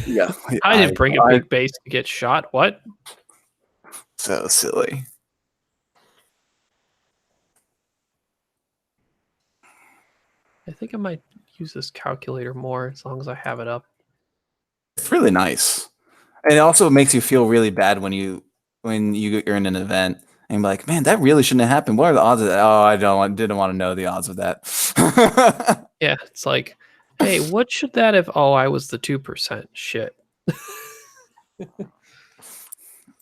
Yeah, I didn't bring a big base to get shot. What? So silly. I think I might use this calculator more as long as I have it up. It's really nice, and it also makes you feel really bad when you're in an event and you're like, man, that really shouldn't have happened. What are the odds of that? Oh, didn't want to know the odds of that. Yeah, it's like, hey, what should that have? Oh, I was the 2%. Shit.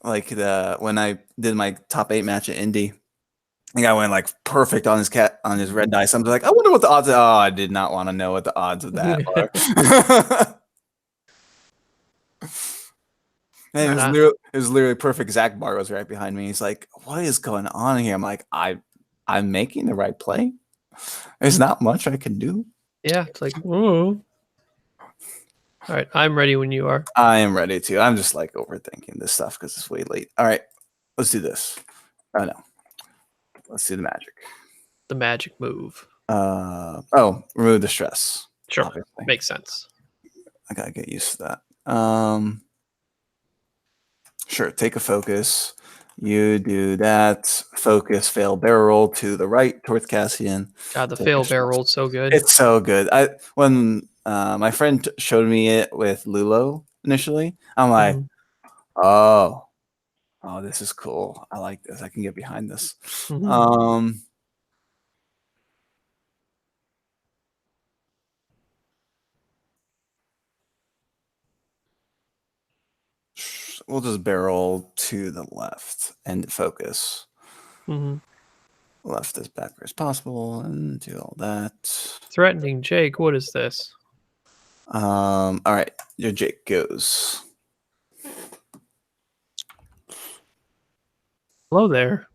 Like when I did my top 8 match at Indy, the guy went like perfect on his red dice. I'm like, I wonder what the odds. Oh, I did not want to know what the odds of that are. And it was literally perfect. Zach Bar was right behind me. He's like, "What is going on here?" I'm like, I'm making the right play. There's not much I can do. Yeah, it's like, whoa. All right, I'm ready when you are. I am ready to. I'm just like overthinking this stuff because it's way late. All right, let's do this. Oh no, let's do the magic. The magic move. Remove the stress. Sure, Obviously. makes sense. I gotta get used to that. Sure, take a focus. You do that. Focus, fail, barrel roll to the right towards Cassian. God, the fail barrel roll's so good. It's so good. When my friend showed me it with Lulo initially, I'm like, oh, this is cool. I like this. I can get behind this. We'll just barrel to the left and focus. Left as backward as possible and do all that. Threatening Jake, what is this? All right, your Jake goes. Hello there.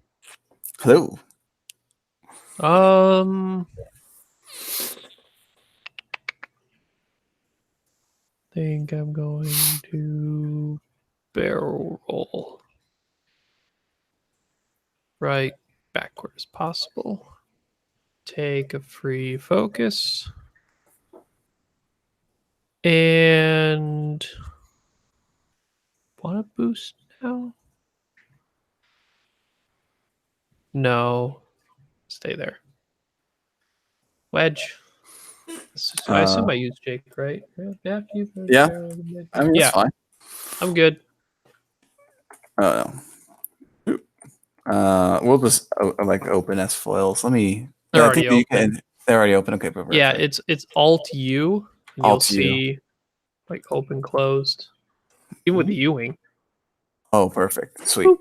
Hello. Think I'm going to barrel roll right backward as possible. Take a free focus. And want to boost now? No. Stay there. Wedge. I assume I use Jake, right? Yeah. I mean, yeah, it's fine. I'm good. Oh no. We'll just like open as foils. Let me. They're I already think that you open. can. They're already open. Okay, perfect. Yeah, it's Alt U, and you'll Alt U. see like open closed. Even with the Ewing. Oh, perfect. Sweet. Boop.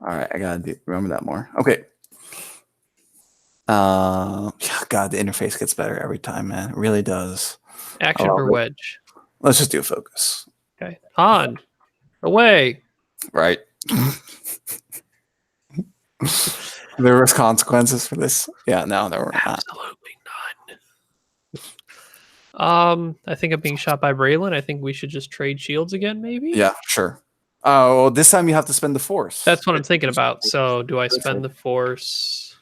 All right, I gotta remember that more. Okay. Yeah, God, the interface gets better every time, man. It really does. Action love for it. Wedge. Let's just do a focus. Okay. On. Away. Right. There was consequences for this. Yeah, no, there were not. Absolutely none. I think I'm being shot by Braylon. I think we should just trade shields again, maybe? Yeah, sure. Oh, well, this time you have to spend the force. That's what I'm thinking about. So do I spend the force?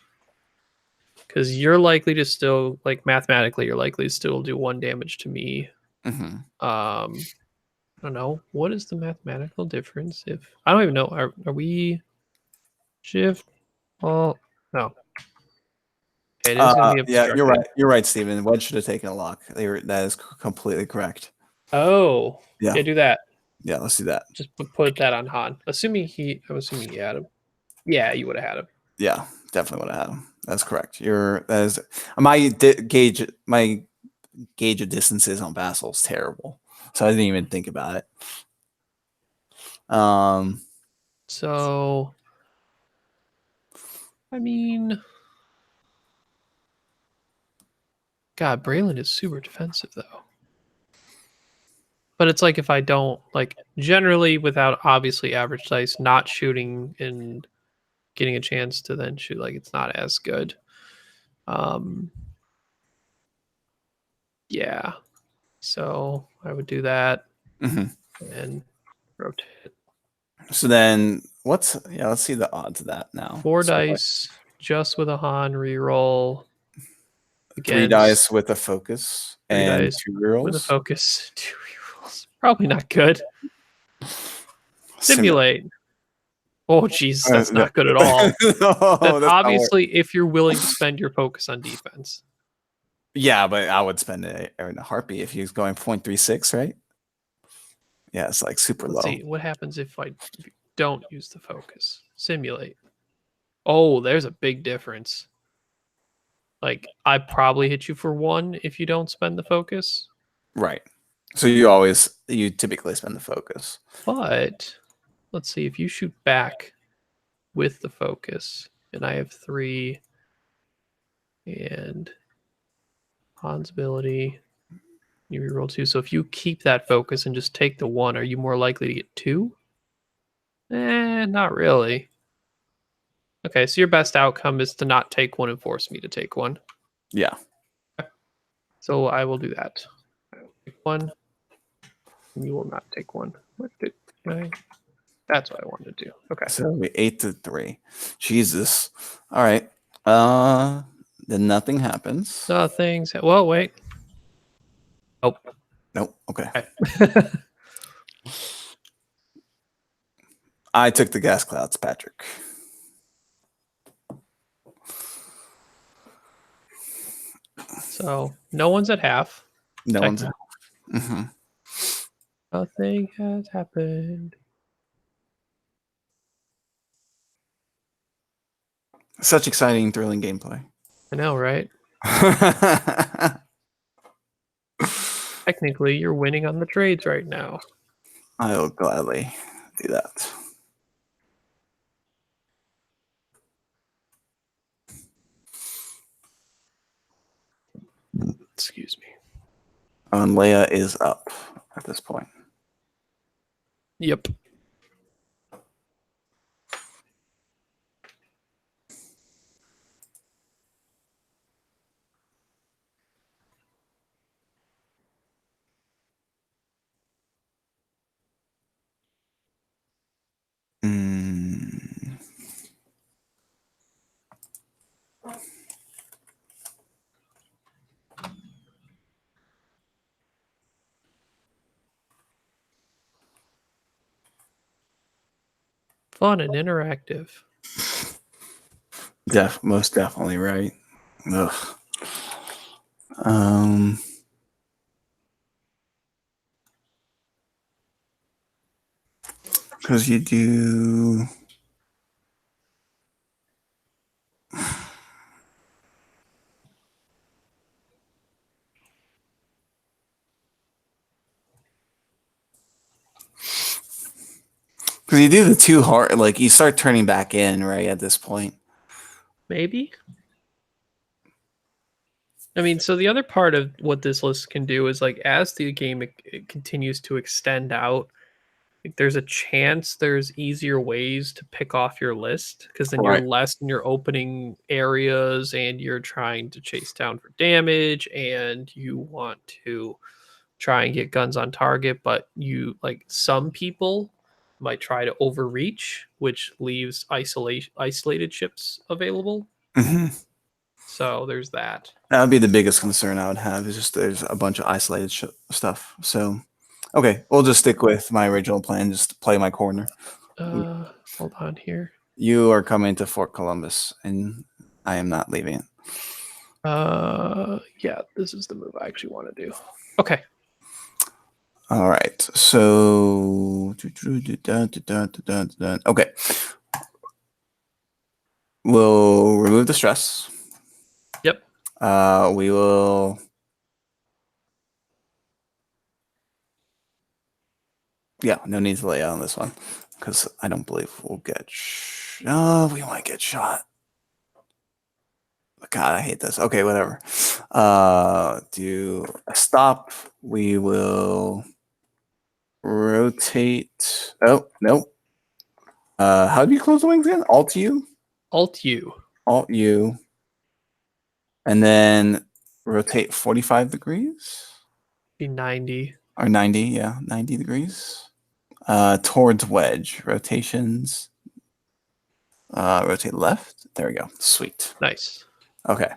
Because you're likely to still, like, mathematically, you're likely to still do 1 damage to me. Mm-hmm. I don't know. What is the mathematical difference? If I don't even know. Are we shift? Well, no. Okay, it is going to be Yeah, obstructed. you're right. You're right, Steven. Wedge should have taken a lock. That is completely correct. Oh, Yeah. do that. Yeah, let's do that. Just put that on Han. I'm assuming he had him. Yeah, you would have had him. Yeah, definitely would have had him. That's correct. That is my gauge of distances on Vassal is terrible, so I didn't even think about it. So, I mean, God, Braylon is super defensive though. But it's like if I don't, like, generally without obviously average dice, not shooting and getting a chance to then shoot, like, it's not as good. Yeah. So I would do that and rotate. So then let's see the odds of that now. 4 dice just with a Han reroll. 3 dice with a focus 3 and dice 2 rerolls. with a focus. 2 rerolls. Probably not good. Simulate. Oh, Jesus, that's not good at all. No, That's obviously if you're willing to spend your focus on defense. Yeah, but I would spend it in a heartbeat if he was going 0.36, right? Yeah, it's like super Let's low. see what happens if I don't use the focus. Simulate. Oh, there's a big difference. Like, I probably hit you for 1 if you don't spend the focus. Right. So you typically spend the focus. But let's see if you shoot back with the focus, and I have 3, and Han's ability, you reroll 2. So if you keep that focus and just take the 1, are you more likely to get 2? Not really. Okay, so your best outcome is to not take 1 and force me to take 1. Yeah. So I will do that. I will take 1. And you will not take 1. What did I? That's what I wanted to do. Okay. So we 8-3. Jesus. All right. Then nothing happens. Nothing's. Well, wait. Nope. Nope. Okay. Okay. I took the gas clouds, Patrick. So no one's at half. No one's. Mm-hmm. Nothing has happened. Such exciting, thrilling gameplay. I know, right? Technically, you're winning on the trades right now. I'll gladly do that. Excuse me. And Leia is up at this point. Yep. fun and interactive. Most definitely right. Ugh. Because you do. Because you do the two hard, like you start turning back in, right, at this point. Maybe. I mean, so the other part of what this list can do is like as the game it continues to extend out, like, there's a chance there's easier ways to pick off your list because then you're Right. less in your opening areas and you're trying to chase down for damage and you want to try and get guns on target, but you like some people might try to overreach, which leaves isolated ships available. Mm-hmm. So there's that. That would be the biggest concern I would have. Is just there's a bunch of isolated stuff. So, okay, we'll just stick with my original plan. Just play my corner. Hold on here. You are coming to Fort Columbus, and I am not leaving it. Yeah, this is the move I actually want to do. Okay. All right. So, okay. We'll remove the stress. Yep. We will. Yeah, no need to lay out on this one because I don't believe we'll get. We might get shot. God, I hate this. Okay, whatever. Do a stop. We will rotate. Oh, nope. How do you close the wings again? Alt U? Alt U. Alt U. And then rotate 45 degrees? Be 90. Or 90, yeah. 90 degrees. Towards wedge. Rotations. Rotate left. There we go. Sweet. Nice. Okay.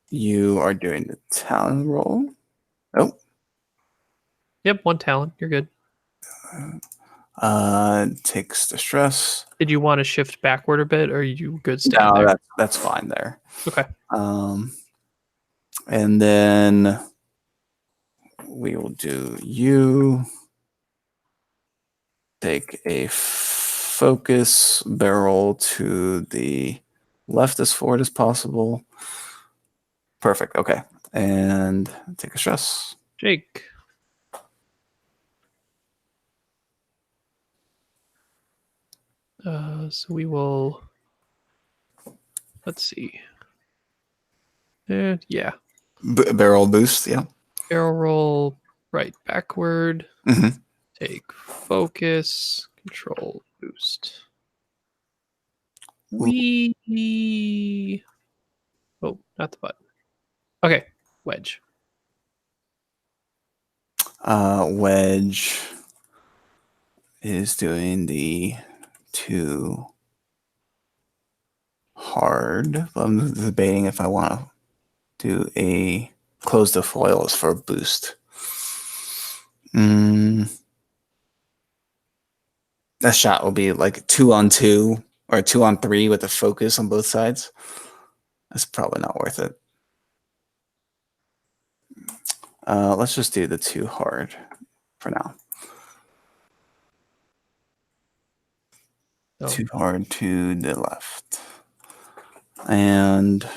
You are doing the talon roll. Oh. Yep, one talent. You're good. Takes the stress. Did you want to shift backward a bit, or are you good staying No, there? that's fine there. Okay. And then we will do you. Take a focus barrel to the left as forward as possible. Perfect. Okay. And take a stress. Jake. So we will. Let's see. Yeah. Barrel boost. Yeah. Barrel roll right backward. Mm-hmm. Take focus. Control boost. Oh, not the button. Okay. Wedge. Wedge is doing the two hard. I'm debating if I want to do a close the foils for a boost. That shot will be like 2-on-2 or 2-on-3 with a focus on both sides. That's probably not worth it. Let's just do the two hard for now. Oh. Too hard to the left. And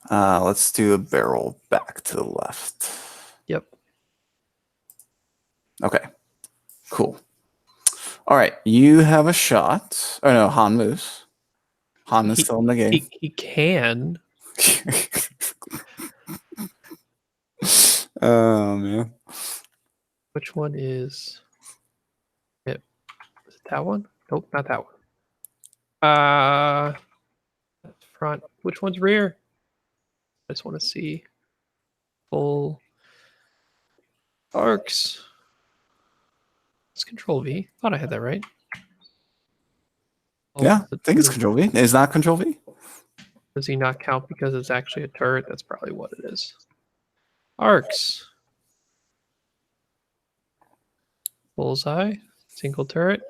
let's do a barrel back to the left. Yep. Okay. Cool. All right. You have a shot. Oh no, Han moves. Han is still in the game. He can. Oh man. Which one is it? Is it that one? Nope, not that one. That's front. Which one's rear? I just want to see full arcs. It's Control V. Thought I had that right. Oh, Yeah, I think it's Control V. Is not Control V? Does he not count because it's actually a turret? That's probably what it is. Arcs. Bullseye. Single turret.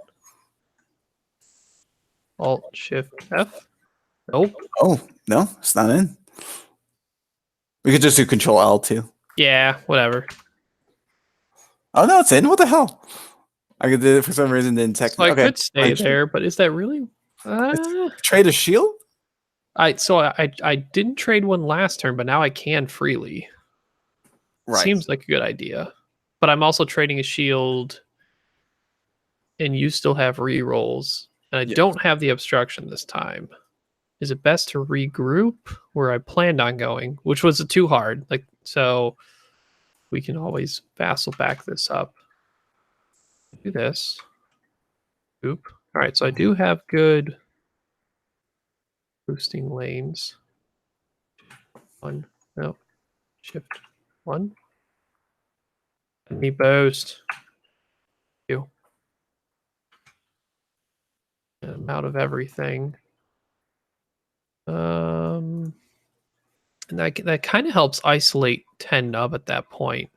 Alt Shift F. Nope. Oh, no, it's not in. We could just do Control L too. Yeah, whatever. Oh no, it's in. What the hell? I could do it for some reason. Then So I technically, okay. could stay there, but is that really? Trade a shield. I didn't trade one last turn, but now I can freely. Right. Seems like a good idea. But I'm also trading a shield, and you still have rerolls, and I Yeah. don't have the obstruction this time. Is it best to regroup where I planned on going, which was too hard? Like, so we can always vassal back this up. Do this. Oop. All right, so I do have good boosting lanes. One. No. Shift. One. Let me boost. You. And I'm out of everything. And that kind of helps isolate 10 nub at that point.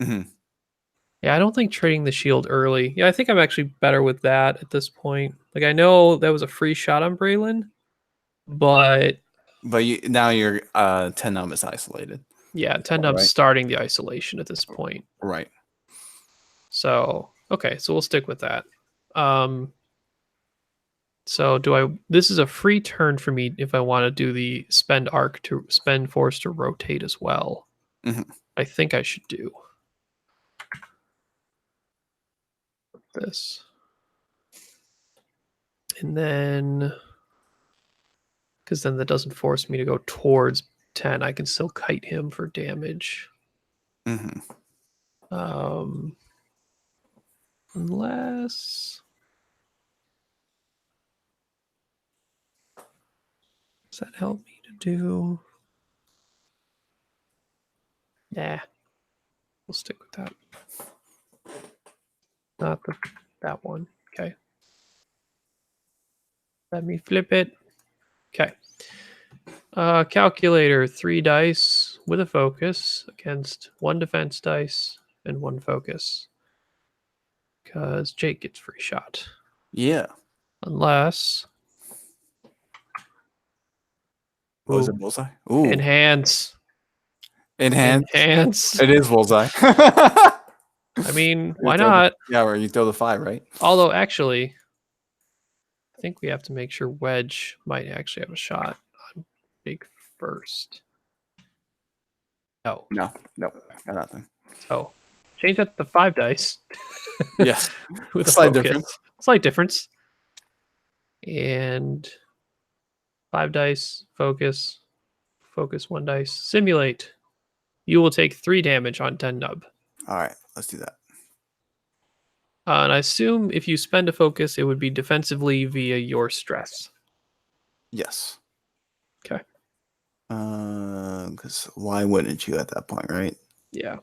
Mhm. Yeah, I don't think trading the shield early. Yeah, I think I'm actually better with that at this point. Like, I know that was a free shot on Braylon, but But now your 10 num is isolated. yeah, 10 nub's Right. starting the isolation at this point. Right. So, okay, so we'll stick with that. So this is a free turn for me if I want to do the spend force to rotate as well. Mhm. I think I should do this. And then, because then that doesn't force me to go towards 10. I can still kite him for damage. Mhm. Unless... Does that help me to do? Nah. We'll stick with that. Not that one. Okay. Let me flip it. Okay. Calculator, 3 dice with a focus against 1 defense dice and 1 focus. Because Jake gets free shot. Yeah. Unless... What was Ooh. it? Bullseye. Ooh. Enhance. Enhance. It is bullseye. I mean, You why throw not? yeah, where you throw the 5, right? Although, actually, I think we have to make sure Wedge might actually have a shot on Big first. No. No, got nothing. So, change that to 5 dice. Yes. With a Slight focus. difference. Slight difference. And 5 dice, focus 1 dice, simulate. You will take 3 damage on 10 nub. All right, let's do that. And I assume if you spend a focus, it would be defensively via your stress. Yes. Okay. Because why wouldn't you at that point, right? Yeah.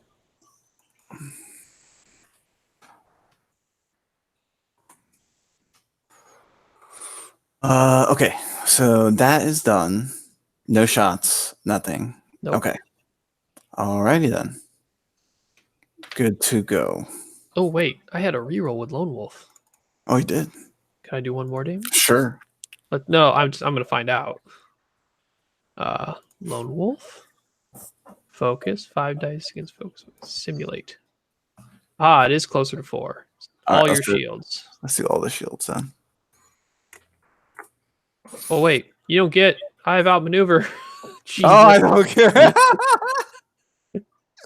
Okay, so that is done. No shots, nothing. Nope. Okay. Alrighty then. Good to go. Oh, wait. I had a reroll with Lone Wolf. Oh, you did? Can I do 1 more damage? Sure. But no, I'm going to find out. Lone Wolf. Focus. 5 dice against focus. Simulate. Ah, it is closer to 4. All your shields. Let's do all the shields then. Oh, wait. You don't get... I have outmaneuver. Oh, I don't care.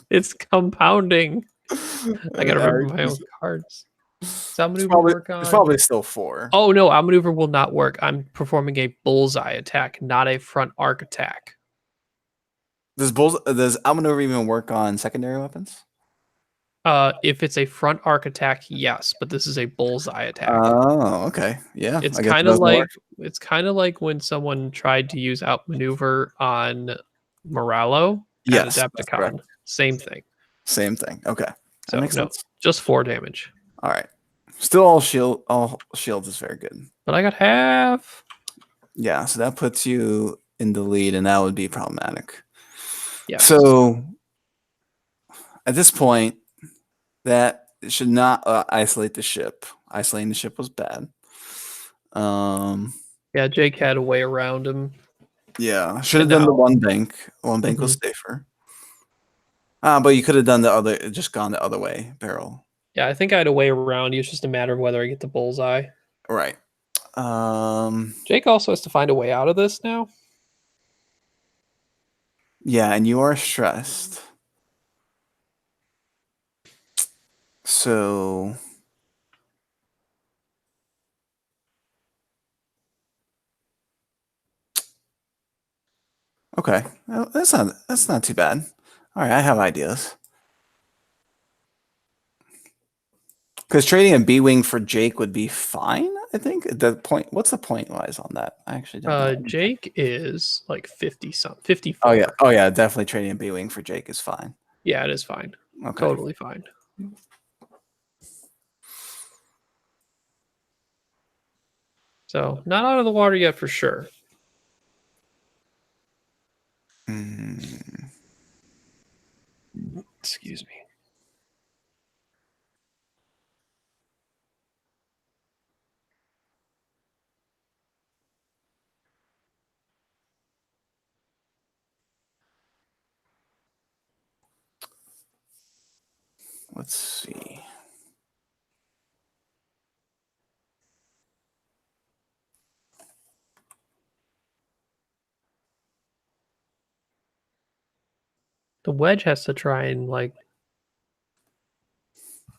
It's compounding. I gotta remember my own cards. Does outmaneuver work on? It's probably still 4. Oh no, outmaneuver will not work. I'm performing a bullseye attack, not a front arc attack. Does outmaneuver even work on secondary weapons? If it's a front arc attack, yes, but this is a bullseye attack. Oh, okay. Yeah. It's I guess kind it of doesn't like work. when someone tried to use outmaneuver on Moralo Yes, at that's correct. Adepticon. Same thing. Same thing. Okay. So That makes no, sense. just 4 damage. All right. Still all shields is very good. But I got half. Yeah, so that puts you in the lead, and that would be problematic. Yeah. So at this point, that should not isolate the ship. Isolating the ship was bad. Yeah, Jake had a way around him. Yeah, should have And done the now- one bank. One bank was safer. But you could have done the other, just gone the other way, barrel. Yeah, I think I had a way around you. It's just a matter of whether I get the bullseye. Right. Jake also has to find a way out of this now. Yeah, and you are stressed. So okay, well, that's not too bad. All right, I have ideas. Because trading a B wing for Jake would be fine. I think the point. What's the point wise on that? I actually don't know. Jake is like 50 something, 54. Oh yeah, definitely trading a B wing for Jake is fine. Yeah, it is fine. Okay. Totally fine. So not out of the water yet for sure. Excuse me. Let's see. The wedge has to try and like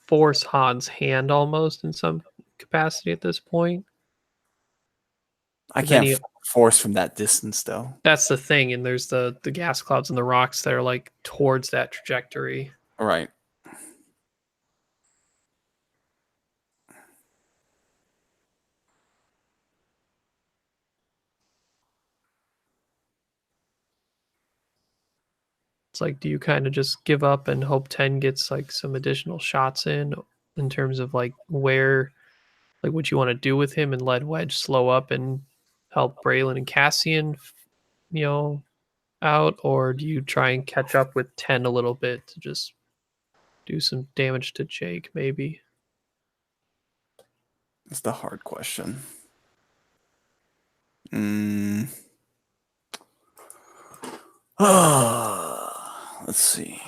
force Han's hand almost in some capacity at this point. I But then can't force from that distance though. That's the thing, and there's the gas clouds and the rocks that are like towards that trajectory. All right. It's like, do you kind of just give up and hope 10 gets like some additional shots in terms of like where, like what you want to do with him and let Wedge slow up and help Braylon and Cassian, you know, out? Or do you try and catch up with 10 a little bit to just do some damage to Jake, maybe? That's the hard question. Let's see.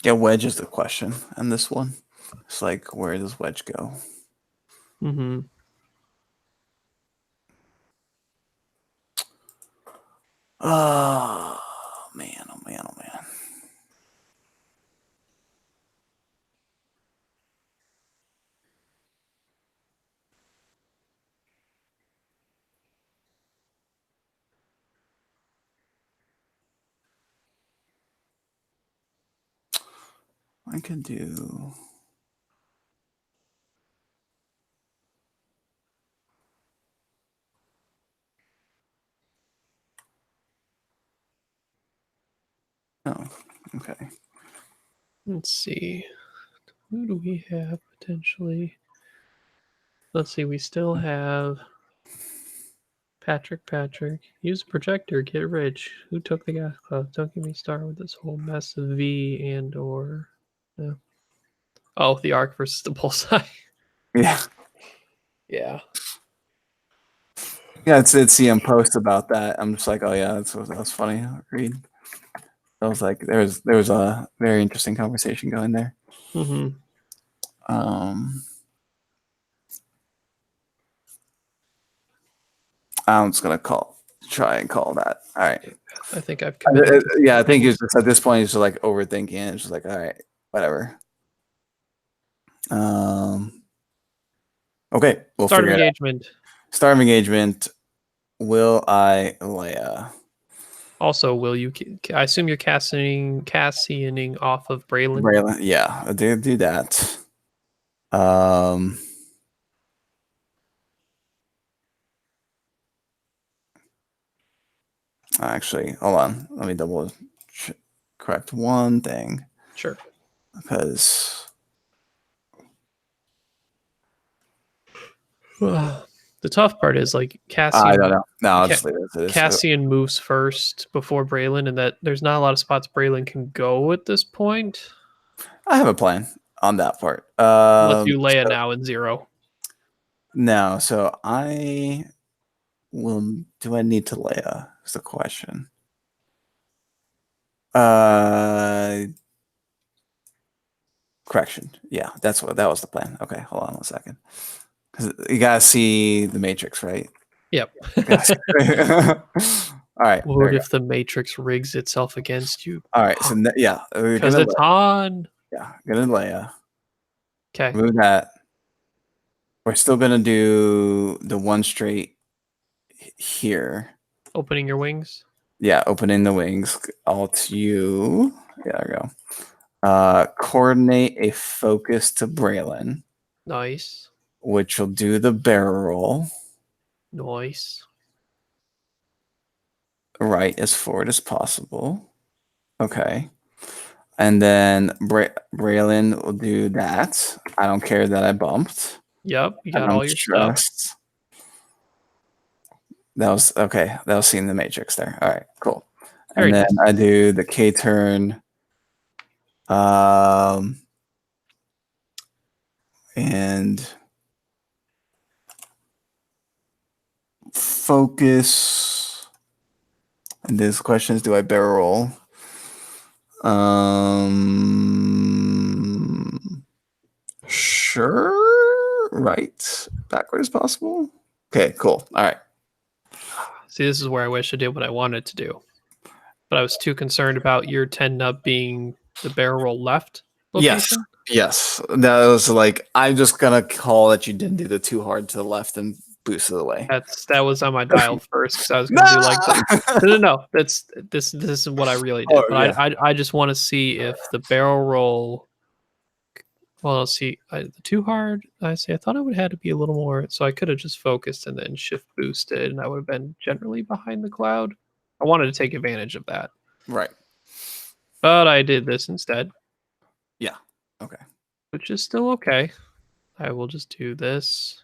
Yeah, wedge is the question on this one. It's like, where does wedge go? Mm-hmm. Oh man, oh man, oh man. I could do. Oh, okay. Let's see. Who do we have potentially? Let's see. We still have Patrick. Use a projector. Get rich. Who took the gas cloud? Don't get me started with this whole mess of V and or. No. Oh, the arc versus the bullseye. Yeah. Yeah. Yeah, it's CM post about that. I'm just like, oh yeah, that's funny. Agreed. I was like, there was a very interesting conversation going there. Mm-hmm. I'm just gonna try and call that. All right. I think I've committed. Yeah, I think it's just at this point, it's just like overthinking. It's just like, all right, whatever. Okay, we'll Start of figure it out. engagement. Start of engagement. Will I Leia? Also, will you? I assume you're casting off of Braylon. Braylon, yeah, do that. Um, actually, hold on. Let me correct one thing Sure. because The tough part is like Cassian. I don't know. No, I'll Ca- just leave it as it is. Cassian moves first before Braylon, and that there's not a lot of spots Braylon can go at this point. I have a plan on that part. Let's do Leia So- now in 0. No, so I will. Do I need to Leia? Is the question. Correction. Yeah, that was the plan. Okay, hold on one second. Because you gotta see the Matrix, right? Yep. All right. there What we if the Matrix rigs itself against you? go. All right. So yeah, we're Because gonna it's Han. gonna Leia. Okay. Move that. We're still gonna do the one straight here. Opening your wings. Yeah, opening the wings. Alt U. Yeah, there we go. Coordinate a focus to Braylon, Nice. which will do the barrel roll Nice. right as forward as possible. Okay. And then Braylon will do that. I don't care that I bumped. Yep. You I got don't all your stuff. trust. That was okay. That was seeing the Matrix there. All right, cool. Very And then nice. I do the K turn. And focus. And this question is, do I barrel roll? Sure. Right. Backward as possible. Okay, cool. All right. See, this is where I wish I did what I wanted to do. But I was too concerned about your 10 nub being the barrel roll left location. Yes. That was like, I'm just gonna call that you didn't do the too hard to the left and boost it away. That was on my dial first because I was going to do like no. This is what I really did. Oh, But yeah. I just want to see if the barrel roll. Well, let's see. The too hard. I thought it would have to be a little more. So I could have just focused and then shift boosted, and I would have been generally behind the cloud. I wanted to take advantage of that, Right. but I did this instead. Yeah. Okay. Which is still okay. I will just do this.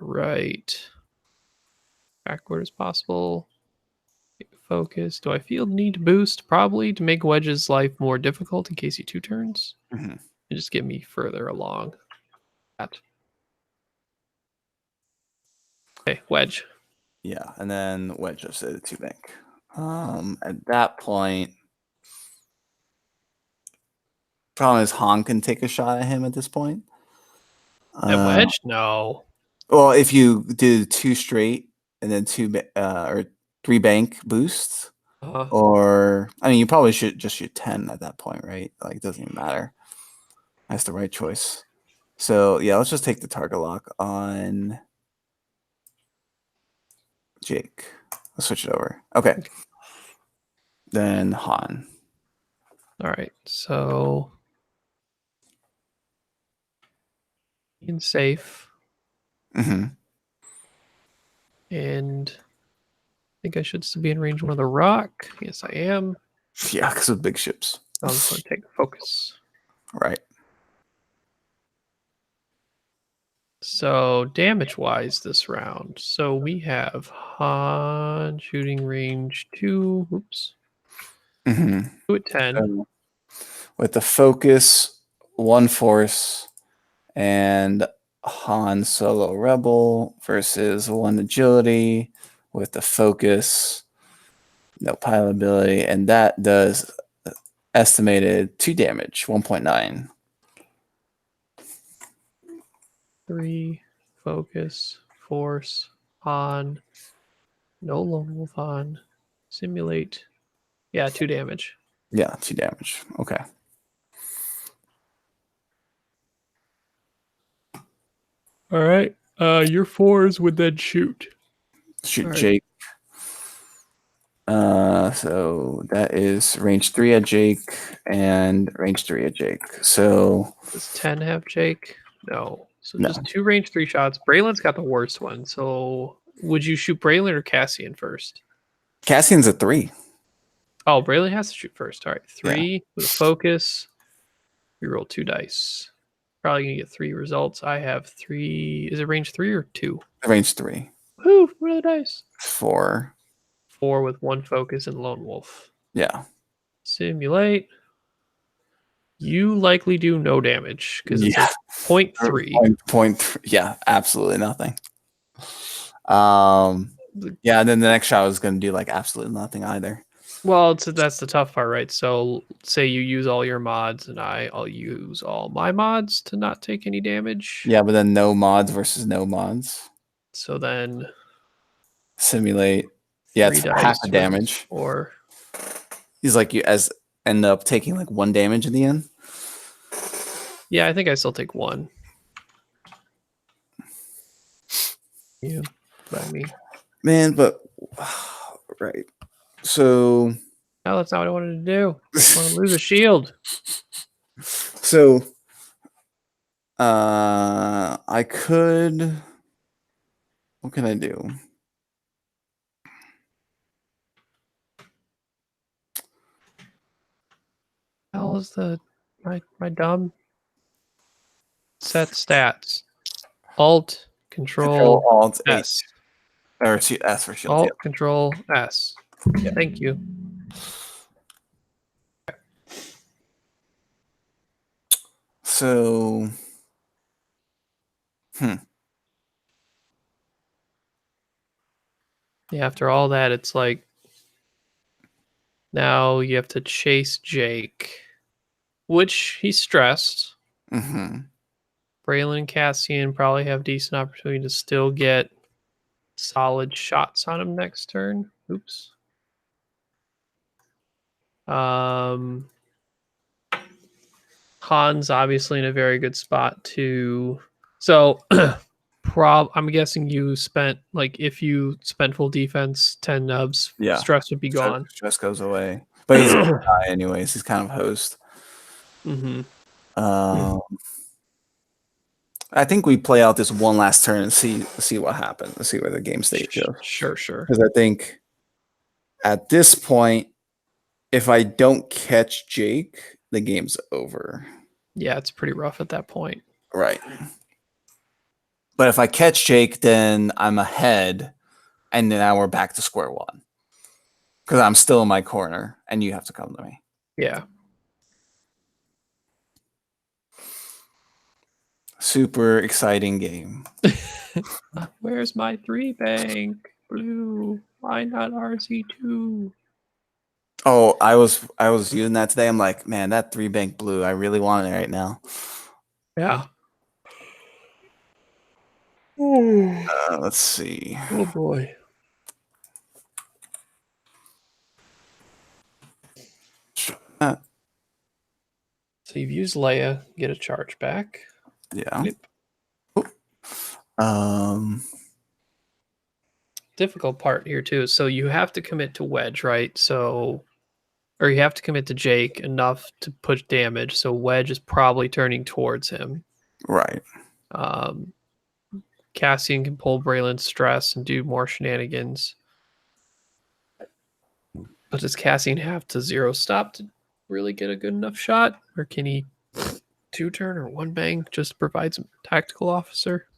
Right. Backward as possible. Focus. Do I feel the need to boost? Probably to make Wedge's life more difficult in case he 2 turns. Mhm. And just get me further along. Okay, Wedge. Yeah, and then Wedge just say the 2 bank. At that point, problem is Han can take a shot at him at this point. At Wedge? No. Well, if you do 2 straight and then 2 or 3 bank boosts, or I mean, you probably should just shoot 10 at that point, right? Like, it doesn't even matter. That's the right choice. So yeah, let's just take the target lock on Jake. Let's switch it over. Okay. Then Han. All right. So being safe, Hmm. and I think I should still be in range of one of the rock. Yes, I am. Yeah, because of big ships. I'm just going to take focus. Right. So damage wise this round. So we have Han shooting range 2. Oops. Hmm. 2 at 10. With the focus, 1 force, and Han Solo Rebel versus 1 agility with the focus, no pilot ability, and that does estimated 2 damage, 1.9. 3 focus, force, Han. No lone wolf Han. Simulate. Yeah, 2 damage. Yeah, 2 damage. Okay. All right. Your 4s would then shoot. Shoot All right. Jake. So that is range 3 at Jake and range 3 at Jake. So Does 10 have Jake? No. So No. just 2 range 3 shots. Braylon's got the worst one. So would you shoot Braylon or Cassian first? Cassian's a 3. Oh, Braylon has to shoot first. All right. 3 with a focus. We roll 2 dice. Probably gonna get 3 results. I have 3. Is it range 3 or 2? Range 3. Woo! What are the dice? 4. 4 with 1 focus and lone wolf. Yeah. Simulate. You likely do no damage because it's Yeah. a 0.3. Point 3. Yeah, absolutely nothing. Yeah, and then the next shot was going to do like absolutely nothing either. Well, that's the tough part, right? So say you use all your mods and I'll use all my mods to not take any damage. Yeah, but then no mods versus no mods. So then Simulate. Yeah, 3 it's dice half the damage. Or He's like you end up taking like 1 damage in the end. yeah, I think I still take 1. You by me. Man, but right. So No, that's not what I wanted to do. I want to lose a shield. So I could, what can I do? Hell is my dumb set stats. Alt Control Alt S. Or S for shield. Alt Yeah. Control S. Yeah. Thank you. So Yeah, after all that, it's like now you have to chase Jake, which he's stressed. mm-hmm. Braylon and Cassian probably have decent opportunity to still get solid shots on him next turn. Oops. Han's obviously in a very good spot to. So, I'm guessing you spent like if you spent full defense, 10 nubs, Yeah. stress would be gone. Stress goes away, but he's gonna die anyways. He's kind of host. Mm-hmm. I think we play out this one last turn and see what happens. Let's see where the game state goes. Sure. Because I think at this point, if I don't catch Jake, the game's over. Yeah, it's pretty rough at that point. Right. But if I catch Jake, then I'm ahead, and then now we're back to square one. Because I'm still in my corner, and you have to come to me. Yeah. Super exciting game. Where's my 3 bank? Blue. Why not RC2? Oh, I was using that today. I'm like, man, that 3 bank blue. I really want it right now. Yeah. Let's see. Oh boy. So you've used Leia, get a charge back. Yeah. Yep. Difficult part here too. So you have to commit to Wedge, right? So, or you have to commit to Jake enough to push damage. So Wedge is probably turning towards him. Right. Cassian can pull Braylon's stress and do more shenanigans. But does Cassian have to 0 stop to really get a good enough shot? Or can he 2 turn or 1 bang just to provide some tactical officer?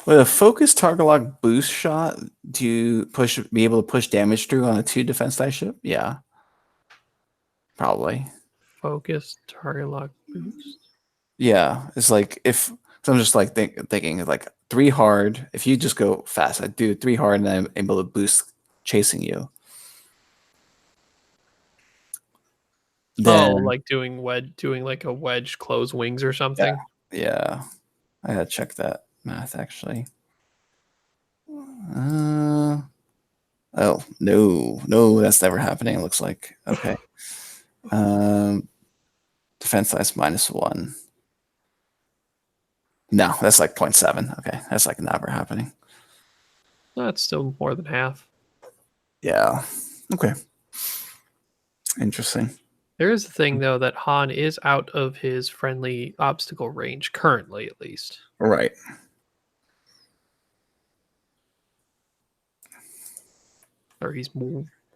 With a focus target lock boost shot, do you be able to push damage through on a 2 defense die ship? Yeah. Probably. Focus, target lock boost. Yeah. It's like so I'm just like thinking like 3 hard. If you just go fast, I do 3 hard and I'm able to boost chasing you. then like doing like a wedge close wings or something. yeah, I gotta check that math actually. Oh no, that's never happening. It looks like okay. Defense dice -1. No, that's like 0.7. Okay, that's like never happening. That's still more than half. Yeah. Okay. Interesting. There is the thing though that Han is out of his friendly obstacle range currently, at least. Right. Or he's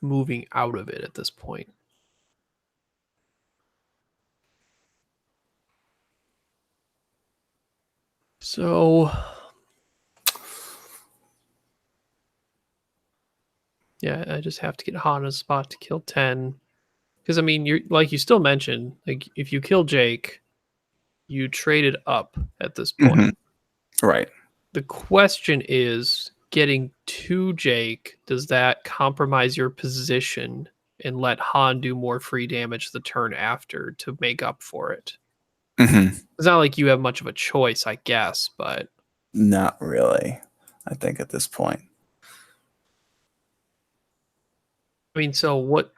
moving out of it at this point. So, yeah, I just have to get Han in a spot to kill 10. Because, I mean, you still mentioned, like, if you kill Jake, you traded up at this point. Right. The question is, getting to Jake, does that compromise your position and let Han do more free damage the turn after to make up for it? It's not like you have much of a choice, I guess, but Not really. I think at this point. I mean, so what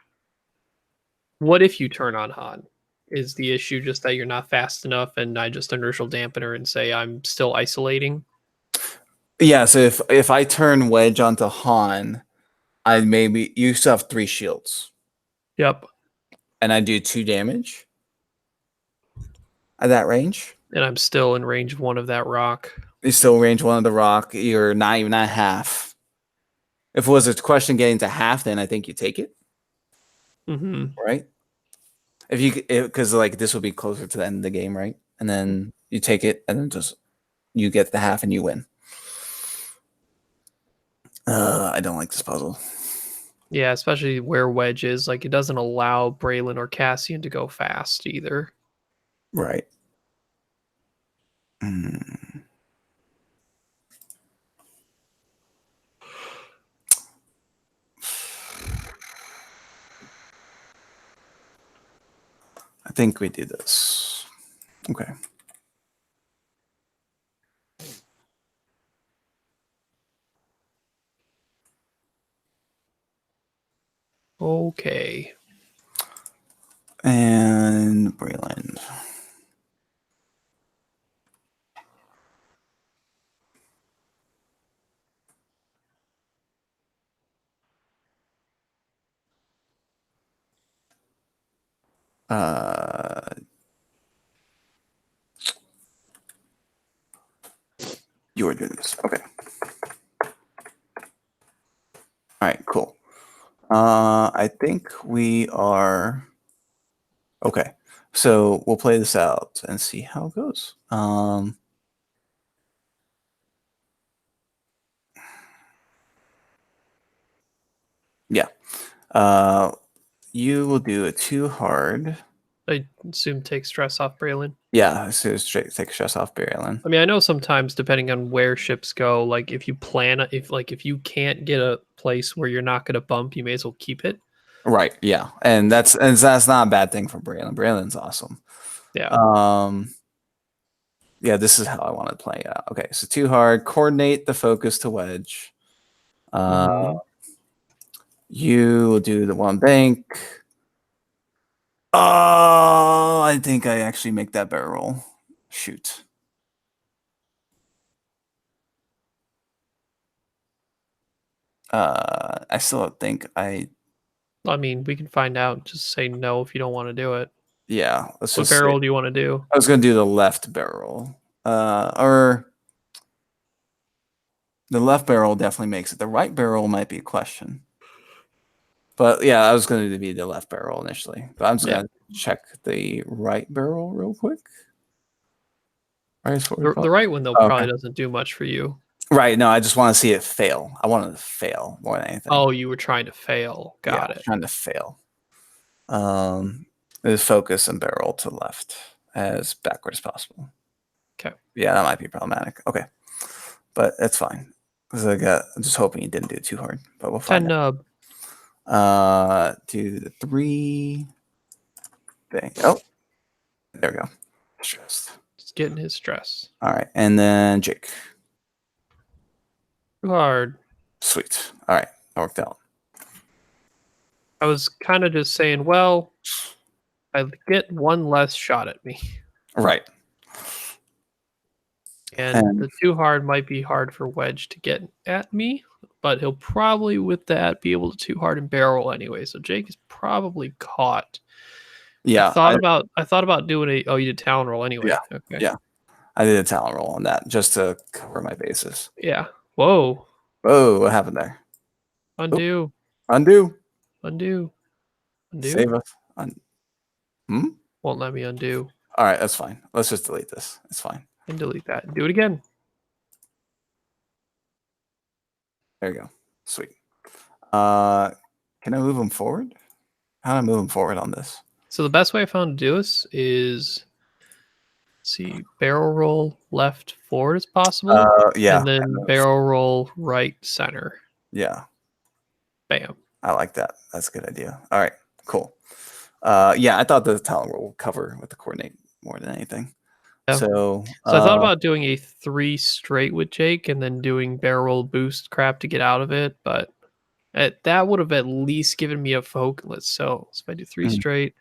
if you turn on Han? Is the issue just that you're not fast enough and I just inertial dampener and say I'm still isolating? Yeah, so if I turn Wedge onto Han, you still have 3 shields. Yep. And I do 2 damage at that range. And I'm still in range of one of that rock. You still range 1 of the rock. You're not even at half. If it was a question getting to half, then I think you take it. Right? Because like this would be closer to the end of the game, right? And then you take it, and then just you get the half and you win. I don't like this puzzle. Yeah, especially where Wedge is. Like, it doesn't allow Braylon or Cassian to go fast either. Right. I think we do this. Okay. Okay. And Braylon. You are doing this. Okay. All right, cool. I think we are okay. So we'll play this out and see how it goes. Yeah. You will do a 2 hard. I assume take stress off Braylon. Yeah, so straight take stress off Braylon. I mean, I know sometimes depending on where ships go, like if you if you can't get a place where you're not going to bump, you may as well keep it. Right. Yeah, and that's not a bad thing for Braylon. Braylon's awesome. Yeah. Yeah, this is how I want to play it out. Okay, so 2 hard, coordinate the focus to Wedge. You will do the 1 bank. Oh, I think I actually make that barrel roll. Shoot. I still think I mean, we can find out. Just say no if you don't want to do it. yeah. Let's What just barrel say, do you want to do? I was gonna do the left barrel. Or the left barrel definitely makes it. The right barrel might be a question. But yeah, I was going to be the left barrel initially. But I'm just going to check the right barrel real quick. Right, The right one, though, probably doesn't do much for you. Right. No, I just want to see it fail. I wanted to fail more than anything. Oh, you were trying to fail. Got it. Trying to fail. Is focus and barrel to the left as backward as possible. Okay. Yeah, that might be problematic. Okay. But it's fine. Because I'm just hoping you didn't do it too hard. But we'll find 10 nub. Do the 3. thing. Oh, there we go. Stressed. Just getting his stress. All right, and then Jake. Too hard. Sweet. All right, that worked out. I was kind of just saying, well, I get one less shot at me. Right. And the too hard might be hard for Wedge to get at me, but he'll probably with that be able to too hard and barrel anyway. So Jake is probably caught. Yeah. I thought about doing a you did talon roll anyway. Yeah. Okay. Yeah. I did a talent roll on that just to cover my bases. Yeah. Whoa. Whoa, what happened there? Undo. Undo. Undo. Undo. Save us. Won't let me undo. All right, that's fine. Let's just delete this. It's fine. And delete that. Do it again. There you go. Sweet. Can I move them forward? How do I move them forward on this? So the best way I found to do this is see barrel roll left forward as possible. Yeah. And then barrel roll right center. Yeah. Bam. I like that. That's a good idea. All right, cool. Yeah, I thought the talent roll would cover with the coordinate more than anything. Yeah. So I thought about doing a 3 straight with Jake and then doing barrel roll boost crap to get out of it, but that would have at least given me a focus. So if I do 3 straight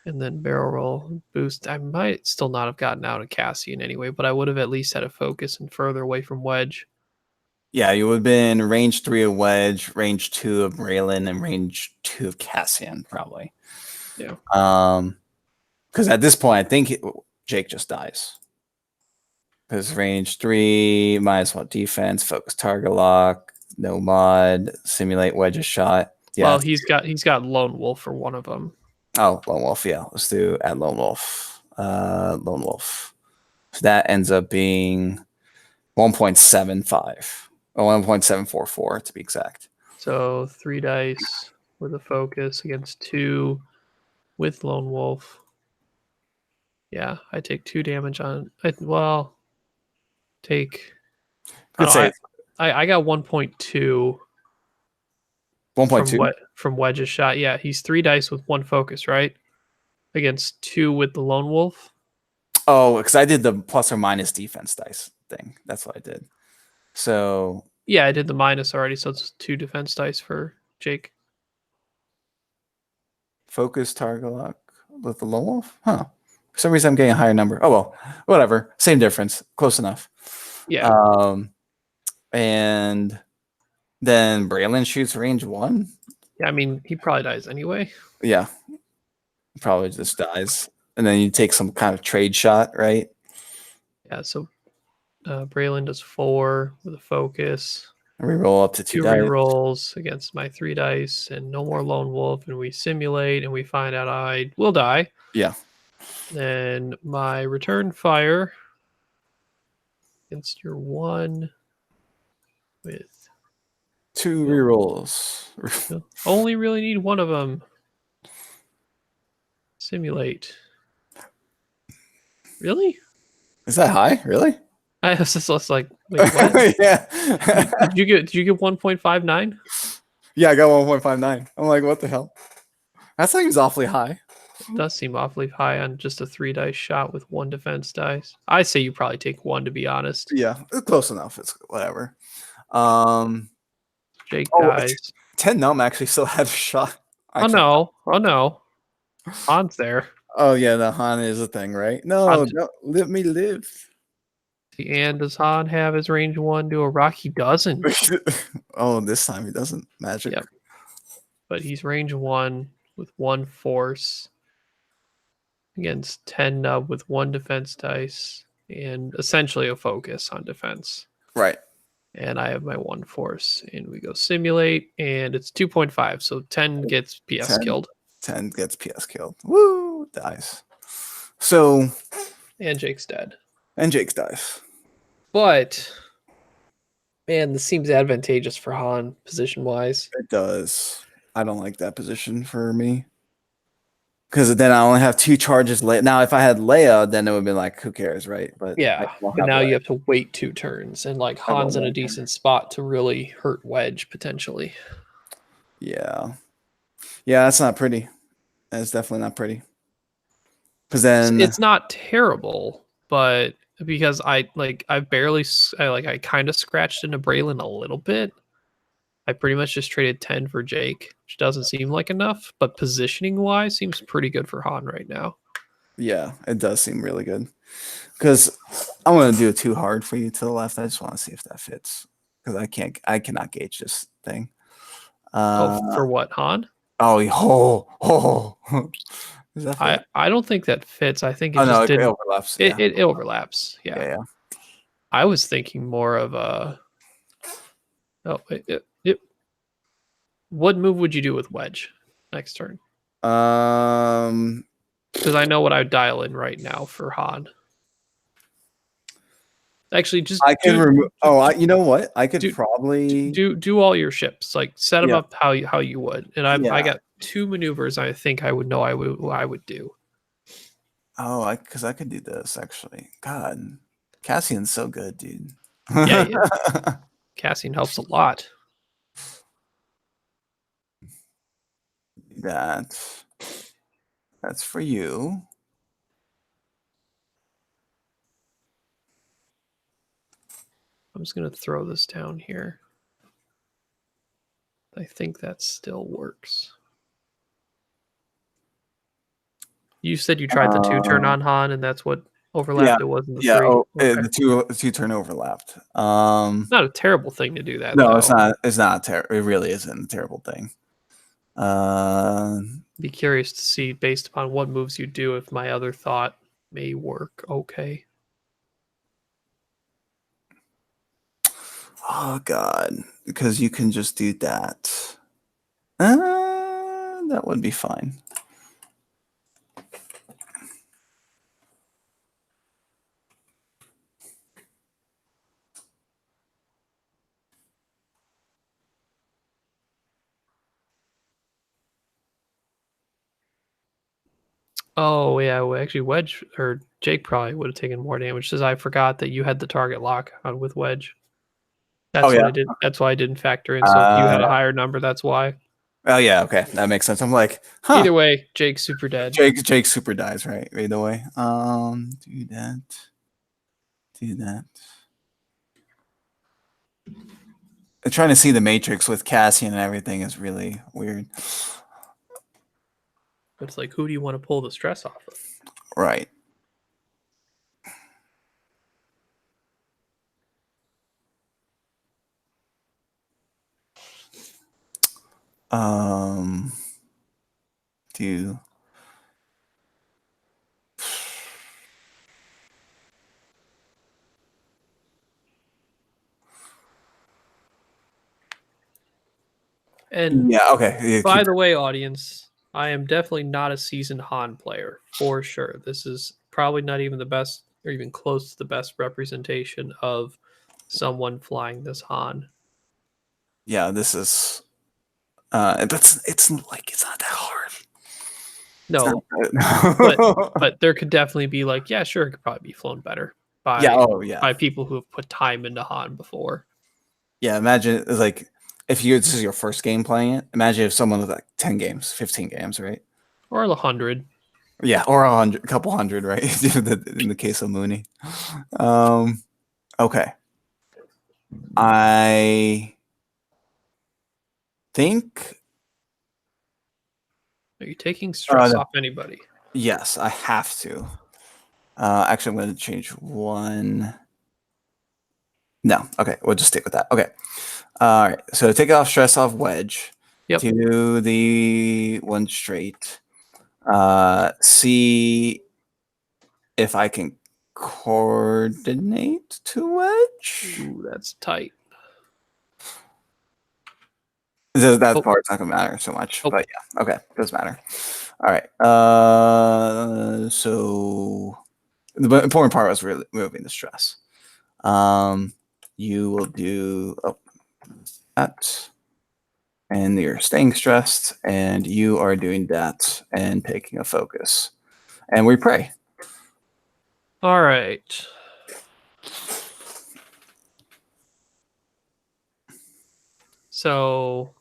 and then barrel roll boost, I might still not have gotten out of Cassian anyway, but I would have at least had a focus and further away from Wedge. Yeah, you would have been range 3 of Wedge, range 2 of Braylon, and range 2 of Cassian, probably. Yeah. Because at this point, I think Jake just dies. Because range 3, minus what defense, focus target lock, no mod, simulate Wedge's shot. Yeah. Well, he's got Lone Wolf for one of them. Oh, Lone Wolf. Yeah, let's do add Lone Wolf. Lone Wolf. So that ends up being 1.75 or 1.744 to be exact. So 3 dice with a focus against 2 with Lone Wolf. Yeah, I take 2 damage on. Take. Could say I got 1.2. 1.2 from Wedge's shot. Yeah, he's 3 dice with 1 focus, right? Against 2 with the Lone Wolf. Oh, because I did the plus or minus defense dice thing. That's what I did. So yeah, I did the minus already, so it's 2 defense dice for Jake. Focus target lock with the Lone Wolf? Huh. For some reason I'm getting a higher number. Oh well, whatever. Same difference. Close enough. Yeah. And then Braylon shoots range 1. Yeah, I mean he probably dies anyway. Yeah. Probably just dies. And then you take some kind of trade shot, right? Yeah, so Braylon does 4 with a focus. And we roll up to 2 dice. Rerolls against my 3 dice and no more Lone Wolf, and we simulate and we find out I will die. Yeah. Then my return fire against your 1 with 2 rerolls. only really need 1 of them. Simulate. Really? Is that high? Really? I was just like, wait, what? Yeah. Did you get 1.59? Yeah, I got 1.59. I'm like, what the hell? That seems awfully high. It does seem awfully high on just a 3 dice shot with 1 defense dice. I say you probably take 1 to be honest. Yeah, it's close enough. It's whatever. Jake dies. 10 Numb actually still had a shot. Oh no. Han's there. Oh yeah, the Han is a thing, right? No, don't let me live. And does Han have his range 1 to a rock? He doesn't. Oh, this time he doesn't. Magic. Yep. But he's range 1 with 1 force against 10 nub with 1 defense dice and essentially a focus on defense. Right. And I have my 1 force, and we go simulate, and it's 2.5, so 10 gets PS killed. 10 gets PS killed. Woo! Dies. So. And Jake's dead. And Jake's dies. But, man, this seems advantageous for Han, position-wise. It does. I don't like that position for me. Because then I only have 2 charges. Now, if I had Leia, then it would be like, who cares, right? But yeah, but now you have to wait 2 turns, and like Han's in a decent spot to really hurt Wedge potentially. Yeah, that's not pretty. That's definitely not pretty. Because then It's not terrible, but because I kind of scratched into Braylon a little bit. I pretty much just traded 10 for Jake, which doesn't seem like enough, but positioning wise seems pretty good for Han right now. yeah, it does seem really good. Because I want to do it too hard for you to the left. I just want to see if that fits. Because I cannot gauge this thing. For what, Han? Oh. Does that fit? I don't think that fits. I think it Oh no, just it didn't. overlaps. It, Yeah. it overlaps. Yeah. Yeah. I was thinking more of a. Oh, what move would you do with Wedge next turn? Um, Because I know what I would dial in right now for Han. Actually, just I can remove. Oh, you know what? I could do- probably do all your ships, like set them Yeah. up how you would. And I Yeah. got 2 maneuvers I think I would know I would do. Oh, because I could do this actually. God, Cassian's so good, dude. Yeah, he is. Cassian helps a lot. That's for you. I'm just gonna throw this down here. I think that still works. You said you tried the 2 turn on Han, and that's what overlapped. It wasn't the 3. Okay. The two turn overlapped. Not a terrible thing to do that. No, though. it's not. It's not terrible. It really isn't a terrible thing. Be curious to see based upon what moves you do if my other thought may work. Okay. Oh God, because you can just do that. That would be fine. Oh yeah, well, actually Wedge or Jake probably would have taken more damage. Says I forgot that you had the target lock on with Wedge. That's what yeah. I did. That's why I didn't factor in. So if you had a higher number, that's why. Oh yeah, okay, that makes sense. I'm like, huh? Either way, Jake's super dead. Jake super dies, right? Either way. Do that. Do that. I'm trying to see the Matrix with Cassian and everything is really weird. It's like, who do you want to pull the stress off of? Right. Do And yeah, okay. Yeah, by the way, audience, I am definitely not a seasoned Han player for sure. This is probably not even the best or even close to the best representation of someone flying this Han. yeah, this is it's like it's not that hard. No, But but there could definitely be like, yeah, sure, it could probably be flown better by yeah. by people who have put time into Han before. Yeah, imagine it's like if this is your first game playing it, imagine if someone with like 10 games, 15 games, right? Or 100. Yeah, or a couple hundred, right? In the case of Mooney. Okay. I think Are you taking stress no. off anybody? Yes, I have to. Actually, I'm going to change one. No, okay, we'll just stick with that. Okay. All right, so take off stress off Wedge. Yep. To the one straight. See if I can coordinate to Wedge. Ooh, that's tight. That part's not gonna matter so much, but yeah, okay, doesn't matter. All right. So the important part was really removing the stress. You will do that, and you're staying stressed, and you are doing that and taking a focus, and we pray. All right. So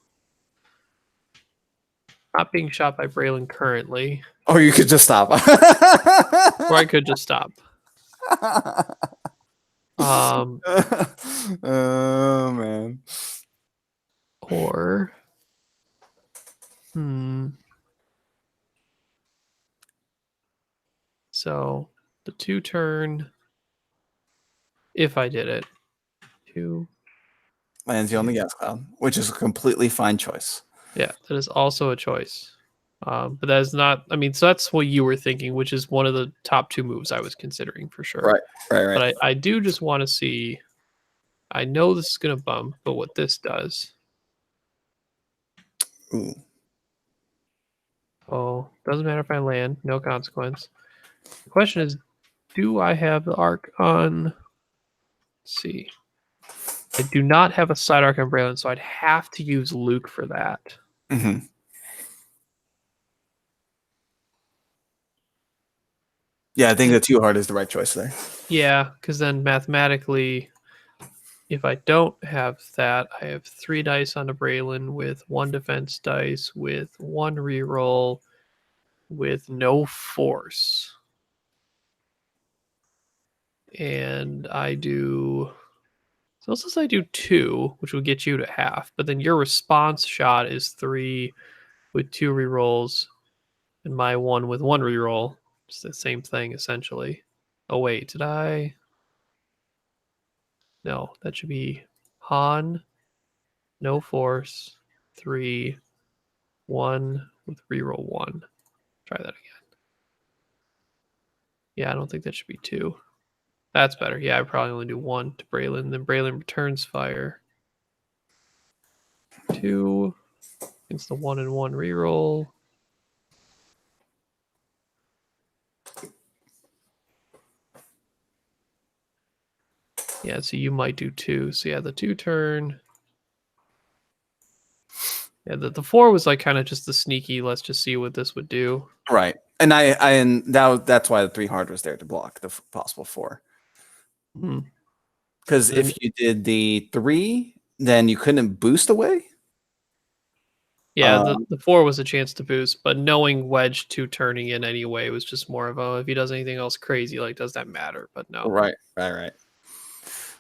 not being shot by Braylon currently, Or you could just stop. or I could just stop. Oh man. Or so the 2-turn, if I did it, 2. Lands you on the gas cloud, which is a completely fine choice. Yeah, that is also a choice. But that is not, I mean, so that's what you were thinking, which is one of the top 2 moves I was considering for sure. Right. But I do just want to see, I know this is going to bump, but what this does. Ooh. Oh, doesn't matter if I land, no consequence. The question is, do I have the arc on? Let's see. I do not have a side arc on Braylon, so I'd have to use Luke for that. Mm-hmm. Yeah, I think the 2 hard is the right choice there. Yeah, because then mathematically, if I don't have that, I have 3 dice on a Braylon with 1 defense dice, with 1 reroll, with no force. And I do... So since I do 2, which would get you to half, but then your response shot is 3 with 2 rerolls, and my 1 with 1 reroll. It's the same thing, essentially. Oh, wait, did I... No, that should be Han, no force, 3, 1 with reroll 1. Try that again. Yeah, I don't think that should be 2. That's better. Yeah, I probably only do 1 to Braylon. Then Braylon returns fire. 2 against the 1 and 1 reroll. Yeah, so you might do 2. So yeah, the 2-turn. Yeah, the 4 was like kind of just the sneaky, let's just see what this would do. Right. And that's why the 3 hard was there to block the possible 4. Because if you did the 3, then you couldn't boost away. Yeah, the 4 was a chance to boost, but knowing Wedge 2 turning in anyway was just more of a, if he does anything else crazy, like, does that matter? But no. Right.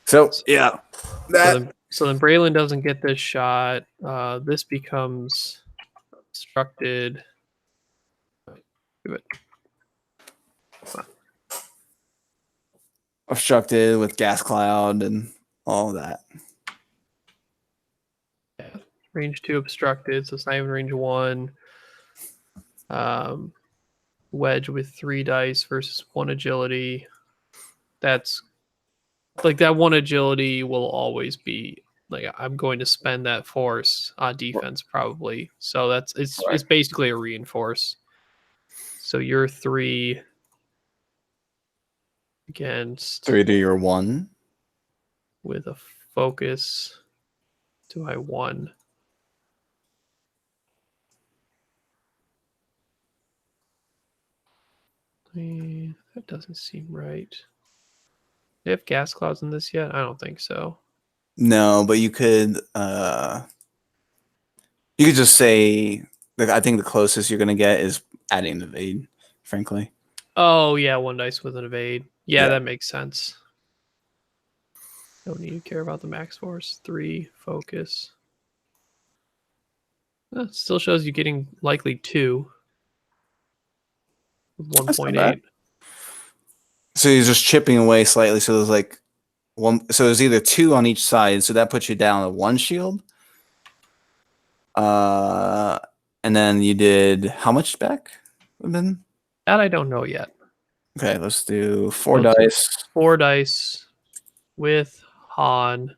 So yeah. So then Braylon doesn't get this shot. This becomes obstructed. Do it. Obstructed with gas cloud and all that. Yeah. Range 2 obstructed, so it's not even range 1. Wedge with 3 dice versus 1 agility. That's like that 1 agility will always be like, I'm going to spend that force on defense probably. So it's basically a reinforce. So you're 3 against 3 to your 1 with a focus. Do I 1? That doesn't seem right. Do they have gas clouds in this yet? I don't think so. No, but you could just say, like, I think the closest you're gonna get is adding the evade, frankly. Oh yeah, 1 dice with an evade. Yeah, Yeah. that makes sense. Don't need to care about the max force. 3 focus. It still shows you getting likely 2 with 1.8. So you're just chipping away slightly. So there's like 1. So there's either 2 on each side. So that puts you down to 1 shield. And then you did how much back? That I don't know yet. Okay, let's do 4 dice. 4 dice with Han.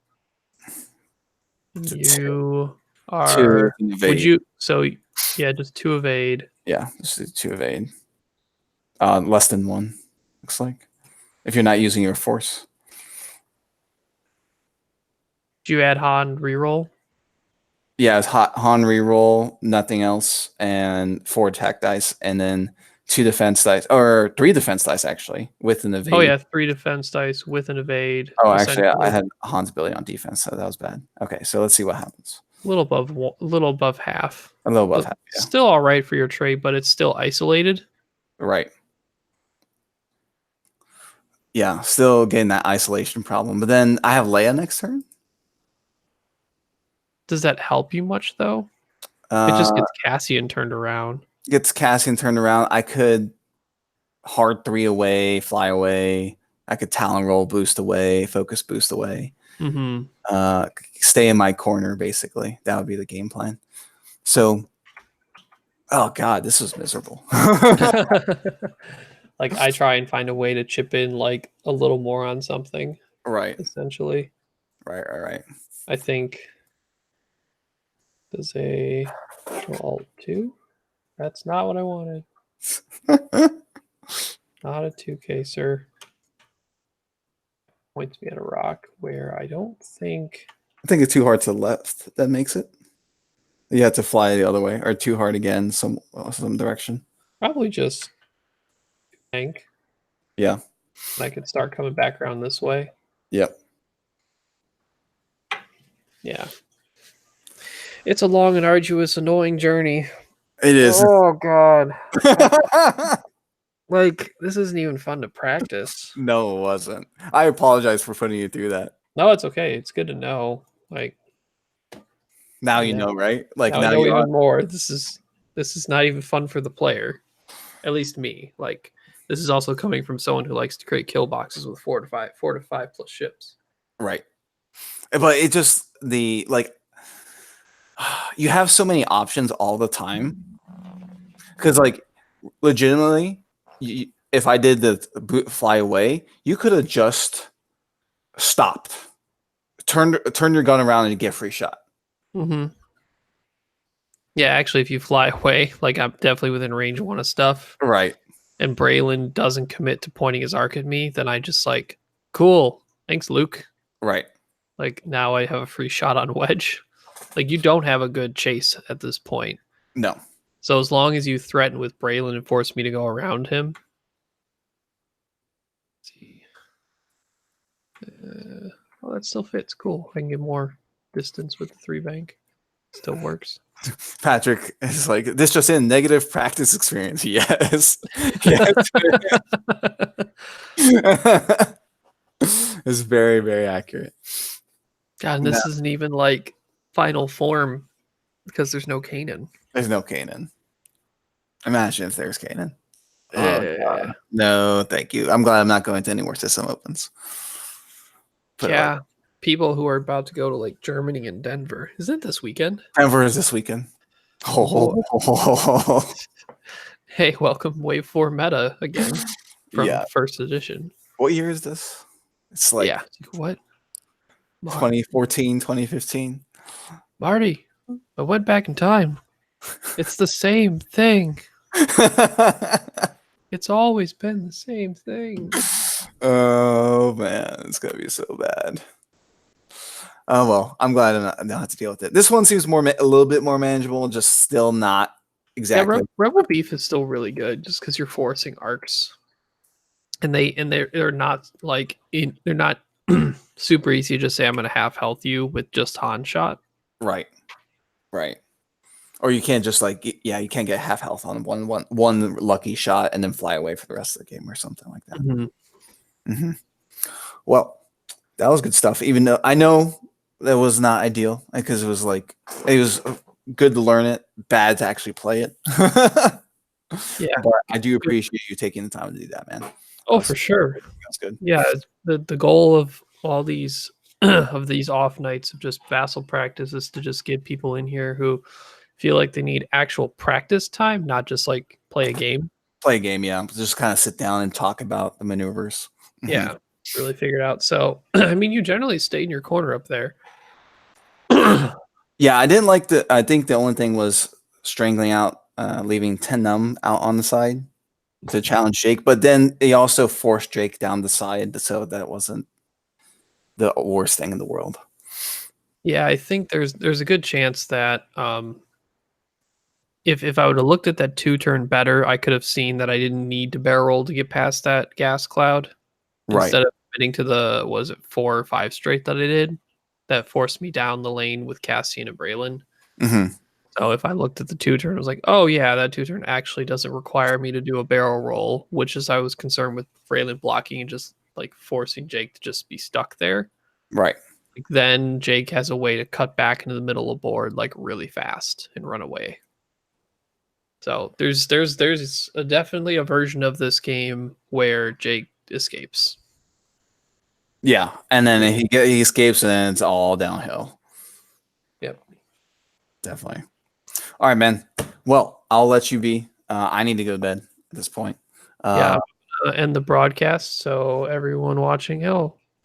You are. Would you? So yeah, just 2 evade. Yeah, just do 2 evade. Less than 1, looks like. If you're not using your force. Do you add Han reroll? Yeah, it's Han reroll, nothing else, and 4 attack dice, and then 2 defense dice, or 3 defense dice actually, with an evade. Oh yeah, 3 defense dice with an evade. Oh, actually, I had Han's ability on defense, so that was bad. Okay, so let's see what happens. little above half. A little above But half, yeah. Still all right for your trade, but it's still isolated. Right. Yeah, still getting that isolation problem. But then I have Leia next turn. Does that help you much though? It just gets Cassian turned around. Gets Cassian turned around. I could hard 3 away, fly away. I could talon roll boost away, focus boost away. Mm-hmm. Stay in my corner, basically. That would be the game plan. So, oh god, this is miserable. Like I try and find a way to chip in like a little more on something, Right. essentially. Right. I think does a Alt 2? That's not what I wanted. Not a 2K, sir. Points me at a rock where I don't think. I think it's too hard to the left. That makes it. You have to fly the other way, or too hard again, some direction. Probably just bank. Yeah. And I could start coming back around this way. Yep. Yeah. It's a long and arduous, annoying journey. It is. Oh god. Like, this isn't even fun to practice. No, it wasn't. I apologize for putting you through that. No, it's okay. It's good to know. Like, Now you Yeah. know, right? Like now I now know you even more. This is not even fun for the player. At least me. Like, this is also coming from someone who likes to create kill boxes with 4 to 5 plus ships. right. But it just you have so many options all the time. Because like legitimately, if I did the boot fly away, you could have just stopped, turn your gun around and get free shot. Mm-hmm. Yeah, actually, if you fly away, like I'm definitely within range of one of stuff, Right. and Braylon doesn't commit to pointing his arc at me, then I just like, cool, thanks, Luke. Right. Like now I have a free shot on Wedge. Like you don't have a good chase at this point. No. So as long as you threaten with Braylon and force me to go around him. Let's see. Oh, that still fits. Cool. I can get more distance with the 3 bank. Still works. Patrick is like, this just in, negative practice experience. Yes. Yes. It's very, very accurate. God, and this isn't even like final form because there's no Kanan. There's no Kanan. Imagine if there's Kanan. Yeah. No, thank you. I'm glad I'm not going to any more system opens. Put it like Yeah. People who are about to go to like Germany and Denver. Isn't it this weekend? Denver is this weekend. Oh. Hey, welcome Wave 4 meta again from Yeah. first edition. What year is this? It's like Yeah. What? 2014, 2015. Marty, I went back in time. It's the same thing. It's always been the same thing. Oh man, it's gonna be so bad. Oh well, I'm glad I don't have to deal with it. This one seems a little bit more manageable, just still not exactly. Yeah, Rebel Beef is still really good, just because you're forcing arcs, and they're not like they're not super easy to just say I'm gonna half health you with just Han shot. Right. Or you can't just you can't get half health on one lucky shot and then fly away for the rest of the game or something like that. Mm-hmm. Well, that was good stuff. Even though I know that was not ideal because it was good to learn it, bad to actually play it. Yeah, but I do appreciate you taking the time to do that, man. Oh, for sure. That's good. Yeah, the goal of all these of these off nights of just vassal practice is to just get people in here who feel like they need actual practice time, not just like play a game. Play a game, yeah. Just kind of sit down and talk about the maneuvers. Yeah, really figure it out. So, I mean, you generally stay in your corner up there. Yeah, I didn't like I think the only thing was strangling out, leaving Tenum out on the side to challenge Jake, but then he also forced Jake down the side, so that wasn't the worst thing in the world. Yeah, I think there's a good chance that if I would have looked at that 2-turn better, I could have seen that I didn't need to barrel roll to get past that gas cloud. Right. Instead of committing to the 4 or 5 straight that I did. that forced me down the lane with Cassian and Braylon. Mm-hmm. So if I looked at the 2-turn, I was like, oh yeah, that 2-turn actually doesn't require me to do a barrel roll, which is I was concerned with Braylon blocking and just like forcing Jake to just be stuck there. Right. Like, then Jake has a way to cut back into the middle of the board like really fast and run away. So there's definitely a version of this game where Jake escapes. Yeah, and then he escapes, and then it's all downhill. Yep. Definitely. All right, man. Well, I'll let you be. I need to go to bed at this point. Yeah. End the broadcast. So everyone watching,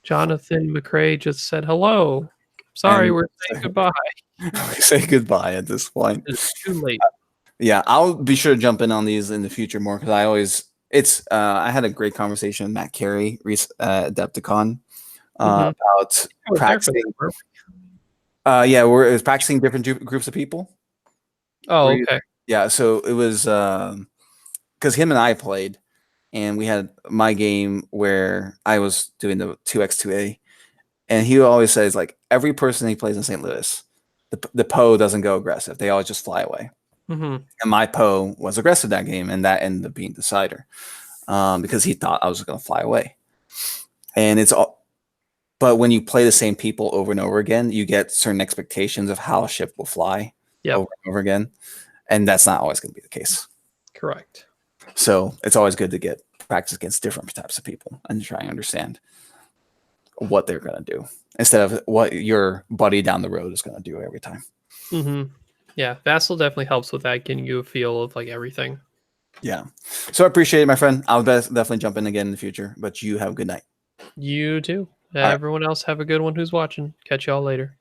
Jonathan McCrae just said hello. Sorry, And- we're saying goodbye. we say goodbye at this point. It's too late. Yeah, I'll be sure to jump in on these in the future more because I had a great conversation with Matt Carey at Adepticon about I was there for practicing. that, weren't Yeah, it was practicing different groups of people. Oh, Were you- okay. Yeah, so it was because him and I played, and we had my game where I was doing the 2x2A, and he always says like every person he plays in St. Louis, the Poe doesn't go aggressive; they always just fly away. Mm-hmm. And my Poe was aggressive that game, and that ended up being the decider because he thought I was going to fly away. And it's all, but when you play the same people over and over again, you get certain expectations of how a ship will fly over and over again, and that's not always going to be the case. Correct. So it's always good to get practice against different types of people and try and understand what they're going to do instead of what your buddy down the road is going to do every time. Mm-hmm. Yeah, Vassal definitely helps with that, getting you a feel of like everything. Yeah. So I appreciate it, my friend. I'll definitely jump in again in the future, but you have a good night. You too. right. Everyone else have a good one who's watching. Catch y'all later.